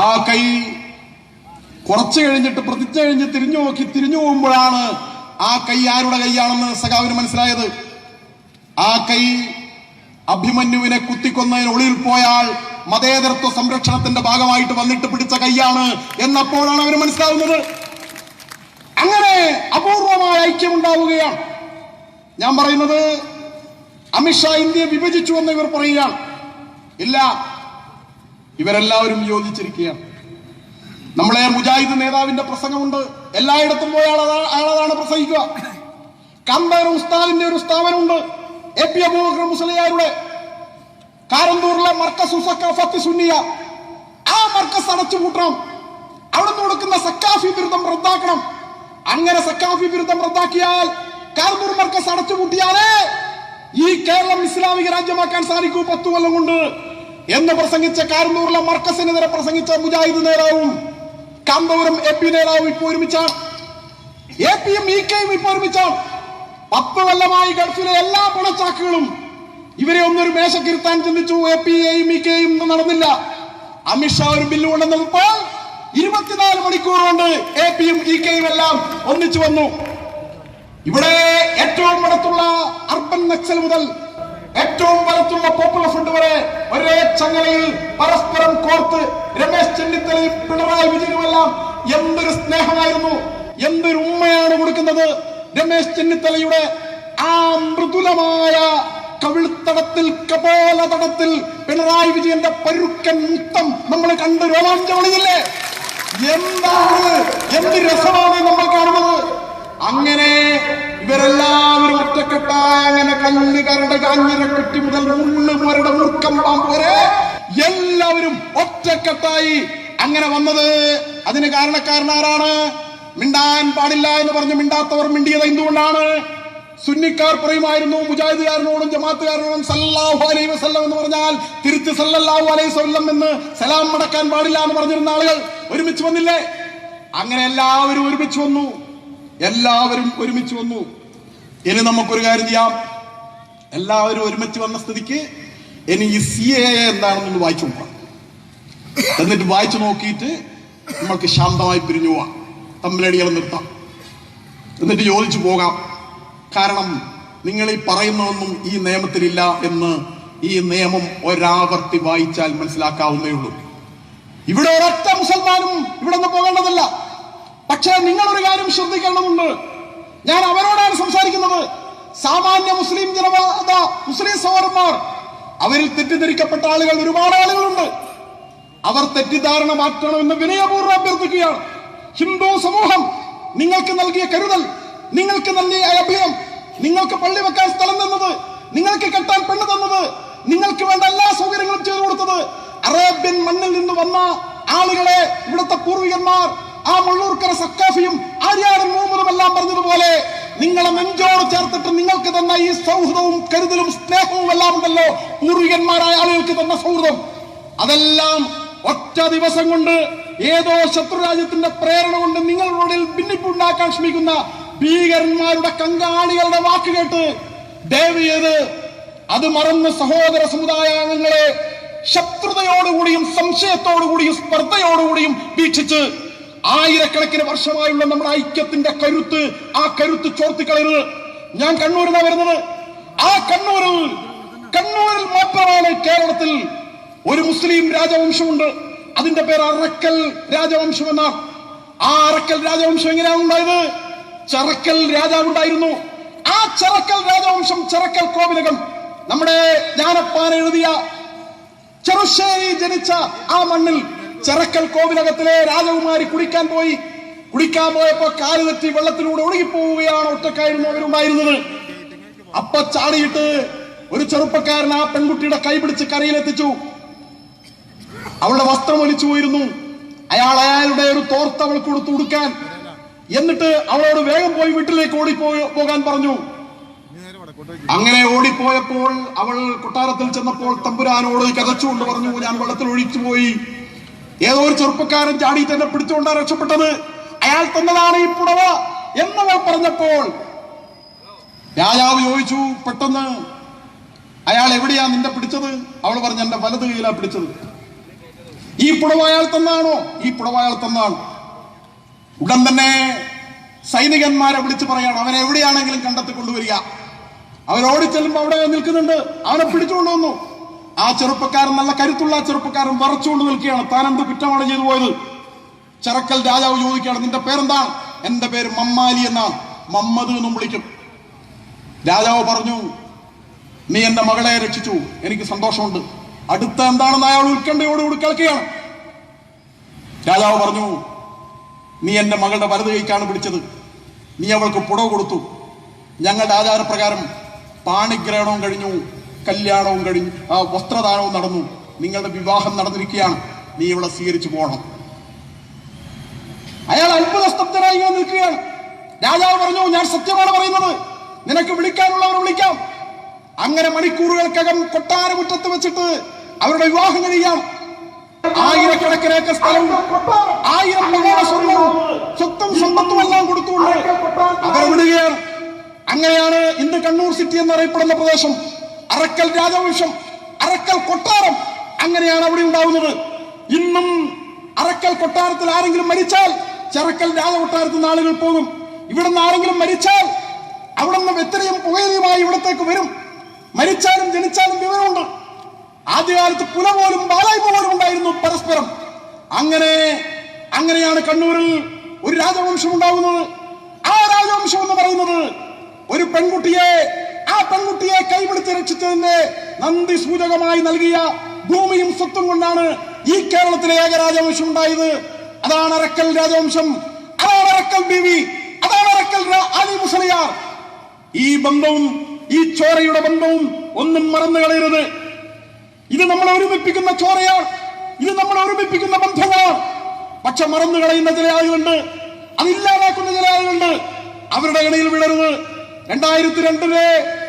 ആ കൈ കുറച്ചു കഴിഞ്ഞിട്ട് പ്രതിജ്ഞ കഴിഞ്ഞ് തിരിഞ്ഞു പോകുമ്പോഴാണ് ആ കൈ ആരുടെ കൈയാണെന്ന് സഖാവിന് മനസ്സിലായത്. ആ കൈ അഭിമന്യുവിനെ കുത്തിക്കൊന്നതിന് ഒളിയിൽ പോയാൽ മതേതരത്വ സംരക്ഷണത്തിന്റെ ഭാഗമായിട്ട് വന്നിട്ട് പിടിച്ച കൈയാണ് എന്നപ്പോഴാണ് അവന് മനസ്സിലാവുന്നത്. അങ്ങനെ അപൂർവമായ ഐക്യമുണ്ടാവുകയാണ്. ഞാൻ പറയുന്നത് അമിത്ഷാ ഇന്ത്യയെ വിഭജിച്ചു എന്ന് ഇവർ പറയുകയാണ്. ഇല്ല, ഇവരെല്ലാവരും യോജിച്ചിരിക്കുകയാണ്. നമ്മളെ മുജാഹിദ് നേതാവിന്റെ പ്രസംഗമുണ്ട്. എല്ലായിടത്തും പോയ ആളാണ് പ്രസംഗിക്കുക. കമ്പേർ ഉസ്താദിന്റെ ഒരു സ്ഥാപനമുണ്ട്, AP അബൂബക്കർ മുസ്ലിയാരുടെ കാരന്തൂരിലെ മർക്കസ് സഖാഫത്ത് സുന്നിയ. ആ മർക്കസ് അടച്ചുപൂട്ടണം. അവിടെ നിന്ന് കൊടുക്കുന്ന സക്കാഫി ബിരുദം റദ്ദാക്കണം. അങ്ങനെ സക്കാഫി ബിരുദം റദ്ദാക്കിയാൽ, കാരന്തൂർ മർക്കസ് അടച്ചുപൂട്ടിയാലേ ഈ കേരളം ഇസ്ലാമിക രാജ്യമാക്കാൻ സാധിക്കൂ 10 കൊല്ലം കൊണ്ട് എന്ന് പ്രസംഗിച്ച കാരന്തൂരിലെ മർക്കസിനെതിരെ പ്രസംഗിച്ച മുജാഹിദ് നേതാവും കാന്തപുരം AP നേതാവും ഇപ്പൊ ഒരുമിച്ചാണ്. APയും EKയും ഇപ്പൊ ഒരുമിച്ചാണ്. 10 കൊല്ലമായി ഗൾഫിലെ എല്ലാ പണച്ചാക്കുകളും ഇവരെ ഒന്നൊരു മേശക്കിരുത്താൻ ചിന്തിച്ചു. APയെയും EKയും നടന്നില്ല. അമിത്ഷാ ഒരു ബില്ല് കൊണ്ടുവന്നപ്പോൾ 24 മണിക്കൂർ കൊണ്ട് APയും EKയും എല്ലാം ഒന്നിച്ചു വന്നു. ഇവിടെ ഏറ്റവും അടുത്തുള്ള അർബൻ നക്സൽ മുതൽ ഏറ്റവും വലത്തുള്ള പോപ്പുലർ ഫ്രണ്ട് വരെ ഒരേ ചങ്ങലയിൽ പരസ്പരം കോർത്ത് രമേശ് ചെന്നിത്തലയും പിണറായി വിജയനുമെല്ലാം എന്തൊരു സ്നേഹമായിരുന്നു, എന്തൊരു ഉമ്മയാണ് കൊടുക്കുന്നത്. രമേശ് ചെന്നിത്തലയുടെ ആ മൃദുലമായ കവിൾത്തടത്തിൽ, കപോലതടത്തിൽ പിണറായി വിജയന്റെ പരുക്കൻ മുത്തം നമ്മൾ കണ്ട് രോമാഞ്ചമണിയില്ലേ? എന്ത് രസമാണ് നമ്മൾ കാണുന്നത്. അങ്ങനെ ഇവരെല്ലാവരും ഒറ്റക്കെട്ടായ, അങ്ങനെ കല്ലുകാരുടെ കാഞ്ഞിരക്കുറ്റി മുതൽ മുള്ളുമരുടെ മൂർക്കം പാമ്പ് വരെ എല്ലാവരും ഒറ്റക്കെട്ടായി അങ്ങനെ വന്നത്. അതിന് കാരണക്കാരനാരാണ്? മിണ്ടാൻ പാടില്ല എന്ന് പറഞ്ഞ് മിണ്ടാത്തവർ മിണ്ടിയത് എന്തുകൊണ്ടാണ്? സുന്നിക്കാർ പറയുമായിരുന്നു മുജാഹിദുകാരനോടും ജമാഅത്തുകാരനോടും സല്ലല്ലാഹു അലൈഹി വസല്ലം എന്ന് പറഞ്ഞാൽ തിരുത്തി സല്ലല്ലാഹു അലൈഹി വസല്ലം എന്ന് സലാം മടക്കാൻ പാടില്ല എന്ന് പറഞ്ഞിരുന്ന ആളുകൾ ഒരുമിച്ച് വന്നില്ലേ? അങ്ങനെ എല്ലാവരും ഒരുമിച്ച് വന്നു. ഇനി നമുക്കൊരു കാര്യം ചെയ്യാം. എല്ലാവരും ഒരുമിച്ച് വന്ന സ്ഥിതിക്ക് ഇനി ഈ CAA എന്താണെന്നൊന്ന് വായിച്ചു നോക്കാം. എന്നിട്ട് വായിച്ചു നോക്കിയിട്ട് നമുക്ക് ശാന്തമായി പിരിഞ്ഞു പോവാം, തമ്മിലടികൾ നിർത്താം, എന്നിട്ട് ചോദിച്ചു പോകാം. കാരണം നിങ്ങൾ ഈ പറയുന്നതൊന്നും ഈ നിയമത്തിലില്ല എന്ന് ഈ നിയമം ഒരാവർത്തി വായിച്ചാൽ മനസ്സിലാക്കാവുന്നേ ഉള്ളൂ. ഇവിടെ ഒരൊറ്റ മുസൽമാനും ഇവിടെ നിന്ന് പോകേണ്ടതല്ല. പക്ഷേ നിങ്ങളൊരു കാര്യം ശ്രദ്ധിക്കേണ്ടതുണ്ട്. ഞാൻ അവരോടാണ് സംസാരിക്കുന്നത്. സാമാന്യ മുസ്ലിം ജനത, മുസ്ലിം സഹോദരന്മാർ, അവരിൽ തെറ്റിദ്ധരിക്കപ്പെട്ട ആളുകൾ, ഒരുപാട് ആളുകളുണ്ട്. അവർ തെറ്റിദ്ധാരണ മാറ്റണമെന്ന് വിനയപൂർവ്വം അഭ്യർത്ഥിക്കുകയാണ്. ഹിന്ദു സമൂഹം നിങ്ങൾക്ക് നൽകിയ കരുതൽ, നിങ്ങൾക്ക് നൽകിയ അഭയം, നിങ്ങൾക്ക് പള്ളി വെക്കാൻ സ്ഥലം തന്നത്, നിങ്ങൾക്ക് കെട്ടാൻ പെണ്ണ് തന്നത്, നിങ്ങൾക്ക് വേണ്ട എല്ലാ സൗകര്യങ്ങളും ചെയ്തു കൊടുത്തത് അറേബ്യൻ മണ്ണിൽ നിന്ന് വന്ന ആളുകളെ ഇവിടുത്തെ പൂർവികന്മാർ, ആ മുള്ളൂർക്കര സക്കാഫിയും ആര്യാടൻ മുഹമ്മദും എല്ലാം പറഞ്ഞതുപോലെ നിങ്ങളെ നെഞ്ചോട് ചേർത്തിട്ട് നിങ്ങൾക്ക് തന്ന ഈ സൗഹൃദവും കരുതലും സ്നേഹവും എല്ലാം ഉണ്ടല്ലോ, പൂർവികന്മാരായ ആളുകൾക്ക് തന്ന സൗഹൃദം, അതെല്ലാം ഒറ്റ ദിവസം കൊണ്ട് ഏതോ ശത്രുരാജ്യത്തിന്റെ പ്രേരണ കൊണ്ട് നിങ്ങളുടെ ഭിന്നിപ്പുണ്ടാക്കാൻ ശ്രമിക്കുന്ന ഭീകരന്മാരുടെ കങ്കാളികളുടെ വാക്ക് കേട്ട് ദയവ് ചെയ്ത് അത് മറന്ന് സഹോദര സമുദായങ്ങളെ ശത്രുതയോടുകൂടിയും സംശയത്തോടുകൂടിയും സ്പർദ്ധയോടുകൂടിയും വീക്ഷിച്ച് ആയിരക്കണക്കിന് വർഷമായുള്ള നമ്മുടെ ഐക്യത്തിന്റെ കരുത്ത്, ആ കരുത്ത് ചോർത്തിക്കളയരുത്. ഞാൻ കണ്ണൂരിൽ നിന്നാണ് വരുന്നത്. ആ കണ്ണൂരിൽ മാത്രമാണ് കേരളത്തിൽ ഒരു മുസ്ലിം രാജവംശമുണ്ട്. അതിന്റെ പേര് അറക്കൽ രാജവംശം എന്നാണ്. ആ അറക്കൽ രാജവംശം എങ്ങനെയാണ് ഉണ്ടായത്? ചിറക്കൽ രാജാവുണ്ടായിരുന്നു. ആ ചിറക്കൽ രാജവംശം, ചിറക്കൽ കോവിലകം നമ്മുടെ ജ്ഞാനപ്പാന എഴുതിയ ചെറുശ്ശേരി ജനിച്ച ആ മണ്ണിൽ ചെറക്കൽ കോവിലകത്തിലെ രാജകുമാരി കുടിക്കാൻ പോയപ്പോ കാല് തെറ്റി വെള്ളത്തിലൂടെ ഒഴുകിപ്പോവുകയാണ്. ഒറ്റക്കായിരുന്നു അവരുണ്ടായിരുന്നത്. അപ്പൊ ചാടിയിട്ട് ഒരു ചെറുപ്പക്കാരൻ ആ പെൺകുട്ടിയുടെ കൈ പിടിച്ച് കരയിലെത്തിച്ചു. അവളുടെ വസ്ത്രം ഒലിച്ചു പോയിരുന്നു. അയാളുടെ ഒരു തോർത്ത് അവൾക്ക് കൊടുത്തു ഉടുക്കാൻ. എന്നിട്ട് അവളോട് വേഗം പോയി വീട്ടിലേക്ക് പോകാൻ പറഞ്ഞു. അങ്ങനെ ഓടിപ്പോയപ്പോൾ അവൾ കൊട്ടാരത്തിൽ ചെന്നപ്പോൾ തമ്പുരാനോട് കതച്ചുകൊണ്ട് പറഞ്ഞു, ഞാൻ വെള്ളത്തിൽ ഒഴിച്ചു പോയി. ഏതോ ഒരു ചെറുപ്പക്കാരൻ ചാടി തന്നെ പിടിച്ചുകൊണ്ടാണ് രക്ഷപ്പെട്ടത്. അയാൾ തന്നതാണ് ഈ പുടവ എന്നവൾ പറഞ്ഞപ്പോൾ രാജാവ് ചോദിച്ചു പെട്ടെന്ന്, അയാൾ എവിടെയാ നിന്റെ പിടിച്ചത്? അവൾ പറഞ്ഞു, എന്റെ വലത് കൈയിലാ പിടിച്ചത്. ഈ പുടവ അയാൾ തന്നാണോ? ഈ പുടവ അയാൾ തന്നാണ്. ഉടൻ തന്നെ സൈനികന്മാരെ വിളിച്ചു പറയാണ്, അവനെ എവിടെയാണെങ്കിലും കണ്ടെത്തി കൊണ്ടുവരിക. അവരോടി ചെല്ലുമ്പോ അവിടെ നിൽക്കുന്നുണ്ട്. അവനെ പിടിച്ചുകൊണ്ടുവന്നു. ആ ചെറുപ്പക്കാരൻ, നല്ല കരുത്തുള്ള ചെറുപ്പക്കാരൻ, വിറച്ചുകൊണ്ട് നിൽക്കുകയാണ്. താൻ എന്ത് കുറ്റമാണ് ചെയ്തു പോയത്? ചെറക്കൽ രാജാവ് ചോദിക്കുകയാണ്, നിന്റെ പേരെന്താണ്? എന്റെ പേര് മമ്മാലി എന്നാണ്, മമ്മദ് എന്നും വിളിക്കും. രാജാവ് പറഞ്ഞു, നീ എന്റെ മകളെ രക്ഷിച്ചു, എനിക്ക് സന്തോഷമുണ്ട്. അടുത്ത എന്താണെന്ന് അയാൾ ഉത്കണ്ഠയോടുകൂടി കേൾക്കുകയാണ്. രാജാവ് പറഞ്ഞു, നീ എന്റെ മകളുടെ വലത് കൈക്കാണ് പിടിച്ചത്. നീ അവൾക്ക് പുടവ് കൊടുത്തു. ഞങ്ങളുടെ ആചാരപ്രകാരം പാണിഗ്രഹണവും കഴിഞ്ഞു, കല്യാണവും കഴിഞ്ഞു, വസ്ത്രദാനവും നടന്നു. നിങ്ങളുടെ വിവാഹം നടന്നിരിക്കുകയാണ്. നീ ഇവിടെ സ്വീകരിച്ചു പോകണം. അയാൾ അത്ഭുത സ്തബ്ധനായി നിൽക്കുകയാണ്. രാജാവ് പറഞ്ഞു, ഞാൻ സത്യമാണ് പറയുന്നത്. നിനക്ക് വിളിക്കാനുള്ളവർ വിളിക്കാം. അങ്ങനെ മണിക്കൂറുകൾക്കകം കൊട്ടാരമുറ്റത്ത് വെച്ചിട്ട് അവരുടെ വിവാഹം കഴിയാം. ആയിരക്കണക്കിന് ഏക്കർ സ്ഥലവും 1000 മകയുടെ സ്വർണവും സ്വത്തും സമ്പത്തും എല്ലാം കൊടുത്തുകൊണ്ട് അവർ വിടുകയാണ്. അങ്ങനെയാണ് ഇന്ന് കണ്ണൂർ സിറ്റി എന്നറിയപ്പെടുന്ന പ്രദേശം, അറക്കൽ രാജവംശം, അറക്കൽ കൊട്ടാരം, അങ്ങനെയാണ് അവിടെ ഉണ്ടാവുന്നത്. ഇന്നും അറക്കൽ കൊട്ടാരത്തിൽ ആരെങ്കിലും മരിച്ചാൽ ചെറക്കൽ രാജകൊട്ടാരത്തിൽ നിന്ന് ആളുകൾ പോകും. ഇവിടെ നിന്ന് ആരെങ്കിലും മരിച്ചാൽ അവിടെ നിന്ന് വെത്തരയും പുകയിലുമായി ഇവിടത്തേക്ക് വരും. മരിച്ചാലും ജനിച്ചാലും വിവരമുണ്ട്. ആദ്യകാലത്ത് പുല പോലും ബാലായ്മ പോലും ഉണ്ടായിരുന്നു പരസ്പരം. അങ്ങനെയാണ് കണ്ണൂരിൽ ഒരു രാജവംശം ഉണ്ടാകുന്നത്. ആ രാജവംശം എന്ന് പറയുന്നത് ഒരു പെൺകുട്ടിയെ കൈപിടിച്ച് രക്ഷിച്ചതിന്റെ നന്ദി സൂചകമായി നൽകിയ ഭൂമിയും സ്വത്തും കൊണ്ടാണ് ഈ കേരളത്തിലെ ഏക രാജവംശം ഉണ്ടായത്. അതാണ് അറക്കൽ രാജവംശം, അതാണ് അറക്കൽ ബീവി, അതാണ് അറക്കൽ അലി മുസലിയാർ. ഈ ബന്ധവും ഈ ചോരയുടെ ബന്ധവും ഒന്നും മറന്നു കളയരുത്. ഇത് നമ്മളെ ഒരുമിപ്പിക്കുന്ന ചോരയാണ്, ഇത് നമ്മളെ ഒരുമിപ്പിക്കുന്ന ബന്ധങ്ങളാണ്. പക്ഷെ മറന്നു കളയുന്ന ചില ആളുകളുണ്ട്, അതില്ലാതാക്കുന്ന ചില ആളുകളുണ്ട്. അവരുടെ ഇടയിൽ വിടരുത്. 2002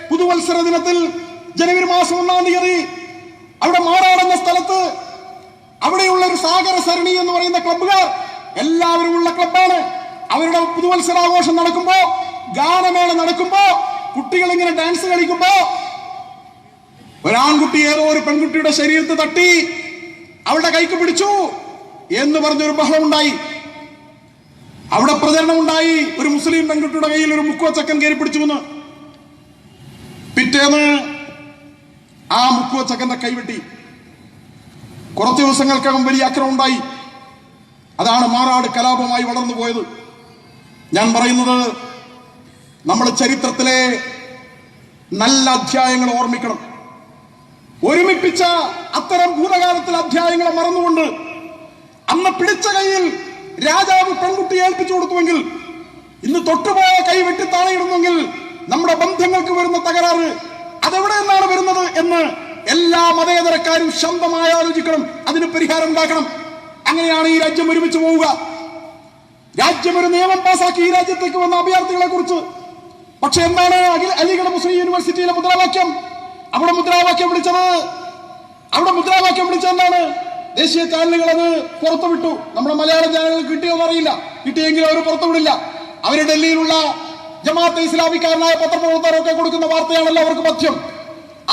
പുതുവത്സര ദിനത്തിൽ ജനുവരി മാസം 1-ാം തീയതി അവിടെ മാറാടെന്ന സ്ഥലത്ത് അവിടെയുള്ള ഒരു സാഗര സരണി എന്ന് പറയുന്ന ക്ലബ്ബുകാർ, എല്ലാവരും ഉള്ള ക്ലബ്ബാണ്. അവരുടെ പുതുവത്സരാഘോഷം നടക്കുമ്പോ, ഗാനമേള നടക്കുമ്പോ, കുട്ടികൾ ഇങ്ങനെ ഡാൻസ് കളിക്കുമ്പോ ഒരാൺകുട്ടി ഏതോ ഒരു പെൺകുട്ടിയുടെ ശരീരത്തെ തട്ടി അവളുടെ കൈക്ക് പിടിച്ചു എന്ന് പറഞ്ഞൊരു ബഹളം ഉണ്ടായി. അവിടെ പ്രചരണം ഉണ്ടായി, ഒരു മുസ്ലിം പെൺകുട്ടിയുടെ കയ്യിൽ ഒരു മുക്കുവച്ചക്കൻ കയറി പിടിച്ചു എന്ന്. പിറ്റേന്ന് ആ മുക്കുവച്ചക്കന്റെ കൈവെട്ടി. കുറച്ചു ദിവസങ്ങൾക്കകം വലിയ ആക്രമണം ഉണ്ടായി. അതാണ് മാറാട് കലാപമായി വളർന്നു പോയത്. ഞാൻ പറയുന്നത്, നമ്മൾ ചരിത്രത്തിലെ നല്ല അധ്യായങ്ങൾ ഓർമ്മിക്കണം. ഒരുമിപ്പിച്ച അത്തരം ഭൂതകാലത്തിലെ അധ്യായങ്ങളെ മറന്നുകൊണ്ട് അന്ന് പിടിച്ച കൈയിൽ രാജാവ് പെൺകുട്ടിയെ ഏൽപ്പിച്ചു കൊടുത്തുവെങ്കിൽ, ഇന്ന് തൊട്ടുപോയ കൈ വെട്ടി താഴെയിടുന്നെങ്കിൽ നമ്മുടെ ബന്ധങ്ങൾക്ക് വരുന്ന തകരാറ് അതെവിടെ നിന്നാണ് വരുന്നത് എന്ന് എല്ലാ മതേതരക്കാരും ശാന്തമായി ആലോചിക്കണം. അതിന് പരിഹാരം ഉണ്ടാക്കണം. അങ്ങനെയാണ് ഈ രാജ്യം ഒരുമിച്ച് പോവുക. രാജ്യം ഒരു നിയമം പാസാക്കി ഈ രാജ്യത്തേക്ക് വന്ന അഭയാർത്ഥികളെ കുറിച്ച്. പക്ഷെ എന്താണ് അലിഗഡ് മുസ്ലിം യൂണിവേഴ്സിറ്റിയിലെ മുദ്രാവാക്യം? അവിടെ മുദ്രാവാക്യം വിളിച്ചത് എന്താണ്? ദേശീയ ചാനലുകൾ അത് പുറത്തുവിട്ടു. നമ്മുടെ മലയാളം ചാനലുകൾ കിട്ടിയോന്ന് അറിയില്ല. കിട്ടിയെങ്കിലും അവർ പുറത്തുവിടില്ല. അവര് ഡൽഹിയിലുള്ള ജമാഅത്തെ ഇസ്ലാമിക്കാരനായ പത്രപ്രവർത്തകരൊക്കെ കൊടുക്കുന്ന വാർത്തയാണല്ലോ അവർക്ക് പഥ്യം.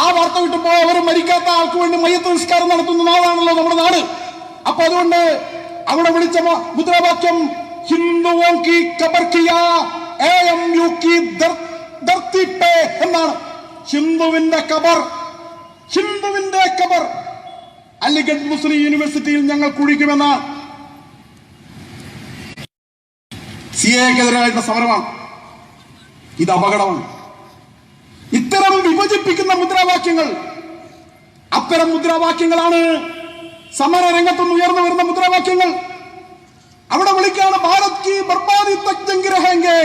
ആ വാർത്ത കിട്ടുമ്പോ അവർ മരിക്കാത്ത ആൾക്ക് വേണ്ടി മയ്യത്ത് നിസ്കാരം നടത്തുന്ന നാടാണല്ലോ നമ്മുടെ നാട്. അപ്പൊ അതുകൊണ്ട് അവിടെ വിളിച്ച മുദ്രാവാക്യം ഹിന്ദുവോ കി ഖബർ കിയാ AMU കി ധർത്തി പേ എന്നാണ്. ഹിന്ദുവിന്റെ ഖബർ അലിഗഡ് മുസ്ലിം യൂണിവേഴ്സിറ്റിയിൽ ഞങ്ങൾ കുഴിക്കുമെന്നാണ്. സിഎക്കെതിരായിട്ടുള്ള സമരമാണ്. ഇത് അപകടമാണ്. ഇത്തരം വിഭജിപ്പിക്കുന്ന മുദ്രാവാക്യം മുദ്രാവാക്യങ്ങൾ. അത്തരം മുദ്രാവാക്യങ്ങളാണ് സമരരംഗത്തുനിന്ന് ഉയർന്നു വരുന്ന മുദ്രാവാക്യങ്ങൾ. അവിടെ വിളിക്കാണ് ഭാരത് കി ബർബാദി തക് ജംഗ് രഹേംഗെ,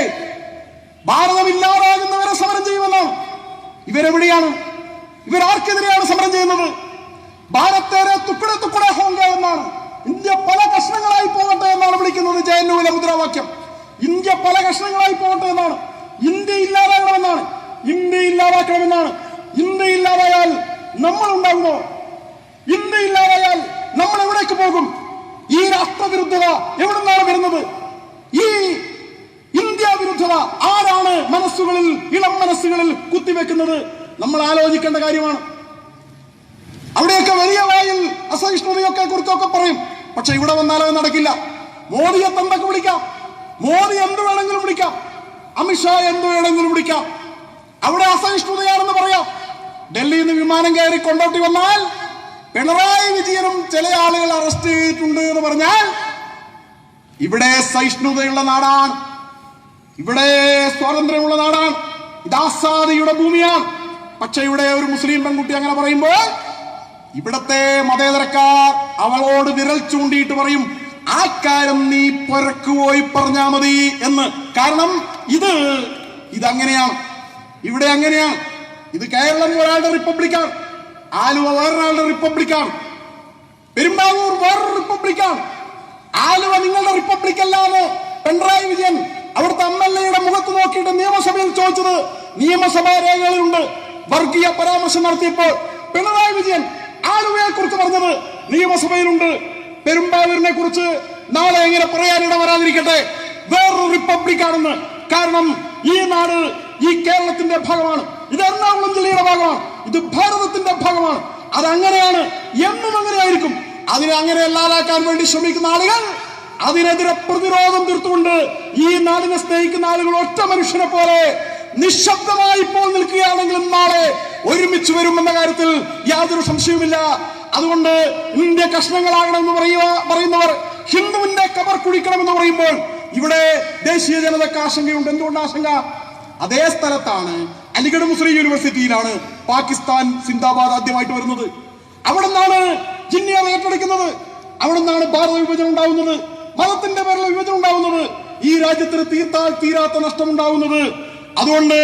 ഭാരതം ഇല്ലാതാകുന്നവരെ സമരം ചെയ്യുമെന്നാണ്. ഇവരെവിടെയാണ്? ഇവരാർക്കെതിരെയാണ് സമരം ചെയ്യുന്നത്? ഭാരതേരെ തുക്കടെ തുക്കടെ ഹോംഗെ എന്നാണ്. ഇന്ത്യ പല കഷ്ണങ്ങളായി പോകട്ടെ എന്നാണ് വിളിക്കുന്നത് JNUവിലെ മുദ്രാവാക്യം. ഇന്ത്യ പല കഷ്ണങ്ങളായി പോകട്ടെ എന്നാണ്. ഇന്ത്യ ഇല്ലാതാകണമെന്നാണ്. ഇന്ത്യ ഇല്ലാതാക്കണമെന്നാണ്. ഇന്ത്യ ഇല്ലാതായാൽ നമ്മൾ ഉണ്ടാകുമോ? ഇന്ത്യ ഇല്ലാതായാൽ നമ്മൾ എവിടേക്ക് പോകും? ഈ രാഷ്ട്രവിരുദ്ധത എവിടെ നിന്നാണ് വരുന്നത്? ഈ ഇന്ത്യ വിരുദ്ധത ആരാണ് മനസ്സുകളിൽ, ഇളം മനസ്സുകളിൽ കുത്തിവെക്കുന്നത്? നമ്മൾ ആലോചിക്കേണ്ട കാര്യമാണ്. അവിടെയൊക്കെ വലിയ വായിൽ അസഹിഷ്ണുതയൊക്കെ കുറിച്ചൊക്കെ പറയും. പക്ഷെ ഇവിടെ വന്നാൽ അത് നടക്കില്ല. മോദിയെ എന്തൊക്കെ വിളിക്കാം, മോദി എന്ത് വേണമെങ്കിലും വിളിക്കാം, അമിത്ഷാ എന്ത് വേണമെങ്കിലും വിളിക്കാം. അവിടെ അസഹിഷ്ണുതയാണെന്ന് പറയാം. ഡൽഹിയിൽ നിന്ന് വിമാനം കയറി കൊണ്ടോട്ടി വന്നാൽ പിണറായി വിജയനും ചില ആളുകൾ അറസ്റ്റ് ചെയ്തിട്ടുണ്ട് എന്ന് പറഞ്ഞാൽ ഇവിടെ സഹിഷ്ണുതയുള്ള നാടാണ്, ഇവിടെ സ്വാതന്ത്ര്യമുള്ള നാടാണ്, ഇത് ആസാദിയുടെ ഭൂമിയാണ്. പക്ഷെ ഇവിടെ ഒരു മുസ്ലിം പെൺകുട്ടി അങ്ങനെ പറയുമ്പോൾ ഇവിടത്തെ മതേതരക്കാർ അവളോട് വിരൽ ചൂണ്ടിയിട്ട് പറയും, ആ കാര്യം നീ പുറക്കു പോയി പറഞ്ഞാ മതി എന്ന്. കാരണം ഇതങ്ങനെയാണ്, ഇവിടെ അങ്ങനെയാണ്. ഇത് കേരളം ഒരാളുടെ റിപ്പബ്ലിക്കാണ്, ആലുവ വേറൊരാളുടെ റിപ്പബ്ലിക്കാണ്, പെരുമ്പാവൂർ വേറൊരു റിപ്പബ്ലിക്കാണ്. ആലുവ നിങ്ങളുടെ റിപ്പബ്ലിക് അല്ലാതെ പിണറായി വിജയൻ അവിടുത്തെ MLA-യുടെ മുഖത്ത് നോക്കിയിട്ട് നിയമസഭയിൽ ചോദിച്ചത് നിയമസഭാ രേഖകളിലുണ്ട്. വർഗീയ പരാമർശം നടത്തിയപ്പോൾ പിണറായി വിജയൻ ആലുവയെ കുറിച്ച് പറഞ്ഞത് നിയമസഭയിലുണ്ട്. പെരുമ്പാവൂരിനെ കുറിച്ച് നാളെ എങ്ങനെ പറയാനിട വരാതിരിക്കട്ടെ, വേറൊരു റിപ്പബ്ലിക്കാണെന്ന്. കാരണം ഈ നാട് ഈ കേരളത്തിന്റെ ഭാഗമാണ്, ഇത് എറണാകുളം ജില്ലയുടെ ഭാഗമാണ്, ഇത് ഭാരതത്തിന്റെ ഭാഗമാണ്. അതങ്ങനെയാണ്, എന്നും അങ്ങനെയായിരിക്കും. അതിനെ അങ്ങനെ അല്ലാതാക്കാൻ വേണ്ടി ശ്രമിക്കുന്ന ആളുകൾ, അതിനെതിരെ പ്രതിരോധം തീർത്തുകൊണ്ട് ഈ നാടിനെ സ്നേഹിക്കുന്ന ആളുകൾ ഒറ്റ മനുഷ്യനെ പോലെ നിശബ്ദമായി ഇപ്പോൾ നിൽക്കുകയാണെങ്കിലും നാളെ ഒരുമിച്ച് വരുമെന്ന കാര്യത്തിൽ യാതൊരു സംശയവുമില്ല. അതുകൊണ്ട് ഇന്ത്യ കഷ്ണങ്ങളാകണമെന്ന് പറയുന്നവർ ഹിന്ദുവിന്റെ കബർ കുഴിക്കണമെന്ന് പറയുമ്പോൾ ഇവിടെ ദേശീയ ജനതയ്ക്ക് ആശങ്കയുണ്ട്. എന്തുകൊണ്ട് ആശങ്ക? അതേ സ്ഥലത്താണ്, അലിഗഡ് മുസ്ലിം യൂണിവേഴ്സിറ്റിയിലാണ് പാകിസ്ഥാൻ സിന്ദാബാദ് ആദ്യമായിട്ട് വരുന്നത്. അവിടെ നിന്നാണ് ജിന്നിയെ ഏറ്റെടുക്കുന്നത്, അവിടെ നിന്നാണ് ഭാരത വിഭജനം ഉണ്ടാവുന്നത്, മതത്തിന്റെ പേരിൽ വിഭജനം ഉണ്ടാവുന്നത്, ഈ രാജ്യത്തിന് തീർത്താൽ തീരാത്ത നഷ്ടമുണ്ടാവുന്നത്. അതുകൊണ്ട്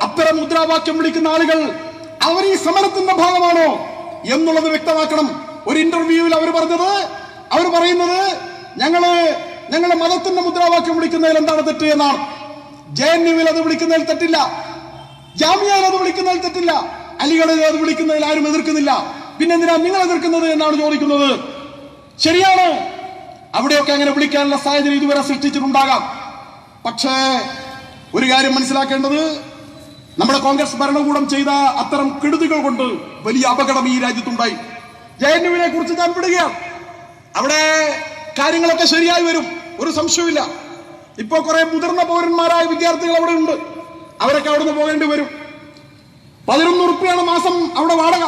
അത്തരം മുദ്രാവാക്യം വിളിക്കുന്ന ആളുകൾ അവർ ഈ സമരത്തിന്റെ ഭാഗമാണോ എന്നുള്ളത് വ്യക്തമാക്കണം. ഒരു ഇന്റർവ്യൂവിൽ അവർ പറയുന്നത് ഞങ്ങളെ മതത്തിന്റെ മുദ്രാവാക്യം വിളിക്കുന്നതിൽ എന്താണ് തെറ്റ് എന്നാണ്. JNUവിൽ അത് വിളിക്കുന്നതിൽ തെറ്റില്ല, ജാമിയയിൽ അത് വിളിക്കുന്നതിൽ തെറ്റില്ല, അലിഗഡിൽ അത് വിളിക്കുന്നതിൽ ആരും എതിർക്കുന്നില്ല. പിന്നെന്തിനാ നിങ്ങൾ എതിർക്കുന്നത് എന്നാണ് ചോദിക്കുന്നത്. ശരിയാണ്, അവിടെയൊക്കെ അങ്ങനെ വിളിക്കാനുള്ള സാഹചര്യം ഇതുവരെ സൃഷ്ടിച്ചിട്ടുണ്ടാകാം. പക്ഷേ ഒരു കാര്യം മനസ്സിലാക്കേണ്ടത്, നമ്മുടെ കോൺഗ്രസ് ഭരണകൂടം ചെയ്ത അത്തരം കെടുതികൾ കൊണ്ട് വലിയ അപകടം ഈ രാജ്യത്തുണ്ടായി. JNUവിനെ കുറിച്ച് ഞാൻ വിടുകയാണ്. അവിടെ കാര്യങ്ങളൊക്കെ ശരിയായി വരും, ഒരു സംശയമില്ല. ഇപ്പോ കുറെ മുതിർന്ന പൗരന്മാരായ വിദ്യാർത്ഥികൾ അവിടെ ഉണ്ട്, അവരൊക്കെ അവിടുന്ന് പോകേണ്ടി വരും. 11 ഉറുപ്പിയാണ് മാസം അവിടെ വാടക.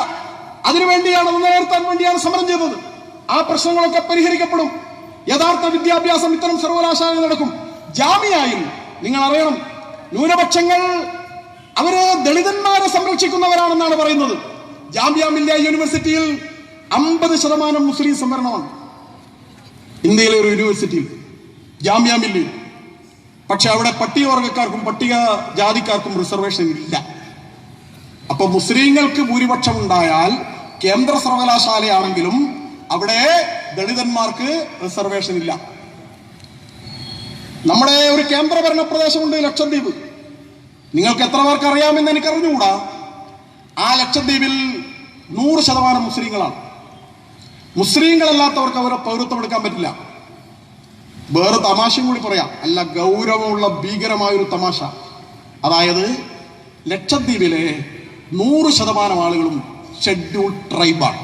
അതിനുവേണ്ടിയാണ്, അത് നിലനിർത്താൻ വേണ്ടിയാണ് സമരം ചെയ്തത്. ആ പ്രശ്നങ്ങളൊക്കെ പരിഹരിക്കപ്പെടും. യഥാർത്ഥ വിദ്യാഭ്യാസം ഇത്തരം സർവകലാശാലയിൽ നടക്കും. ജാമിയയിൽ നിങ്ങൾ അറിയണം, ന്യൂനപക്ഷങ്ങൾ അവര് ദളിതന്മാരെ സംരക്ഷിക്കുന്നവരാണെന്നാണ് പറയുന്നത്. ജാമിയ മില്ലിയ യൂണിവേഴ്സിറ്റിയിൽ 50% മുസ്ലിം സംവരണമാണ് ഇന്ത്യയിലെ ഒരു യൂണിവേഴ്സിറ്റിയിൽ, ജാമിയ മില്ലിയ. പക്ഷെ അവിടെ പട്ടികവർഗക്കാർക്കും പട്ടിക ജാതിക്കാർക്കും റിസർവേഷൻ ഇല്ല. അപ്പൊ മുസ്ലിങ്ങൾക്ക് ഭൂരിപക്ഷം ഉണ്ടായാൽ കേന്ദ്ര സർവകലാശാലയാണെങ്കിലും അവിടെ ദളിതന്മാർക്ക് റിസർവേഷൻ ഇല്ല. നമ്മുടെ ഒരു കേന്ദ്രഭരണ പ്രദേശമുണ്ട് ലക്ഷദ്വീപ്. നിങ്ങൾക്ക് എത്ര പേർക്ക് അറിയാമെന്ന് എനിക്ക് അറിഞ്ഞുകൂടാ. ആ ലക്ഷദ്വീപിൽ 100% മുസ്ലിങ്ങളാണ്. മുസ്ലിങ്ങളല്ലാത്തവർക്ക് അവരെ പൗരത്വം എടുക്കാൻ പറ്റില്ല. വേറെ തമാശയും കൂടി പറയാം, അല്ല ഗൗരവമുള്ള ഭീകരമായൊരു തമാശ. അതായത് ലക്ഷദ്വീപിലെ 100% ആളുകളും ഷെഡ്യൂൾ ട്രൈബാണ്.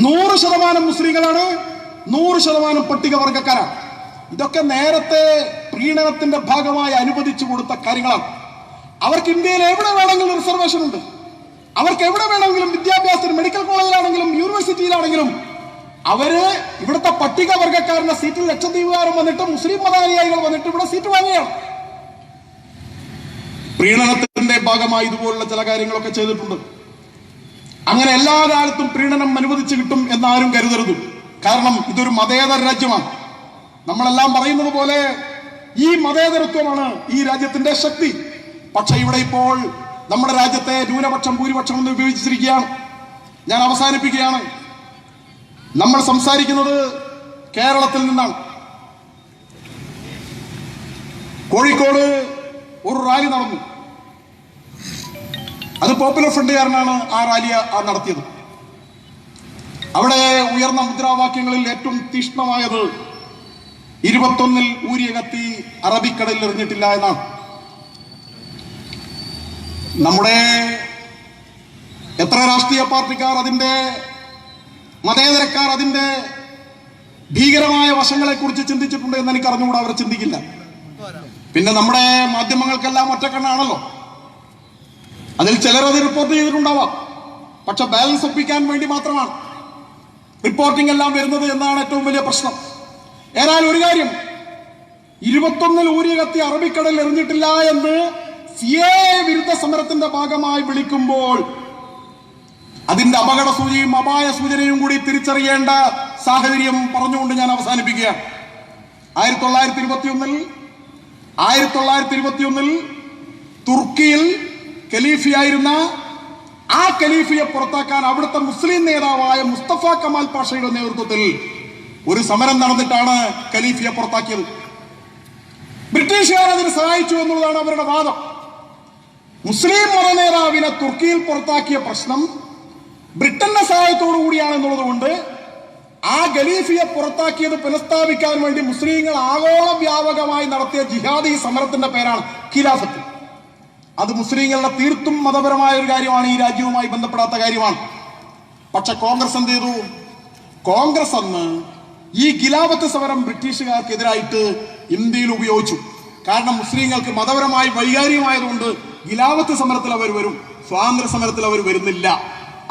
100% മുസ്ലിങ്ങളാണ്, 100% പട്ടികവർഗക്കാരാണ്. ഇതൊക്കെ നേരത്തെ പ്രീണനത്തിന്റെ ഭാഗമായി അനുവദിച്ചു കൊടുത്ത കാര്യങ്ങളാണ്. അവർക്ക് ഇന്ത്യയിൽ എവിടെ വേണമെങ്കിലും റിസർവേഷൻ ഉണ്ട്. അവർക്ക് എവിടെ വേണമെങ്കിലും വിദ്യാഭ്യാസത്തിന്, മെഡിക്കൽ കോളേജിലാണെങ്കിലും യൂണിവേഴ്സിറ്റിയിലാണെങ്കിലും അവര് ഇവിടുത്തെ പട്ടികവർഗക്കാരന്റെ സീറ്റിൽ ലക്ഷദ്വീപുകാരും വന്നിട്ട് മുസ്ലിം മതാനുയായികൾ വന്നിട്ട് ഇവിടെ സീറ്റ് വാങ്ങുകയാണ്. പ്രീണനത്തിന്റെ ഇതിന്റെ ഭാഗമായി ഇതുപോലുള്ള ചില കാര്യങ്ങളൊക്കെ ചെയ്തിട്ടുണ്ട്. അങ്ങനെ എല്ലാ കാലത്തും പ്രീണനം അനുവദിച്ചു കിട്ടും എന്നാരും കരുതരുത്. കാരണം ഇതൊരു മതേതര രാജ്യമാണ്. നമ്മളെല്ലാം പറയുന്നത് പോലെ ഈ മതേതരത്വമാണ് ഈ രാജ്യത്തിന്റെ ശക്തി. പക്ഷെ ഇവിടെ ഇപ്പോൾ നമ്മുടെ രാജ്യത്തെ ന്യൂനപക്ഷം ഭൂരിപക്ഷം എന്ന് ഉപയോഗിച്ചിരിക്കുകയാണ്. ഞാൻ അവസാനിപ്പിക്കുകയാണ്. നമ്മൾ സംസാരിക്കുന്നത് കേരളത്തിൽ നിന്നാണ്. കോഴിക്കോട് ഒരു റാലി നടന്നു. അത് പോപ്പുലർ ഫ്രണ്ടുകാരനാണ് ആ റാലി നടത്തിയത്. അവിടെ ഉയർന്ന മുദ്രാവാക്യങ്ങളിൽ ഏറ്റവും തീക്ഷ്ണമായത് 21 ഊരിയ കത്തി അറബിക്കടലിൽ എറിഞ്ഞിട്ടില്ല എന്നാണ്. നമ്മുടെ എത്ര രാഷ്ട്രീയ പാർട്ടിക്കാർ അതിന്റെ മതേതരക്കാർ അതിന്റെ ഭീകരമായ വശങ്ങളെ കുറിച്ച് ചിന്തിച്ചിട്ടുണ്ട് എന്ന് എനിക്ക് അറിഞ്ഞുകൂടാ. അവർ ചിന്തിക്കില്ല. പിന്നെ നമ്മുടെ മാധ്യമങ്ങൾക്കെല്ലാം ഒറ്റക്കണ്ണാണല്ലോ. അതിൽ ചിലരത് റിപ്പോർട്ട് ചെയ്തിട്ടുണ്ടാവാം. പക്ഷെ ബാലൻസ് ഒപ്പിക്കാൻ വേണ്ടി മാത്രമാണ് റിപ്പോർട്ടിംഗ് എല്ലാം വരുന്നത് എന്നാണ് ഏറ്റവും വലിയ പ്രശ്നം. ഏതായാലും ഒരു കാര്യം, 21 ഊരിയ കത്തി അറബിക്കടലിൽ എറിഞ്ഞിട്ടില്ല എന്ന് CAA വിരുദ്ധ സമരത്തിന്റെ ഭാഗമായി വിളിക്കുമ്പോൾ അതിന്റെ അപകട സൂചിയും അപായ സൂചനയും കൂടി തിരിച്ചറിയേണ്ട സാഹചര്യം പറഞ്ഞുകൊണ്ട് ഞാൻ അവസാനിപ്പിക്കുകയാണ്. 1921 തുർക്കിയിൽ ഖലീഫയായിരുന്ന ആ ഖലീഫയെ പുറത്താക്കാൻ അവിടുത്തെ മുസ്ലിം നേതാവായ മുസ്തഫ കമാൽ പാഷയുടെ നേതൃത്വത്തിൽ ഒരു സമരം നടന്നിട്ടാണ് ഖലീഫയെ പുറത്താക്കിയത്. ബ്രിട്ടീഷുകാർ അതിന് സഹായിച്ചു എന്നുള്ളതാണ് അവരുടെ വാദം. മുസ്ലിം മത നേതാവിനെ തുർക്കിയിൽ പുറത്താക്കിയ പ്രശ്നം ബ്രിട്ടന്റെ സഹായത്തോടു കൂടിയാണ് എന്നുള്ളത് കൊണ്ട് ആ ഖലീഫയെ പുറത്താക്കിയത് പുനഃസ്ഥാപിക്കാൻ വേണ്ടി മുസ്ലിങ്ങൾ ആഗോള വ്യാപകമായി നടത്തിയ ജിഹാദി സമരത്തിന്റെ പേരാണ് ഖിലാഫത്ത്. അത് മുസ്ലിങ്ങളുടെ തീർത്തും മതപരമായ ഒരു കാര്യമാണ്, ഈ രാജ്യവുമായി ബന്ധപ്പെടാത്ത കാര്യമാണ്. പക്ഷെ കോൺഗ്രസ് എന്ത് ചെയ്തു? കോൺഗ്രസ് അന്ന് ഈ ഖിലാഫത്ത് സമരം ബ്രിട്ടീഷുകാർക്കെതിരായിട്ട് ഇന്ത്യയിൽ ഉപയോഗിച്ചു. കാരണം മുസ്ലിങ്ങൾക്ക് മതപരമായി വൈകാരികമായതുകൊണ്ട് ഖിലാഫത്ത് സമരത്തിൽ അവർ വരും, സ്വാതന്ത്ര്യ സമരത്തിൽ അവർ വരുന്നില്ല.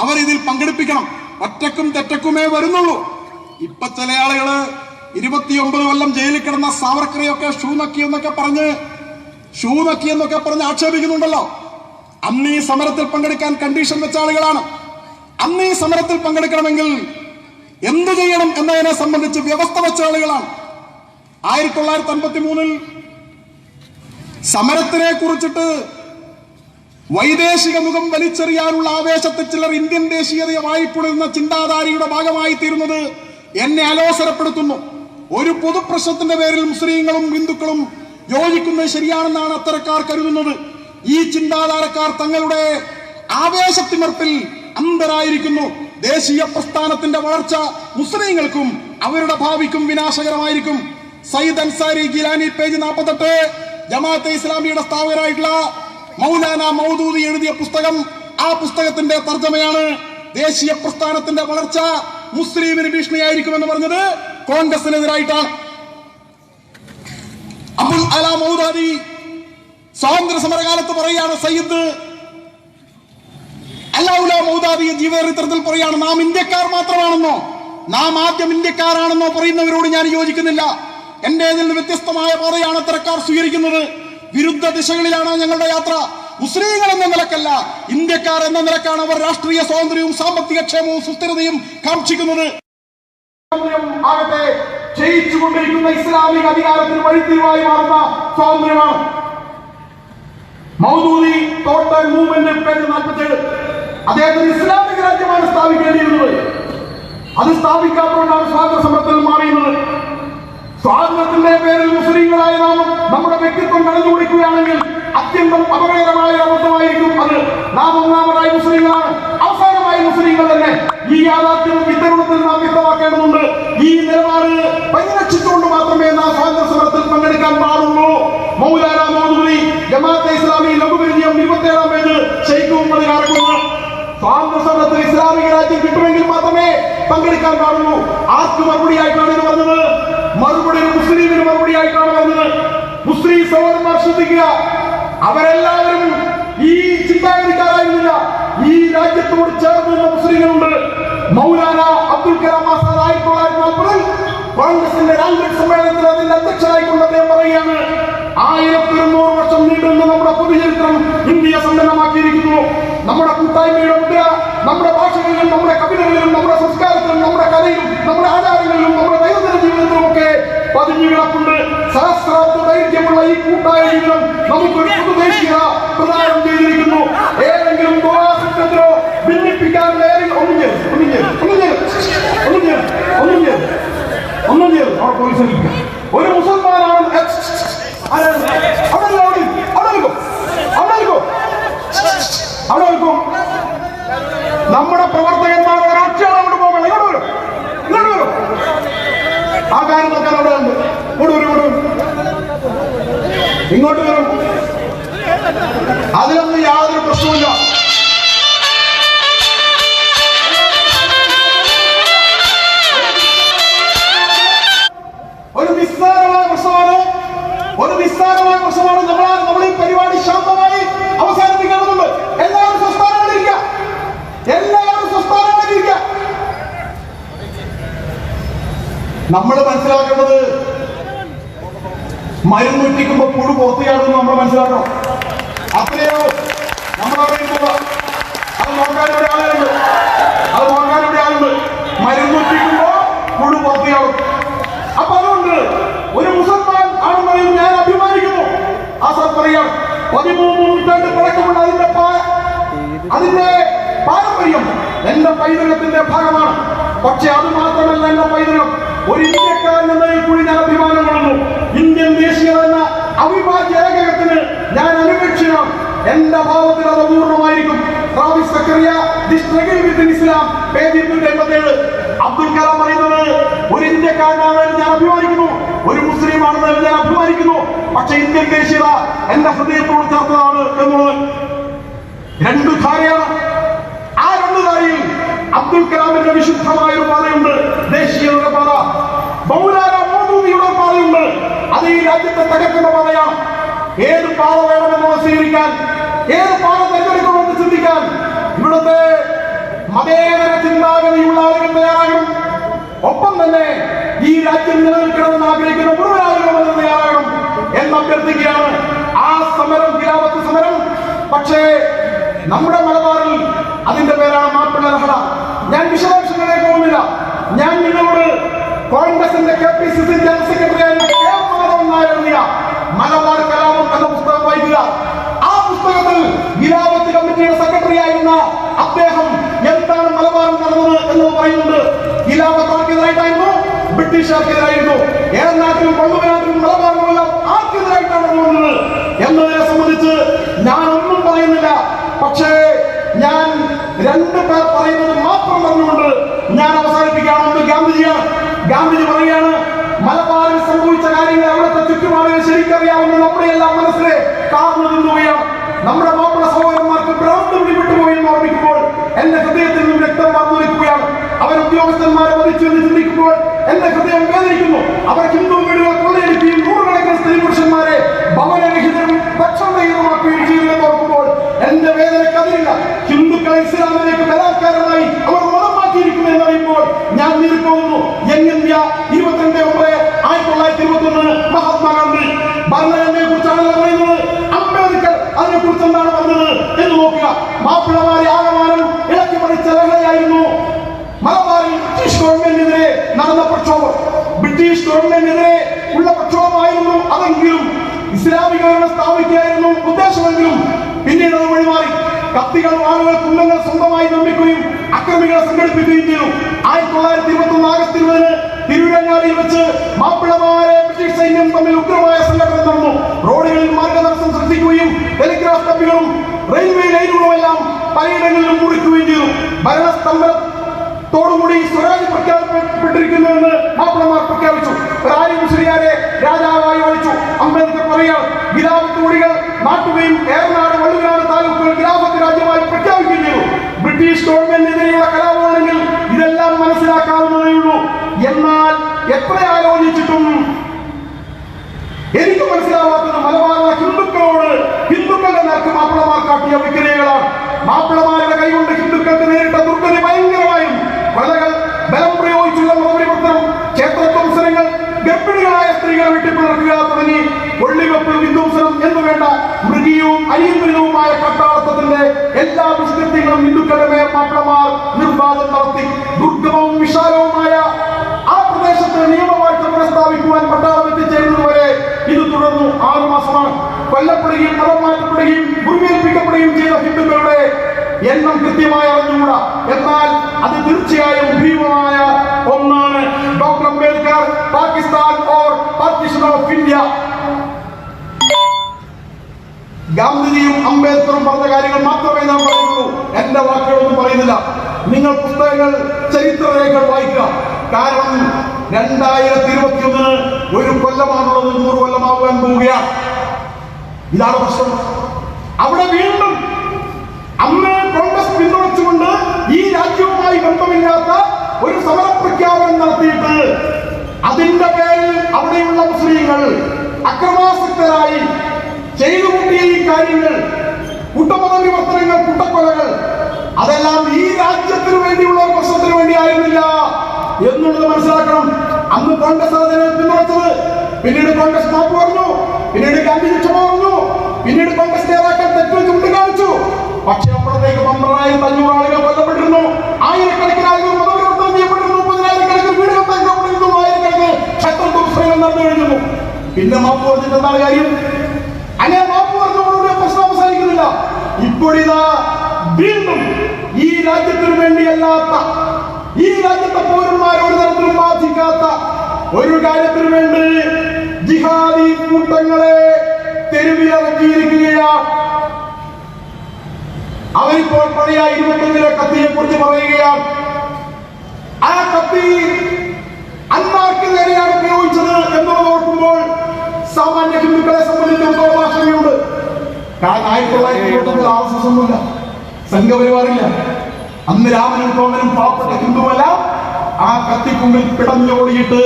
അവർ ഇതിൽ പങ്കെടുപ്പിക്കണം. ഒറ്റക്കും തെറ്റക്കുമേ വരുന്നുള്ളൂ. ഇപ്പൊ ചില ആളുകള് 29 കൊല്ലം ജയിലിൽ കിടന്ന സാവർക്കറെയൊക്കെ ഷൂ നക്കിയെന്നൊക്കെ പറഞ്ഞ് ആക്ഷേപിക്കുന്നുണ്ടല്ലോ. അന്ന് ഈ സമരത്തിൽ പങ്കെടുക്കാൻ കണ്ടീഷൻ വെച്ച ആളുകളാണ്. അന്ന് ഈ സമരത്തിൽ പങ്കെടുക്കണമെങ്കിൽ എന്തു ചെയ്യണം എന്നതിനെ സംബന്ധിച്ച് വ്യവസ്ഥ വെച്ച ആളുകളാണ്. 1953 സമരത്തിനെ കുറിച്ചിട്ട് വൈദേശിക മുഖം വലിച്ചെറിയാനുള്ള ആവേശത്തിൽ ചിലർ ഇന്ത്യൻ ദേശീയതയെ വായ്പുണരുന്ന ചിന്താധാരയുടെ ഭാഗമായി തീരുന്നത് എന്നെ അലോസരപ്പെടുത്തുന്നു. ഒരു പൊതുപ്രശ്നത്തിന്റെ പേരിൽ മുസ്ലിങ്ങളും ഹിന്ദുക്കളും യോജിക്കുന്നത് ശരിയാണെന്നാണ് അത്തരക്കാർ കരുതുന്നത്. ഈ ചിന്താധാരക്കാർ തങ്ങളുടെ ആവേശത്തിമർപ്പിൽ അന്ധരായിരിക്കുന്നു. ദേശീയ പ്രസ്ഥാനത്തിന്റെ വളർച്ച മുസ്ലിങ്ങൾക്കും അവരുടെ ഭാവിക്കും വിനാശകരമായിരിക്കും. സയ്യിദ് അൻസാരി ഗിലാനി പേജ് 48 ജമാഅത്തെ ഇസ്ലാമിയുടെ സ്ഥാപകരായിട്ടുള്ള മൗലാന മൗദൂദി എഴുതിയ പുസ്തകം. ആ പുസ്തകത്തിന്റെ തർജ്ജമയാണ് ദേശീയ പ്രസ്ഥാനത്തിന്റെ വളർച്ച മുസ്ലിമിന് ഭീഷണിയായിരിക്കുമെന്ന് പറഞ്ഞത് കോൺഗ്രസിനെതിരായിട്ടാണ്. അബുൽ അല മൗദൂദി സ്വാതന്ത്ര്യ സമരകാലത്ത് പറയാണ്, സയ്യിദ് അലാഉല മൗദൂദി ജീവചരിത്രത്തിൽ പറയാണ്, നാം ഇന്ത്യക്കാർ മാത്രമാണെന്നോ, നാം ആദ്യം ഇന്ത്യക്കാരാണെന്നോ പറയുന്നവരോട് ഞാൻ യോജിക്കുന്നില്ല. എന്റേതിൽ നിന്ന് വ്യത്യസ്തമായ പാതയാണ് അത്തരക്കാർ സ്വീകരിക്കുന്നത്. വിരുദ്ധ ദിശകളിലാണ് ഞങ്ങളുടെ യാത്ര. മുസ്ലിങ്ങൾ എന്ന നിലക്കല്ല, ഇന്ത്യക്കാർ എന്ന നിലക്കാണ് അവർ രാഷ്ട്രീയ സ്വാതന്ത്ര്യവും സാമ്പത്തിക ക്ഷേമവും സുസ്ഥിരതയും കാക്ഷിക്കുന്നത്. ആകട്ടെ ക്ഷയിച്ചുകൊണ്ടിരിക്കുന്ന ഇസ്ലാമിക അധികാരത്തിന് വഴിത്തിരിവായി മാറുന്ന സ്വാതന്ത്ര്യമാണ്. മൗദൂദി ടോട്ടൽ മൂവ്മെന്റ് പേജ് 47 അദ്ദേഹത്തിന് ഇസ്ലാമിക രാജ്യമാണ് സ്ഥാപിക്കേണ്ടിയിരുന്നത്. അത് സ്ഥാപിക്കാത്തതുകൊണ്ടാണ് സ്വാതന്ത്ര്യ സമരത്തിൽ മാറിയുന്നത്. സ്വാതന്ത്ര്യത്തിന്റെ പേരിൽ മുസ്ലിങ്ങളായ നാം നമ്മുടെ വ്യക്തിത്വം കളഞ്ഞു കുടിക്കുകയാണെങ്കിൽ അത്യന്തം അപകടകരമായ അബദ്ധമായിരിക്കും അത്. നാം ഒന്നാമതായി മുസ്ലിങ്ങളാണ്, അവസാനമായി മുസ്ലിങ്ങൾ തന്നെ. ഈ യാഥാർത്ഥ്യം ഇത്തരുണത്തിൽ നാം വ്യക്തമാക്കേണ്ടതുണ്ട്. ഈ നിലപാട് പരിരക്ഷിച്ചുകൊണ്ട് മാത്രമേ നാം സ്വാതന്ത്ര്യ സമരത്തിൽ പങ്കെടുക്കാൻ പാടുള്ളൂ. മൗലാന മൗദൂദി ജമാഅത്തെ ഇസ്ലാമി ലഘുപരിചയം 27 പേജ് ഷെയ്ഖും പ്രതികാരക്കുന്നു. സ്വാതന്ത്ര്യ സമരത്തിൽ ഇസ്ലാമിക രാജ്യം കിട്ടുമെങ്കിൽ മാത്രമേ പങ്കെടുക്കാൻ പാടുള്ളൂ. ആർക്ക് മറുപടിയായിട്ടാണ് ഇത് പറഞ്ഞത്? മറുപടി മുസ്ലിമിന് മറുപടിയായിട്ടാണ് പറഞ്ഞത്. മുസ്ലിം സഹോദരന്മാർ ശ്രദ്ധിക്കുക, അവരെല്ലാവരും ഈ ചിന്താഗതിക്കാരായിരുന്നില്ല. ഈ രാജ്യത്തോട് ചേർന്നുള്ള മുസ്ലിങ്ങളുണ്ട്. മൗലാന അബ്ദുൽ കലാം ആസാദ് 1940 കോൺഗ്രസിന്റെ രാഷ്ട്രീയ സമ്മേളനത്തിൽ അതിന്റെ അധ്യക്ഷനായിക്കൊണ്ട് അദ്ദേഹം പറയുകയാണ്, 1200 വർഷം നീണ്ടുന്ന നമ്മുടെ പൊതുചരിത്രം ഇന്ത്യയെ സമ്പന്നമാക്കിയിരിക്കുന്നു. നമ്മുടെ കൂട്ടായ്മയുടെ മുദ്ര നമ്മുടെ ഭാഷകളിലും നമ്മുടെ കവിതകളിലും നമ്മുടെ സംസ്കാരത്തിലും നമ്മുടെ കലയിലും നമ്മുടെ ആചാരങ്ങളിലും നമ്മുടെ ദൈനംദിന ജീവിതത്തിലും ഒക്കെ പതിഞ്ഞു കിടപ്പുണ്ട്. സഹസ്രാബ്ദ ദൈർഘ്യമുള്ള ഈ കൂട്ടായ ജീവിതം നമുക്കൊരു പൊതുദേശീയത പ്രദാനം ചെയ്തിരിക്കുന്നു. ഏതെങ്കിലും ദുരാസക്തത്തിലോ ഭിന്നിപ്പിക്കാനുള്ള ഒരു മുസൽമാനാണ് നമ്മുടെ പ്രവർത്തകന്മാർ ഒരാഴ്ചയാണ് അങ്ങോട്ട് പോകണം. ഇങ്ങോട്ട് വരും ആ കാര്യം നോക്കാൻ അവിടെ ഉണ്ട്. ഇങ്ങോട്ട് വരും. അതിലൊന്നും യാതൊരു പ്രശ്നവുമില്ല. ഒരു നിസ്സാരമായ പ്രശ്നമാണ്. നമ്മൾ ഈ പരിപാടി ശാന്തമായി അവസാനിപ്പിക്കേണ്ടതുണ്ട്. എല്ലാവരും സ്വസ്ഥാനങ്ങളിരിക്കുക. നമ്മൾ മനസ്സിലാക്കേണ്ടത് മരുന്നുറ്റിക്കുമ്പോ പുഴു പുറത്തുകയാണെന്ന് നമ്മൾ മനസ്സിലാക്കണം. അത്രയോ നമ്മൾ അറിയുന്നത്. അത് നോക്കാനിവിടെ ആളുണ്ട്. മരുന്നുറ്റിക്കുമ്പോ പുഴു പുറത്തുകയാണ്. അപ്പൊ അതുകൊണ്ട് ഒരു മുസൽമാൻ ആണെന്നറിയും ഞാൻ അഭിമാനിക്കുന്നു. ആ സത്പറിയാണ് 13 നൂറ്റാണ്ട് പഴക്കമുള്ള അതിന്റെ പാരമ്പര്യം എന്റെ പൈതൃകത്തിന്റെ ഭാഗമാണ്. പക്ഷെ അത് മാത്രമല്ല എന്റെ പൈതൃകം. ഒരു ഇന്ത്യക്കാരൻ എന്നതിൽ കൂടി ഞാൻ അഭിമാനം കൊള്ളുന്നു. ഇന്ത്യൻ ദേശീയത എന്ന അവിഭാജ്യ ഏകകത്തിന് ഞാൻ അനുപേക്ഷിക്കണം. എന്റെ ഭാവത്തിൽ അത് പൂർണ്ണമായിരിക്കും. Travis Zakaria the struggle with Islam page 287. Abdul Kalam പറയുന്നത് ഒരു ഇന്ത്യക്കാരനാണെന്ന് ഞാൻ അഭിമാനിക്കുന്നു, ഒരു മുസ്ലിം ആണെന്ന് ഞാൻ അഭിമാനിക്കുന്നു. പക്ഷെ ഇന്ത്യൻ ദേശീയത എന്റെ ഹൃദയത്തോട് ചേർത്തതാണ് എന്നുള്ളത് രണ്ടു ധാരയാണ്. ആ രണ്ടു ധാരയിൽ അബ്ദുൽ കലാമിന്റെ വിശുദ്ധമായ ഒരു പാതയുണ്ട്, ദേശീയതയുടെ പാത. മൗലാന മൗദൂദിയുടെ പാതയുണ്ട്, അത് ഈ രാജ്യത്തെ തകർക്കുന്ന പാതയാണ്. ഏത് പാത വേണമെന്ന് സ്വീകരിക്കാൻ, ഏത് പാത തെരഞ്ഞെടുക്കണമെന്ന് ചിന്തിക്കാൻ ഇവിടുത്തെ മതേതര ചിന്താഗതിയുള്ള ആളുകൾ തയ്യാറാകണം. ഒപ്പം തന്നെ ഈ രാജ്യം നിലനിൽക്കണമെന്ന് ആഗ്രഹിക്കുന്ന മുഴുവൻ ആളുകളും തയ്യാറാകണം എന്ന് അഭ്യർത്ഥിക്കുകയാണ്. ആ സമരം ഖിലാഫത്ത് സമരം. പക്ഷേ നമ്മുടെ മലബാറിൽ അതിന്റെ പേരാണ് മാപ്പിള ലഹള. ഞാൻ വിശദാംശങ്ങളിലേക്ക് പോകുന്നില്ല. ഞാൻ നിങ്ങളോട് കോൺഗ്രസിന്റെ KPCC ജനറൽ സെക്രട്ടറി എഴുതിയ മലബാർ കലാപം എന്ന പുസ്തകം വായിക്കുക. ആ പുസ്തകത്തിൽ ഖിലാഫത്ത് കമ്മിറ്റിയുടെ സെക്രട്ടറി ആയിരുന്ന അദ്ദേഹം എന്താണ് മലബാറിൽ നടന്നത് എന്ന് പറയുന്നുണ്ട്. ഖിലാഫത്ത് ആർക്കെതിരായിട്ടായിരുന്നു? ബ്രിട്ടീഷുകാർക്കെതിരായിരുന്നു. ഏറനാട്ടിലും കൊള്ളുവനാട്ടിലും മലബാറിലുമെല്ലാം ആർക്കെതിരായിട്ടാണ് പോകുന്നത് എന്നതിനെ സംബന്ധിച്ച് ഞാൻ ഒന്നും പറയുന്നില്ല. പക്ഷേ ഞാൻ രണ്ടു പേർ പറയുന്നത് മാത്രം പറഞ്ഞുകൊണ്ട് ഞാൻ അവസാനിപ്പിക്കുകയാണ്. ഗാന്ധിജിയാണ്. ഗാന്ധിജി പറയുകയാണ്, മലബാറിൽ സംഭവിച്ച കാര്യങ്ങൾ അവിടുത്തെ ചുറ്റുപാടുകൾ ശരിക്കറിയാവുന്ന നമ്മുടെ എല്ലാം മനസ്സിലെ കാർന്നു നിന്നുകയാണ്. നമ്മുടെ മാപ്പിള സഹോദരന്മാർക്ക് ഭ്രാന്ത് പിടിപെട്ടുപോയി എന്ന് ഓർമ്മിക്കുമ്പോൾ എന്റെ ഹൃദയത്തിൽ നിന്നും രക്തം വാർന്നുവയ്ക്കുകയാണ്. അവർ ഉദ്യോഗസ്ഥന്മാരെ വധിച്ചു എന്ന് ചിന്തിക്കുമ്പോൾ എന്റെ ഹൃദയം വേദനിക്കുന്നു. അവർ ഹിന്ദു വീടുകൾ കൊള്ളയടിക്കുകയും നൂറുകണക്കിന് സ്ത്രീ പുരുഷന്മാരെ ഭവനരഹിതരും ഭക്ഷണരഹിതമാക്കുകയും ചെയ്തു എന്ന് ഓർക്കുമ്പോൾ എന്റെ വേദനക്കതിരില്ല. ഹിന്ദുക്കളെ ഇസ്ലാമിലേക്ക് ബലാത്കാരമായി അവർ മതം മാറ്റിയിരിക്കുന്നു എന്നറിയുമ്പോൾ ഞാൻ നീറിപ്പോകുന്നു. യങ് ഇന്ത്യ 22/9/1921 മഹാത്മാഗാന്ധി ഭരണഘടനയെ കുറിച്ചാണല്ലോ പറയുന്നത്. അംബേദ്കർ അതിനെ കുറിച്ച് എന്താണ് പറഞ്ഞത് എന്ന് നോക്കുക. മാപ്പിളമാരെ ആകമാനം ഇളക്കി മറിച്ച ലഹളയായിരുന്നു മലബാറിൽ ബ്രിട്ടീഷ് ഗവൺമെന്റിനെതിരെ നടന്ന പ്രക്ഷോഭം. ബ്രിട്ടീഷ് ഗവൺമെന്റിനെതിരെ ഉള്ള പ്രക്ഷോഭമായിരുന്നു അതെങ്കിലും ഇസ്ലാമികരണം സ്ഥാപിക്കുകയായിരുന്നു ഉദ്ദേശമെങ്കിലും പിന്നീട് അത് വഴിമാറി. കത്തികളും ആളുകൾ കുന്നങ്ങൾ സ്വന്തമായി നിർമ്മിക്കുകയും അക്രമികളെ സംഘടിപ്പിക്കുകയും ചെയ്തു. 1921 ആഗസ്റ്റ് 20 തിരുവരങ്ങാടിയിൽ വെച്ച് മാപ്പിളമാരെ ബ്രിട്ടീഷ് സൈന്യം തമ്മിൽ ഉഗ്രമായ സംഘടന നടന്നു. റോഡുകളിൽ മാർഗതടസ്സം സൃഷ്ടിക്കുകയും ടെലിഗ്രാഫ് കമ്പികളും റെയിൽവേ ലൈനുകളും എല്ലാം പലയിടങ്ങളിലും മുറിക്കുകയും ചെയ്തു. ഭരണസ്തംഭനത്തോടുകൂടി സ്വരാജ് പ്രഖ്യാപിക്കപ്പെട്ടിരിക്കുന്നുവെന്ന് മാപ്പിളമാർ പ്രഖ്യാപിച്ചു. റാലി മുസ്ലിയാരെ രാജാവായി വഹിച്ചു. അംബേദ്കർ പറയുക, ഖിലാഫത്ത് കൊടികൾ നാട്ടുകയും ഏറനാട് വള്ളുവനാട് താലൂക്കുകൾ ഖിലാഫത്ത് രാജ്യമായി പ്രഖ്യാപിക്കുകയും ചെയ്തു. ബ്രിട്ടീഷ് ഗവൺമെന്റിനെതിരെയുള്ള കലാപമാണെങ്കിൽ ഇതെല്ലാം മനസ്സിലാക്കാവുന്നതേ ഉള്ളൂ. എന്നാൽ എത്ര ആലോചിച്ചിട്ടും എനിക്ക് മനസ്സിലാവാത്തത് മലബാറിലെ ഹിന്ദുക്കളുടെ നേർക്ക് മാപ്പിളമാർ കാട്ടിയ വിക്രിയകളാണ്. മാപ്പിളമാരുടെ കൈകൊണ്ട് ഹിന്ദുക്കൾക്ക് നേരിട്ട ദുർഗതി ഭയങ്കരമായിരുന്നു. കൊലകൾ, ബലം പ്രയോഗിച്ചുള്ള മതപരിവർത്തനം, ക്ഷേത്രധ്വംസനങ്ങൾ, ഗർഭിണികളായ സ്ത്രീകളെ വെട്ടിപ്പിളർക്കുക തുടങ്ങി കൊള്ളിവെപ്പ് വേണ്ട മൃഗീയവും അനിയന്ത്രിതവുമായ കട്ടാളത്തിന്റെ എല്ലാ ദുഷ്കൃത്യങ്ങളും ഹിന്ദുക്കളുടെ മേൽ മാപ്പിളമാർ നിർബാധം നടത്തി. ദുർഗമവും വിശാലവുമായ ആ പ്രദേശത്ത് നിയമവാഴ്ച പുനഃസ്ഥാപിക്കുവാൻ പട്ടാളം എത്തിച്ചേരുന്നതുവരെ ഇത് തുടർന്നു. 6 മാസമാണ്. കൊല്ലപ്പെടുകയും മതം മാറ്റപ്പെടുകയും മുറിവേൽപ്പിക്കപ്പെടുകയും ചെയ്ത ഹിന്ദുക്കളുടെ എണ്ണം കൃത്യമായി അറിഞ്ഞുകൂടാ. എന്നാൽ അത് തീർച്ചയായും ഭീമമായ ഒന്നാണ്. Doctor Ambedkar Pakistan or partition of India. ഗാന്ധിജിയും അംബേദ്കറും പറഞ്ഞ കാര്യങ്ങൾ മാത്രമേ ഞാൻ പറയുള്ളൂ. എന്റെ വാക്കുകളൊന്നും പറയുന്നില്ല. നിങ്ങൾ പുസ്തകങ്ങൾ, ചരിത്രരേഖകൾ വായിക്കുക. കാരണം 2021 ഒരു കൊല്ലമാണുള്ളത്, 100 കൊല്ലമാവാൻ പോവുകയാണ്. ഇതാണ് പ്രശ്നം. അവിടെ വീണ്ടും അന്ന് കോൺഗ്രസ് പിന്തുണച്ചുകൊണ്ട് ഈ രാജ്യവുമായി ബന്ധമില്ലാത്ത ഒരു സമരപ്രഖ്യാപനം നടത്തിയിട്ട് അതിന്റെ പേരിൽ അവിടെയുള്ള മുസ്ലിങ്ങൾ അക്രമാസക്തരായി ചെയ്തു കൂട്ടിയ ഈ കാര്യങ്ങൾ, കൂട്ടമത വിവർത്തനങ്ങൾ, കൂട്ടക്കൊലകൾ, അതെല്ലാം ഈ രാജ്യത്തിന് വേണ്ടിയുള്ള പ്രശ്നത്തിന് വേണ്ടി ആയിരുന്നില്ല എന്നുള്ളത് മനസ്സിലാക്കണം. അന്ന് കോൺഗ്രസ് അതിനെ പിന്തുണച്ചത്. പിന്നീട് കോൺഗ്രസ് മാപ്പ് പറഞ്ഞു, പിന്നീട് ഗാന്ധിജി ക്ഷമ പറഞ്ഞു, പിന്നീട് കോൺഗ്രസ് നേതാക്കൾ തെറ്റ് ചൂണ്ടിക്കാണിച്ചു. പക്ഷെ അപ്പോഴത്തേക്ക് 12,500 ആളുകൾ കൊല്ലപ്പെട്ടിരുന്നു, ആയിരക്കണക്കിന് ആളുകൾ മതപരിവർത്തനം ചെയ്യപ്പെട്ടിരുന്നു, 10,000-കണക്കിന് വീടുകൾ തകർക്കപ്പെട്ടിരുന്നു, ആയിരക്കണക്കിന് ക്ഷേത്രപ്രശ്നങ്ങൾ നടന്നു കഴിഞ്ഞു. പിന്നെ മാപ്പ് പറഞ്ഞിട്ട് എന്താണ് കാര്യം? അങ്ങനെ മാപ്പ് പറഞ്ഞതോടുകൂടി പ്രശ്നം അവസാനിക്കുന്നില്ല. ഇപ്പോഴിതാ വീണ്ടും ഈ രാജ്യത്തിന് വേണ്ടിയല്ലാത്ത, ഈ രാജ്യത്തെ പൗരന്മാരെ ഒരു തരത്തിലും ബാധിക്കാത്ത ഒരു കാര്യത്തിന് വേണ്ടി ജിഹാദി കൂട്ടങ്ങളെ തെരുവിലിറക്കിയിരിക്കുകയാണ്. അവരിപ്പോൾ പഴയ 21 കത്തിയെ കുറിച്ച് പറയുകയാണ്. ആ കത്തി അന്നാർക്ക് നേരെയാണ് ഉപയോഗിച്ചത് എന്നുള്ളത് ഓർക്കുമ്പോൾ സാമാന്യ ഹിന്ദുക്കളെ സംബന്ധിച്ചിടത്തോളം ആശങ്കയുണ്ട്. കാരണം 1920 RSS ഒന്നുമില്ല, സംഘപരിവാറില്ല. അന്ന് രാമനും കോമനും പാവപ്പെട്ട ഹിന്ദുവല്ല. ആ കത്തിക്കുമ്പിൽ പിടഞ്ഞോടിയിട്ട്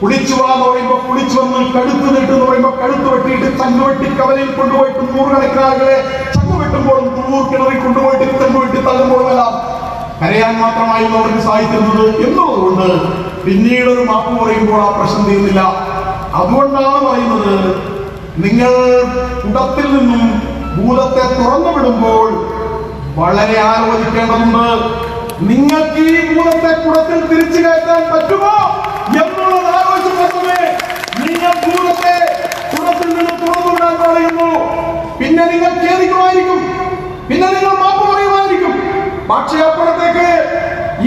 കുളിച്ചുവാന്ന് പറയുമ്പോ കുളിച്ചു വന്ന് കഴുത്ത് നീട്ടെന്ന് പറയുമ്പോ കഴുത്ത് വെട്ടിയിട്ട് ചങ്ങ് വെട്ടി കവലയിൽ കൊണ്ടുപോയിട്ട് 100-കണക്കിന് ആളുകളെ ചങ്ങ് വെട്ടുമ്പോഴും തുള്ളൂർ കിണറിൽ കൊണ്ടുപോയിട്ട് ചങ്ങ് വെട്ടി തള്ളുമ്പോഴുമെല്ലാം കരയാൻ മാത്രമായിരുന്നു അവർക്ക് സാധിക്കുന്നത് എന്നുള്ളതുകൊണ്ട് പിന്നീട് ഒരു മാപ്പ് പറയുമ്പോൾ ആ പ്രശ്നം തീർന്നില്ല. അതുകൊണ്ടാണ് പറയുന്നത്, നിങ്ങൾ കുടത്തിൽ നിന്നും ഭൂതത്തെ തുറന്നു വിടുമ്പോൾ വളരെ ആലോചിക്കേണ്ടതുണ്ട്. നിങ്ങൾക്ക് ഈ ഭൂതത്തെ കുടത്തിൽ തിരിച്ചു കയറ്റാൻ പറ്റുമോ എന്നുള്ളത് ആലോചിച്ച് മാത്രമേ നിങ്ങൾ ഭൂതത്തെ കുടത്തിൽ നിന്ന് തുറന്നു വിടാൻ പറയുന്നു. പിന്നെ നിങ്ങൾ ഖേദിക്കുമായിരിക്കും, പിന്നെ നിങ്ങൾ മാപ്പ് പറയുമായിരിക്കും. പക്ഷേ അപ്പോഴത്തേക്ക്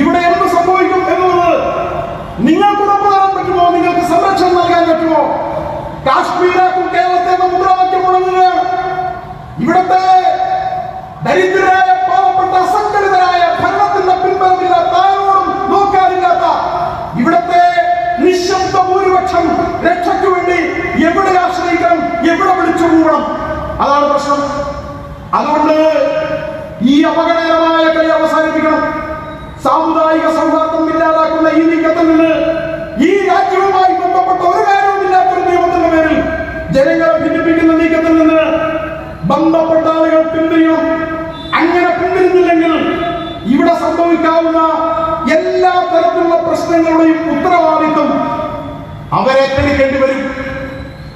ഇവിടെ എന്ത് സംഭവിക്കും എന്നുള്ളത് നിങ്ങൾക്ക് ഉറപ്പ് തരാൻ പറ്റുമോ? നിങ്ങൾക്ക് സംരക്ഷണം നൽകാൻ പറ്റുമോ? കാശ്മീരാക്കും കേരളത്തെ എന്ന മുദ്രാവാക്യം മുഴങ്ങുകയാണ്. ഇവിടത്തെ ദരിദ്രരായ, പാവപ്പെട്ട, അസംഘടിതരായ, ഭരണത്തിന്റെ പിൻബലമില്ലാത്ത, ആരോടും നോക്കാനില്ലാത്ത ഇവിടത്തെ നിശബ്ദ ഭൂരിപക്ഷം രക്ഷയ്ക്ക് വേണ്ടി എവിടെ ആശ്രയിക്കണം, എവിടെ വിളിച്ചു കൂടണം? അതാണ് പ്രശ്നം. അതുകൊണ്ട് ഈ അപകടകരമായ കളി അവസാനിപ്പിക്കണം. സാമുദായിക സൗഹാർദ്ദം ഇല്ലാതാക്കുന്ന ഈ നീക്കത്തിൽ നിന്ന്, ഈ രാജ്യവുമായി ബന്ധപ്പെട്ട ഒരു കാര്യവുമില്ലാത്തൊരു നിയമത്തിന്റെ പേരിൽ ജനങ്ങളെ ഭിന്നിപ്പിക്കുന്ന നീക്കത്തിൽ നിന്ന് ബന്ധപ്പെട്ട ആളുകൾ പിന്തിരിയണം. അങ്ങനെ പിന്തിരിഞ്ഞില്ലെങ്കിൽ ഇവിടെ സംഭവിക്കാവുന്ന എല്ലാ തരത്തിലുള്ള പ്രശ്നങ്ങളുടെയും ഉത്തരവാദിത്വം അവരേറ്റെടുക്കേണ്ടി വരും.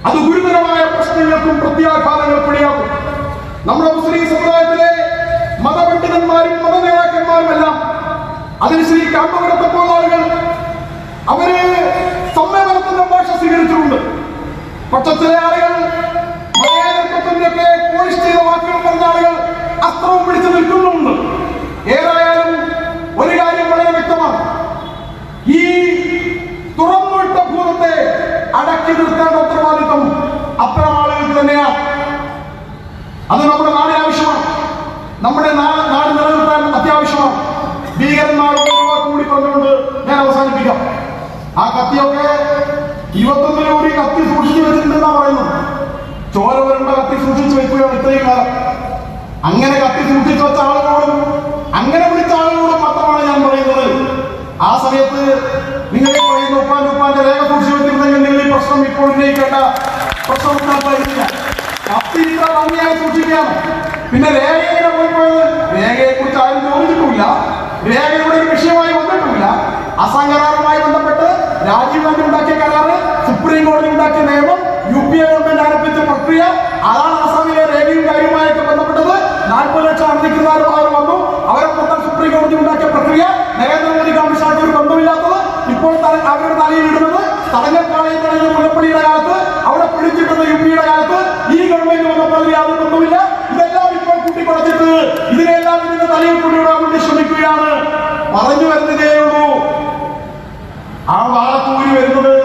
അത് ഗുരുതരമായ പ്രശ്നങ്ങൾക്കും പ്രത്യാഘാതങ്ങൾക്കും ഇടയാക്കും. നമ്മുടെ മുസ്ലിം സമുദായത്തിലെ മതപണ്ഡിതന്മാരും മതനേതാക്കന്മാരുമെല്ലാം അതിന് ശ്രീ കാന്തപുരത്തെ പോലുള്ള ആളുകൾ അവര് സമ്മേളനത്തിന്റെ ഭാഷ സ്വീകരിച്ചിട്ടുണ്ട്. പക്ഷെ ചില ആളുകൾ മതേതരത്വത്തിന്റെയൊക്കെ പോളിഷ് ചെയ്ത വാക്കുകൾ പറഞ്ഞ ആളുകൾ അസ്ത്രവും പിടിച്ചു നിൽക്കുന്നുണ്ട്. ഏതായാലും ഒരു കാര്യം വളരെ വ്യക്തമാണ്, ഈ തുറന്നുവിട്ട ഭൂതത്തെ അടക്കി നിർത്തേണ്ട ഉത്തരവാദിത്വം അത്തരം ആളുകൾക്ക് തന്നെയാണ്. അത് നമ്മുടെ നാടിന് ആവശ്യമാണ്, നമ്മുടെ നാട് നിലനിർത്താൻ അത്യാവശ്യമാണ്. ഭീകരന്മാരുടെ ഒരു വാക്ക് കൂടി പറഞ്ഞുകൊണ്ട് ഞാൻ അവസാനിപ്പിക്കാം. ആ കത്തിയൊക്കെ 21 കോടി കത്തി സൂക്ഷിച്ചു വെച്ചിട്ടുണ്ടെന്നാ പറയുന്നു. ചോര വരേണ്ട കത്തി സൂക്ഷിച്ചു വെക്കുകയാണ് ഇത്രയും കാലം. അങ്ങനെ കത്തി സൂക്ഷിച്ചു വെച്ച ആളുകളോടും അങ്ങനെ വിളിച്ച ആളുകളോടും മാത്രമാണ് ഞാൻ പറയുന്നത്. ആ സമയത്ത് നിങ്ങൾ പറയുന്ന ഉപ്പാന്റെ രേഖ സൂക്ഷിച്ചു വെച്ചിരുന്നെങ്കിൽ നിങ്ങൾ ഈ പ്രശ്നം ഇപ്പോൾ ഉന്നയിക്കേണ്ട പ്രശ്നം ഉണ്ടായിരുന്നില്ല. കത്തി ഇത്ര ഭംഗിയായി സൂക്ഷിക്കുകയാണ്. പിന്നെ രേഖയെ പോയത്, രേഖയെ കുറിച്ച് ആരും ചോദിച്ചിട്ടില്ല, രേഖയുടെ ഒരു വിഷയമായി വന്നിട്ടില്ല. അസംകരാറുമായി ബന്ധപ്പെട്ട് രാജീവ് ഗാന്ധി ഉണ്ടാക്കിയ കരാറ്, സുപ്രീം കോടതി ഉണ്ടാക്കിയ നിയമം, UPA ഗവൺമെന്റ് ആരംഭിച്ച പ്രക്രിയ, അതാണ് ആസാമിലെ രേഖയും കാര്യവുമായിട്ട് ബന്ധപ്പെട്ടത്. 40 ലക്ഷം അർഹിക്കുന്നവർ വന്നു. അവരെ മൊത്തം സുപ്രീം കോടതി ഉണ്ടാക്കിയ പ്രക്രിയ നരേന്ദ്രമോദിക്ക് അമിത്ഷാക്ക് ഒരു ബന്ധമില്ലാത്തത്. ഇപ്പോൾ അവരുടെ തലയിൽ ഇടുന്നത് തടങ്കൽപ്പാളയത്തിലെ മുല്ലപ്പള്ളിയുടെ കാലത്ത് അവിടെ പിടിച്ചിട്ടുന്ന യുപിയുടെ കാലത്ത് ഈ ഗവൺമെന്റ് വന്നപ്പോൾ യാതൊരു ബന്ധമില്ല. ഇതെല്ലാം ഇപ്പോൾ കൂട്ടിക്കുറച്ചിട്ട് ഇതിനെല്ലാം ഇതിന്റെ തലയിൽ കൊണ്ടുവിടാൻ വേണ്ടി ശ്രമിക്കുകയാണ്. പറഞ്ഞു വരുന്നതേ ഉള്ളൂ. ആ വാളത്തൂരി വരുന്നത്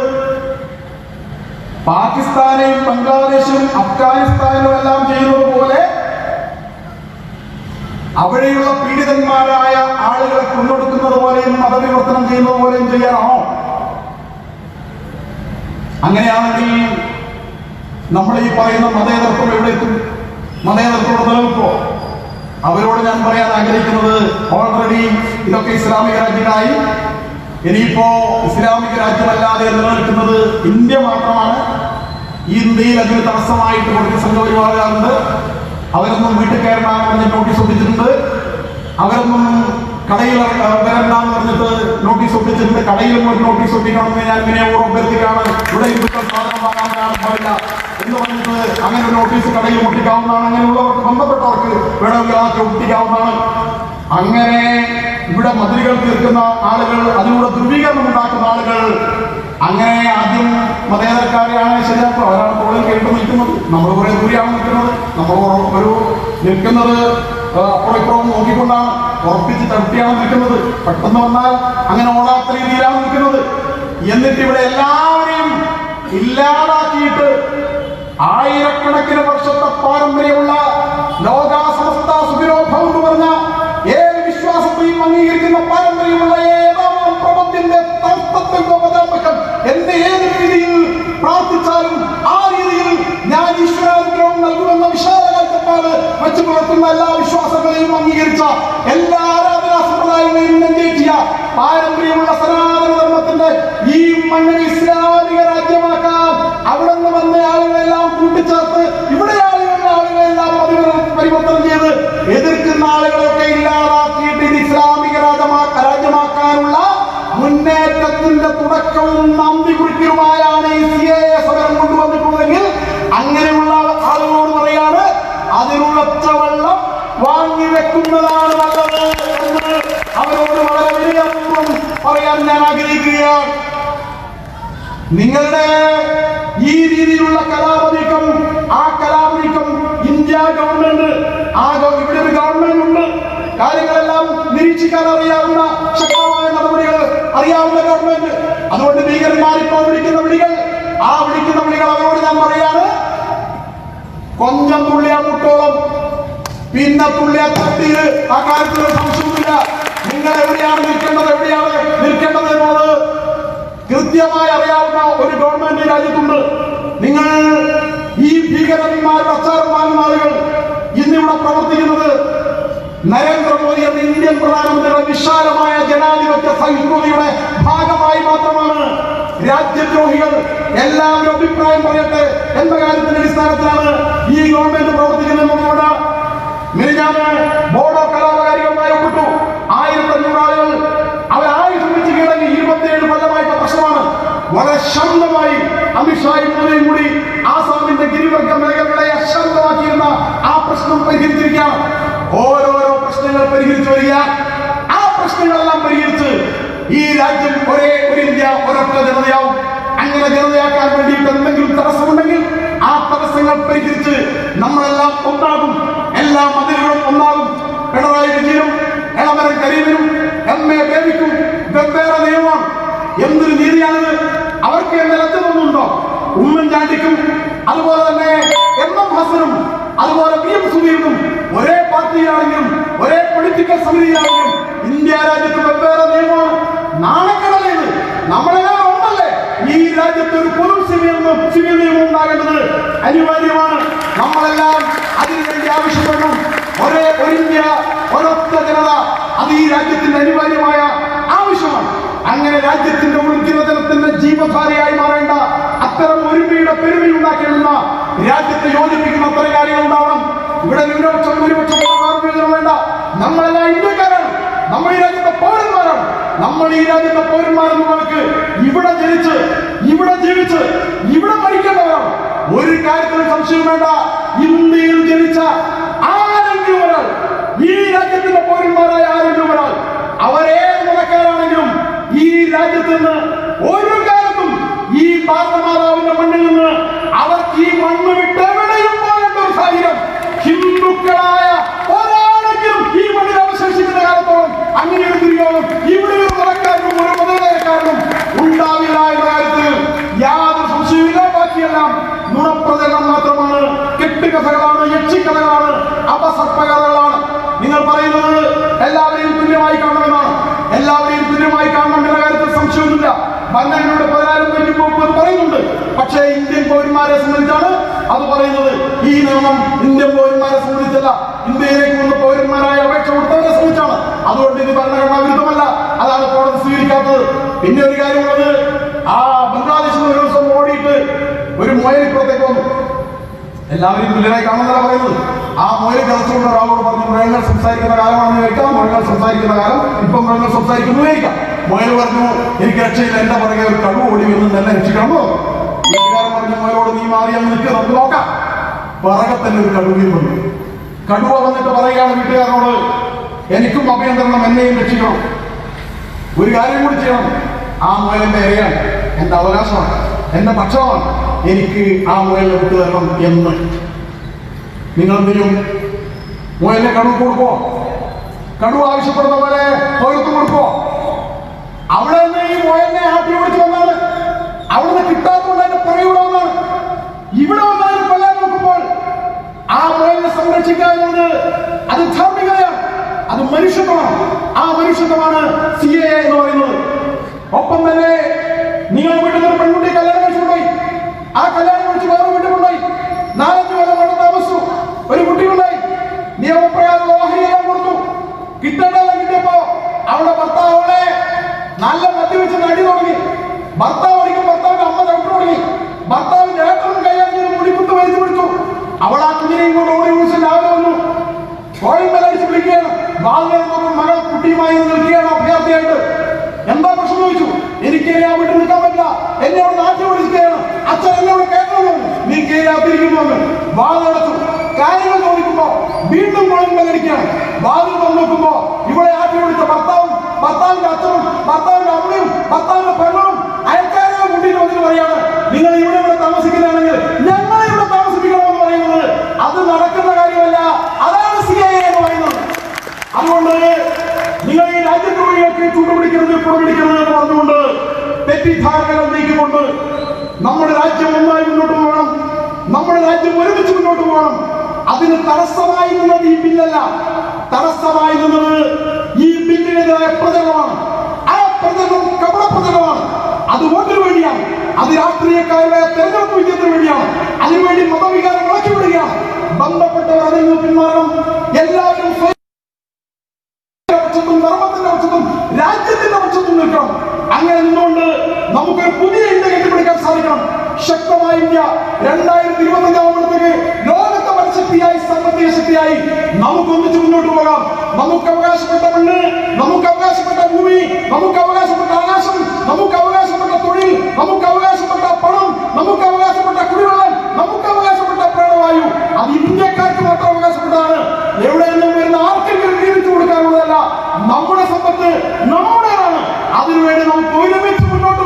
പാകിസ്ഥാനെയും ബംഗ്ലാദേശും അഫ്ഗാനിസ്ഥാനും എല്ലാം ചെയ്യുന്നത് പോലെ അവിടെയുള്ള പീഡിതന്മാരായ ആളുകളെ കൊന്നൊടുക്കുന്നത് പോലെയും മതവിവർത്തനം ചെയ്യുന്നത് പോലെയും ചെയ്യാനാണോ? അങ്ങനെയാണെങ്കിൽ നമ്മൾ ഈ പറയുന്ന മതേതരത്വം എവിടെ എത്തും? മതേതരത്തോട് നിലനിൽപ്പോ? അവരോട് ഞാൻ പറയാൻ ആഗ്രഹിക്കുന്നത്, ഓൾറെഡി ഇതൊക്കെ ഇസ്ലാമിക രാജ്യങ്ങളായി. ഇനിയിപ്പോ ഇസ്ലാമിക രാജ്യമല്ലാതെ നിലനിൽക്കുന്നത് ഇന്ത്യ മാത്രമാണ്. ഈ ഇന്ത്യയിൽ അതിന് തടസ്സമായിട്ട് കുറച്ച് സംഘപരിവാറുകാരുണ്ട്. അവരൊന്നും വീട്ടിൽ കയറണമെന്ന് പറഞ്ഞ് നോട്ടീസ് ഒട്ടിച്ചിട്ടുണ്ട്. അവരൊന്നും കടയിൽ വരണ്ടെന്ന് പറഞ്ഞിട്ട് നോട്ടീസ് ഒട്ടിച്ചിട്ടുണ്ട്. കടയിലും ഒരു നോട്ടീസ് ഒട്ടിക്കണമെന്ന് ഞാൻ ഇങ്ങനെ അഭ്യർത്ഥിക്കുകയാണ്. ഇവിടെ ഹിന്ദുക്കൾ സാധനം വാങ്ങാൻ പാടില്ല എന്ന് പറഞ്ഞിട്ട് അങ്ങനെ ഒരു നോട്ടീസ് കടയിൽ ഒട്ടിക്കാവുന്നതാണ്. അങ്ങനെയുള്ളവർക്ക് ബന്ധപ്പെട്ടവർക്ക് വേണമെങ്കിൽ അതൊക്കെ ഒട്ടിക്കാവുന്നതാണ്. അങ്ങനെ ഇവിടെ മതിലുകൾ തീർക്കുന്ന ആളുകൾ, അതിലൂടെ ധ്രുവീകരണം ഉണ്ടാക്കുന്ന ആളുകൾ, അങ്ങനെ ആദ്യം മതേതരക്കാരെയാണ് ശരിയാക്കുക. അവരാണ് തോളിൽ കേട്ട് നിൽക്കുന്നത്. നമ്മൾ കുറെ ദൂരെയാണ് നിൽക്കുന്നത്. നമ്മൾ ഒരു നിൽക്കുന്നത് അപ്പുറം നോക്കിക്കൊണ്ടാണ്, ഉറപ്പിച്ച് തട്ടിയാണ് നിൽക്കുന്നത്. പെട്ടെന്ന് വന്നാൽ അങ്ങനെ ഓടാത്ത രീതിയിലാണ് നിൽക്കുന്നത്. എന്നിട്ട് ഇവിടെ എല്ലാവരെയും ഇല്ലാതാക്കിയിട്ട് ആയിരക്കണക്കിന് വർഷത്തെ പാരമ്പര്യമുള്ള ലോകാസമസ്ത സുഖിനോഭവം എന്ന് പറഞ്ഞ ഏത് വിശ്വാസത്തെയും അംഗീകരിക്കുന്ന പാരമ്പര്യമുള്ള ഏതാവും പ്രപഞ്ചത്തിന്റെ തത്വത്തിൽ എന്റെ ഏത് രീതിയിൽ പ്രാർത്ഥിച്ചാലും ആ രീതിയിൽ ഞാൻ ഈശ്വരാനുഗ്രഹം നൽകുമെന്ന വിശാല കാഴ്ചപ്പാട് വെച്ച് പുലർത്തുന്ന എല്ലാ വിശ്വാസങ്ങളെയും അംഗീകരിച്ച എല്ലാ ആരാധനാ സമ്പ്രദായങ്ങളെയും നെഞ്ചേറ്റിയ പാരമ്പര്യമുള്ള സനാതന ധർമ്മത്തിന്റെ ഈ മണ്ണിനെ ഇസ്ലാമിക രാജ്യമാക്കാം. അവിടെ നിന്ന് വന്ന ആളുകളെല്ലാം കൂട്ടിച്ചേർത്ത് ഇവിടെ ആളുകളെല്ലാം പരിവർത്തനം ചെയ്ത് എതിർക്കുന്ന ആളുകളൊക്കെ ഇല്ലാതാക്കിയിട്ട് ഇത് ഇസ്ലാമിക രാജ്യമാക്കാനുള്ള മുന്നേറ്റത്തിന്റെ തുടക്കവും നന്ദി കുറിക്കലുമായാണ് ഈ CAA സമരം കൊണ്ടുവന്നിട്ടുള്ളതെങ്കിൽ അങ്ങനെയുള്ള ആളുകളോട് പറയാണ്, അതിനുളച്ച വെള്ളം വാങ്ങിവെക്കുന്നതാണ് നല്ലത് എന്ന് അവരോട് വളരെ വിനയപൂർവ്വം പറയാൻ ഞാൻ ആഗ്രഹിക്കുകയാണ്. നിങ്ങളുടെ ഈ രീതിയിലുള്ള കലാപനീക്കം, ആ കലാപനീക്കം ഇന്ത്യ ഗവൺമെന്റ്, ഇവിടെ ഒരു ഗവൺമെന്റ് ഉണ്ട്, കാര്യങ്ങളെല്ലാം നിരീക്ഷിക്കാൻ അറിയാവുന്ന ശക്തമായ നടപടികൾ അറിയാവുന്ന ഗവൺമെന്റ്. അതുകൊണ്ട് ഭീകരന്മാർ ഇപ്പോൾ വിളിക്കുന്ന വിളികൾ, ആ വിളിക്കുന്ന വിളികൾ അവരോട് ഞാൻ പറയാണ്, കൊഞ്ചം തുള്ളിയ മുട്ടോളം പിന്നെ തുള്ളിയ തട്ടില് ആ കാര്യത്തിൽ സംശയമൊന്നുമില്ല. നിങ്ങൾ എവിടെയാണ് നിൽക്കേണ്ടത്, എവിടെയാണ് നിൽക്കേണ്ടത് എന്നുള്ളത് കൃത്യമായി അറിയാവുന്ന ഒരു ഗവൺമെന്റ് രാജ്യത്തുണ്ട്. നിങ്ങൾ ഈ ഭീകരന്മാരുടെ അച്ചാരം വാങ്ങുന്ന ആളുകൾ ഇന്നിവിടെ പ്രവർത്തിക്കുന്നത് നരേന്ദ്രമോദി എന്ന ഇന്ത്യൻ പ്രധാനമന്ത്രിയുടെ വിശാലമായ ജനാധിപത്യ സഹിഷ്ണുതയുടെ ഭാഗമായി മാത്രമാണ്. രാജ്യദ്രോഹികൾ എല്ലാവരും അഭിപ്രായം പറയട്ടെ എന്ന കാര്യത്തിന്റെ അടിസ്ഥാനത്തിലാണ് ഈ ഗവൺമെന്റ് പ്രവർത്തിക്കുന്നതെന്നുകൊണ്ട് മിനിഞ്ഞാന്ന് ബോഡോ കലാപകാരികളുമായി ഒപ്പിട്ടു. 1500 ആളുകൾ അവർ ആയുധം വെച്ച് കീഴടങ്ങി. 27 കൊല്ലമായിട്ട് പ്രശ്നമാണ്. വളരെ ശാന്തമായി അമിത്ഷായും മോദിയും കൂടി ആസാമിന്റെ ഗിരിവർഗ മേഖലകളെ അശാന്തമാക്കിയിരുന്ന ആ പ്രശ്നം പരിഹരിച്ചിരിക്കുകയാണ്. ഓരോരോ പ്രശ്നങ്ങൾ പരിഹരിച്ചു വരിക. ആ പ്രശ്നങ്ങളെല്ലാം പരിഹരിച്ച് ഈ രാജ്യം ഒരു ഇന്ത്യ ഒരൊറ്റ ജനതയാവും. അങ്ങനെ ജനതയാക്കാൻ വേണ്ടിയിട്ട് എന്തെങ്കിലും തടസ്സമുണ്ടെങ്കിൽ ആ തടസ്സങ്ങൾ പരിഹരിച്ച് നമ്മളെല്ലാം ഒന്നാകും. എല്ലാ മതിലുകളും ഒന്നാകും. പിണറായി വിജയനും എളമരം കരീമിനും MA ബേബിക്കും വെവ്വേറെ നിയമമാണ്. എന്തൊരു നീതിയാണിത്? അവർക്ക് എന്നെ ലജ്ജമൊന്നുണ്ടോ? ഉമ്മൻചാണ്ടിക്കും അതുപോലെ തന്നെ MM ഹസനും അതുപോലെ PM സുധീറിനും ഒരേ പാർട്ടിയിലാണെങ്കിലും ഒരേ പൊളിറ്റിക്കൽ സമിതിയിലാണെങ്കിലും ഇന്ത്യ രാജ്യത്ത് വെവ്വേറെ നിയമമാണ്. നാണക്കേടല്ലേ ഇത്? നമ്മളെല്ലാം ഉണ്ടല്ലേ? ഈ രാജ്യത്ത് ഒരു പൊതു സിവിൽ നിയമം ഉണ്ടാകേണ്ടത് അനിവാര്യമാണ്. നമ്മളെല്ലാം അതിനുവേണ്ടി ആവശ്യപ്പെടുന്നു. ഒരു ഇന്ത്യ, ഒരൊറ്റ ജനത, അത് ഈ രാജ്യത്തിന്റെ അനിവാര്യമായ ആവശ്യമാണ്. അങ്ങനെ രാജ്യത്തിന്റെ ഉൾജനത്തിന്റെ ജീവധാരയായി മാറേണ്ട അത്തരം ഒരുമയുടെ പെരുമയുണ്ടാക്കിയെടുക്കുന്ന രാജ്യത്തെ യോജിപ്പിക്കുന്ന അത്തരം കാര്യങ്ങൾ ഉണ്ടാവണം. ഇവിടെ ന്യൂനപക്ഷം ഭൂരിപക്ഷം വേണ്ട. നമ്മളെല്ലാം ഇന്ത്യക്കാരാണ്. നമ്മൾ ഈ രാജ്യത്തെ പൗരന്മാരാണ്. നമ്മൾ ഈ രാജ്യത്തെ പൗരന്മാരെന്ന് നമുക്ക് ഇവിടെ ജനിച്ച് ഇവിടെ ജീവിച്ച് ഇവിടെ മരിക്കേണ്ടവരാണ്. ഒരു കാര്യത്തിലും സംശയം വേണ്ട. ഇന്ത്യയിൽ ജനിച്ച ആരെങ്കിലും ഒരാൾ, ഈ രാജ്യത്തിന്റെ പൗരന്മാരായ ആരെങ്കിലും ഒരാൾ, അവരേത് മതക്കാരാണെങ്കിലും ഈ രാജ്യത്ത് നിന്ന് ഒരു കാലത്തും ഈ ഭാരതമാതാവിന്റെ മണ്ണിൽ നിന്ന് അവർക്ക് ഈ മണ്ണ് വിട്ട് എവിടെയും പോകേണ്ട ഒരു സാഹചര്യം ഹിന്ദുക്കളായ ഒരാളെങ്കിലും ഈ മണ്ണിൽ അവശേഷിക്കുന്ന കാലത്തോളം അങ്ങനെ ഒരു ദുര്യോഗം ഇവിടെ ഒരു മതക്കാരനും ഒരു മതകാരനും ഉണ്ടാവില്ല എന്ന കാര്യത്തിൽ യാതൊരു സംശയമില്ല. ബാക്കിയെല്ലാം നുണപ്രചരണം മാത്രമാണ്, കെട്ടുകഥകളാണ്, യക്ഷിക്കഥകളാണ്, അപസർപ്പകഥകളാണ്. നിങ്ങൾ പറയുന്നത് എല്ലാവരെയും തുല്യമായി കാണണമെന്നാണ്. എല്ലാവരെയും തുല്യമായി കാണണം എന്ന കാര്യത്തിൽ സംശയമൊന്നുമില്ല. ഭരണഘടനയുടെ 16 പറയുന്നുണ്ട്. പക്ഷേ ഇന്ത്യൻ പൗരന്മാരെ സംബന്ധിച്ചാണ് അത് പറയുന്നത്. ഈ നിയമം ഇന്ത്യൻ പൗരന്മാരെ സംബന്ധിച്ചല്ല, ഇന്ത്യയിലേക്ക് വന്ന പൗരന്മാരായ അപേക്ഷ കൊടുത്തവരെ സംബന്ധിച്ചാണ്. അതുകൊണ്ട് ഇത് ഭരണഘടനാ വിരുദ്ധമല്ല. അതാണ് കോടതി സ്വീകരിക്കാത്തത്. പിന്നെ ഒരു കാര്യമുള്ളത്, ആ ബംഗ്ലാദേശിൽ ഒരു ദിവസം ഓടിയിട്ട് ഒരു മുയലിപ്പുറത്തേക്ക് വന്നു. എല്ലാവരും തുല്യരായി കാണുന്നതാണ് പറയുന്നത്. ആ മുയൽ കഥച്ചുകൊണ്ട് ഒരാളോട് പറഞ്ഞു, മൃഗങ്ങൾ സംസാരിക്കുന്ന കാലമാണെന്ന് ചോദിക്കാം. മൃഗങ്ങൾ സംസാരിക്കുന്ന കാലം ഇപ്പം മൃഗങ്ങൾ സംസാരിക്കുന്നു ചോദിക്കാം. മുയൽ പറഞ്ഞു, എനിക്ക് രക്ഷയില്ല, എന്റെ പുറകെ ഒരു കടുവ ഓടി വന്ന് എന്നെ രക്ഷിക്കണമോ? വീട്ടുകാരൻ പറഞ്ഞു, മുയലോട് നീ മാറി അങ്ങ് നിൽക്കുക, നമുക്ക് നോക്കാം. പുറകെ തന്നെ ഒരു കടുവയും വന്നു. കടുവ വന്നിട്ട് പറയുകയാണ് വീട്ടുകാരനോട്, എനിക്കും അഭയം തരണം, എന്നെയും രക്ഷിക്കണം, ഒരു കാര്യം കൂടി ചെയ്യണം. ആ മുയലിന്റെ ഇരയാണ്, എന്റെ അവകാശമാണ്, എന്റെ പക്ഷമാണ്, എനിക്ക് ആ മുയലിനെ വിട്ടു തരണം എന്ന്. നിങ്ങൾ എന്ത് ചെയ്യും? മുയലിനെ കടുവ കൊടുക്കോ? കടുവ ആവശ്യപ്പെടുന്ന പോലെ പൗരത്വം കൊടുക്കോ? അവിടെ നിന്ന് ഈ മുയലിനെ ആട്ടി ഓടിച്ചു വന്നാണ്. അവിടുന്ന് കിട്ടാത്തതുകൊണ്ട് അതിന്റെ പുറകിവിടെ വന്നാണ്. ഇവിടെ വന്നതിന് കൊല്ലാൻ നോക്കുമ്പോൾ ആ മുയലിനെ സംരക്ഷിക്കുക എന്നത് അത് ധാർമ്മികതയാണ്, അത് മനുഷ്യത്വമാണ്. ആ മനുഷ്യത്വമാണ് CAA എന്ന് പറയുന്നത്. ഒപ്പം തന്നെ നിങ്ങൾ വീട്ടിൽ നിന്ന് പെൺകുട്ടി കല്യാണം കഴിച്ചുകൊണ്ടുപോയി, ആ കല്യാണം കഴിച്ച് വേറെ വീട്ടിൽ കൊണ്ടുപോയി 4-5 കൊല്ലം കൊണ്ട് താമസിച്ചു, ഒരു കുട്ടിയുണ്ടായി, നിയമപ്രകാരം ഓഹരിയെല്ലാം കൊടുത്തു, കിട്ടേണ്ടതെല്ലാം കിട്ടിയപ്പോ അവളുടെ ഭർത്താവ് അവളെ നല്ല മദ്യവെച്ച് നടി തുടങ്ങി. ഭർത്താവ് അടിക്കും, ഭർത്താവിന്റെ അമ്മ ചവിട്ടു തുടങ്ങി, ഭർത്താവിന്റെ ഏട്ടനും കൈയാക്കി മുടിക്കുത്ത് വലിച്ചു പിടിച്ചു. അവൾ ആ കുഞ്ഞിനെയും കൊണ്ട് ഓടി വിളിച്ച് രാവിലെ വന്നു, കോഴിമേലടിച്ച് വിളിക്കുകയാണ്. ബാല്യം മകൾ കുട്ടിയുമായി നിൽക്കുകയാണ് അഭ്യർത്ഥിയായിട്ട്. എന്താ പ്രശ്നം ചോദിച്ചു. എനിക്ക് ആ വീട്ടിൽ നിൽക്കാൻ പറ്റില്ല, എന്നെ അവിടെ നാട്ടി വിളിക്കുകയാണ്, അച്ഛൻ എന്നെ അവിടെ കേൾക്കണമെന്ന്. നീ കയറിയാത്തിരിക്കുന്നു. വാതിലടച്ചു. കാര്യങ്ങൾ ചോദിക്കുമ്പോ വീണ്ടും കോഴിമേലടിക്കുകയാണ്. വാതിൽ വന്ന് നോക്കുമ്പോ ഇവിടെ ആട്ടി വിളിച്ച ഭർത്താവും ഭർത്താവിന്റെ അച്ഛനും ഭർത്താവിന്റെ അമ്മയും ഭർത്താവിന്റെ പെണ്ണും അയൽക്കാരെ കൂട്ടിയിട്ട് വന്നിട്ട് പറയാണ്, നിങ്ങൾ ഇവിടെ താമസിക്കുന്നതാണെങ്കിൽ ഞങ്ങളെ ഇവിടെ താമസിപ്പിക്കണമെന്ന് പറയുന്നത് അത് നടക്കുന്ന കാര്യമല്ല. അതാണ് CAA എന്ന് പറയുന്നത്. അതുകൊണ്ട് നിങ്ങൾ ഈ രാജ്യദ്രോഹികൾക്ക് ചൂടുപിടിക്കരുത്, പുറപിടിക്കരുത് എന്ന് പറഞ്ഞുകൊണ്ട് തെറ്റിദ്ധാരണകൾ നീക്കിക്കൊണ്ട് നമ്മുടെ രാജ്യം ഒന്നായി മുന്നോട്ട് പോകണം, നമ്മുടെ രാജ്യം ഒരുമിച്ച് മുന്നോട്ട് പോകണം. അതിന് തടസ്സമായി നിന്നത് ഈ ബില്ലല്ല. തടസ്സമായി നിന്നത് ഈ ബില്ലിനെതിരായ പ്രചരണമാണ്. ആ പ്രചരണം കപട പ്രചരണമാണ്. അത് വോട്ടിന് വേണ്ടിയാണ്, അത് രാഷ്ട്രീയക്കാരുടെ തെരഞ്ഞെടുപ്പ് വിജയത്തിന് വേണ്ടിയാണ്. അതിനുവേണ്ടി മതവികാരം ഇളക്കി വിടുകയാണ്. ബന്ധപ്പെട്ടവർ അതിൽ നിന്ന് പിന്മാറണം. എല്ലാവരും ധർമ്മത്തിന്റെ പക്ഷത്തും രാജ്യത്തിന്റെ പക്ഷത്തും നിൽക്കണം. അങ്ങനെ നിന്നുകൊണ്ട് നമുക്കൊരു പുതിയ ഇന്ത്യ കെട്ടിപ്പിടിക്കാൻ സാധിക്കണം. ശക്തമായ ഇന്ത്യ 2025 ആവുമ്പോഴത്തേക്ക് ലോകത്തെ വൻശക്തിയായി, സാമ്പത്തിക ശക്തിയായി നമുക്ക് ഒന്നിച്ച് മുന്നോട്ട് പോകാം. നമുക്ക് അവകാശപ്പെട്ട മണ്ണ്, നമുക്ക് അവകാശപ്പെട്ട ഭൂമി, നമുക്ക് അവകാശപ്പെട്ട ആകാശം, നമുക്ക് അവകാശപ്പെട്ട തൊഴിൽ, നമുക്ക് അവകാശപ്പെട്ട പണം, നമുക്ക് അവകാശപ്പെട്ട കുടിവെള്ളം, നമുക്ക് അവകാശപ്പെട്ട പ്രാണവായു, അത് ഇന്ത്യക്കാർക്ക് മാത്രം അവകാശപ്പെട്ടതാണ്. എവിടെ നിന്നും വരുന്ന ആർക്കെങ്കിലും ജീവിച്ചു കൊടുക്കാനുള്ളതല്ല. നമ്മുടെ സമ്പത്ത് നമ്മുടേതാണ്. അതിനുവേണ്ടി നമുക്ക് ഒരുമിച്ച് മുന്നോട്ട്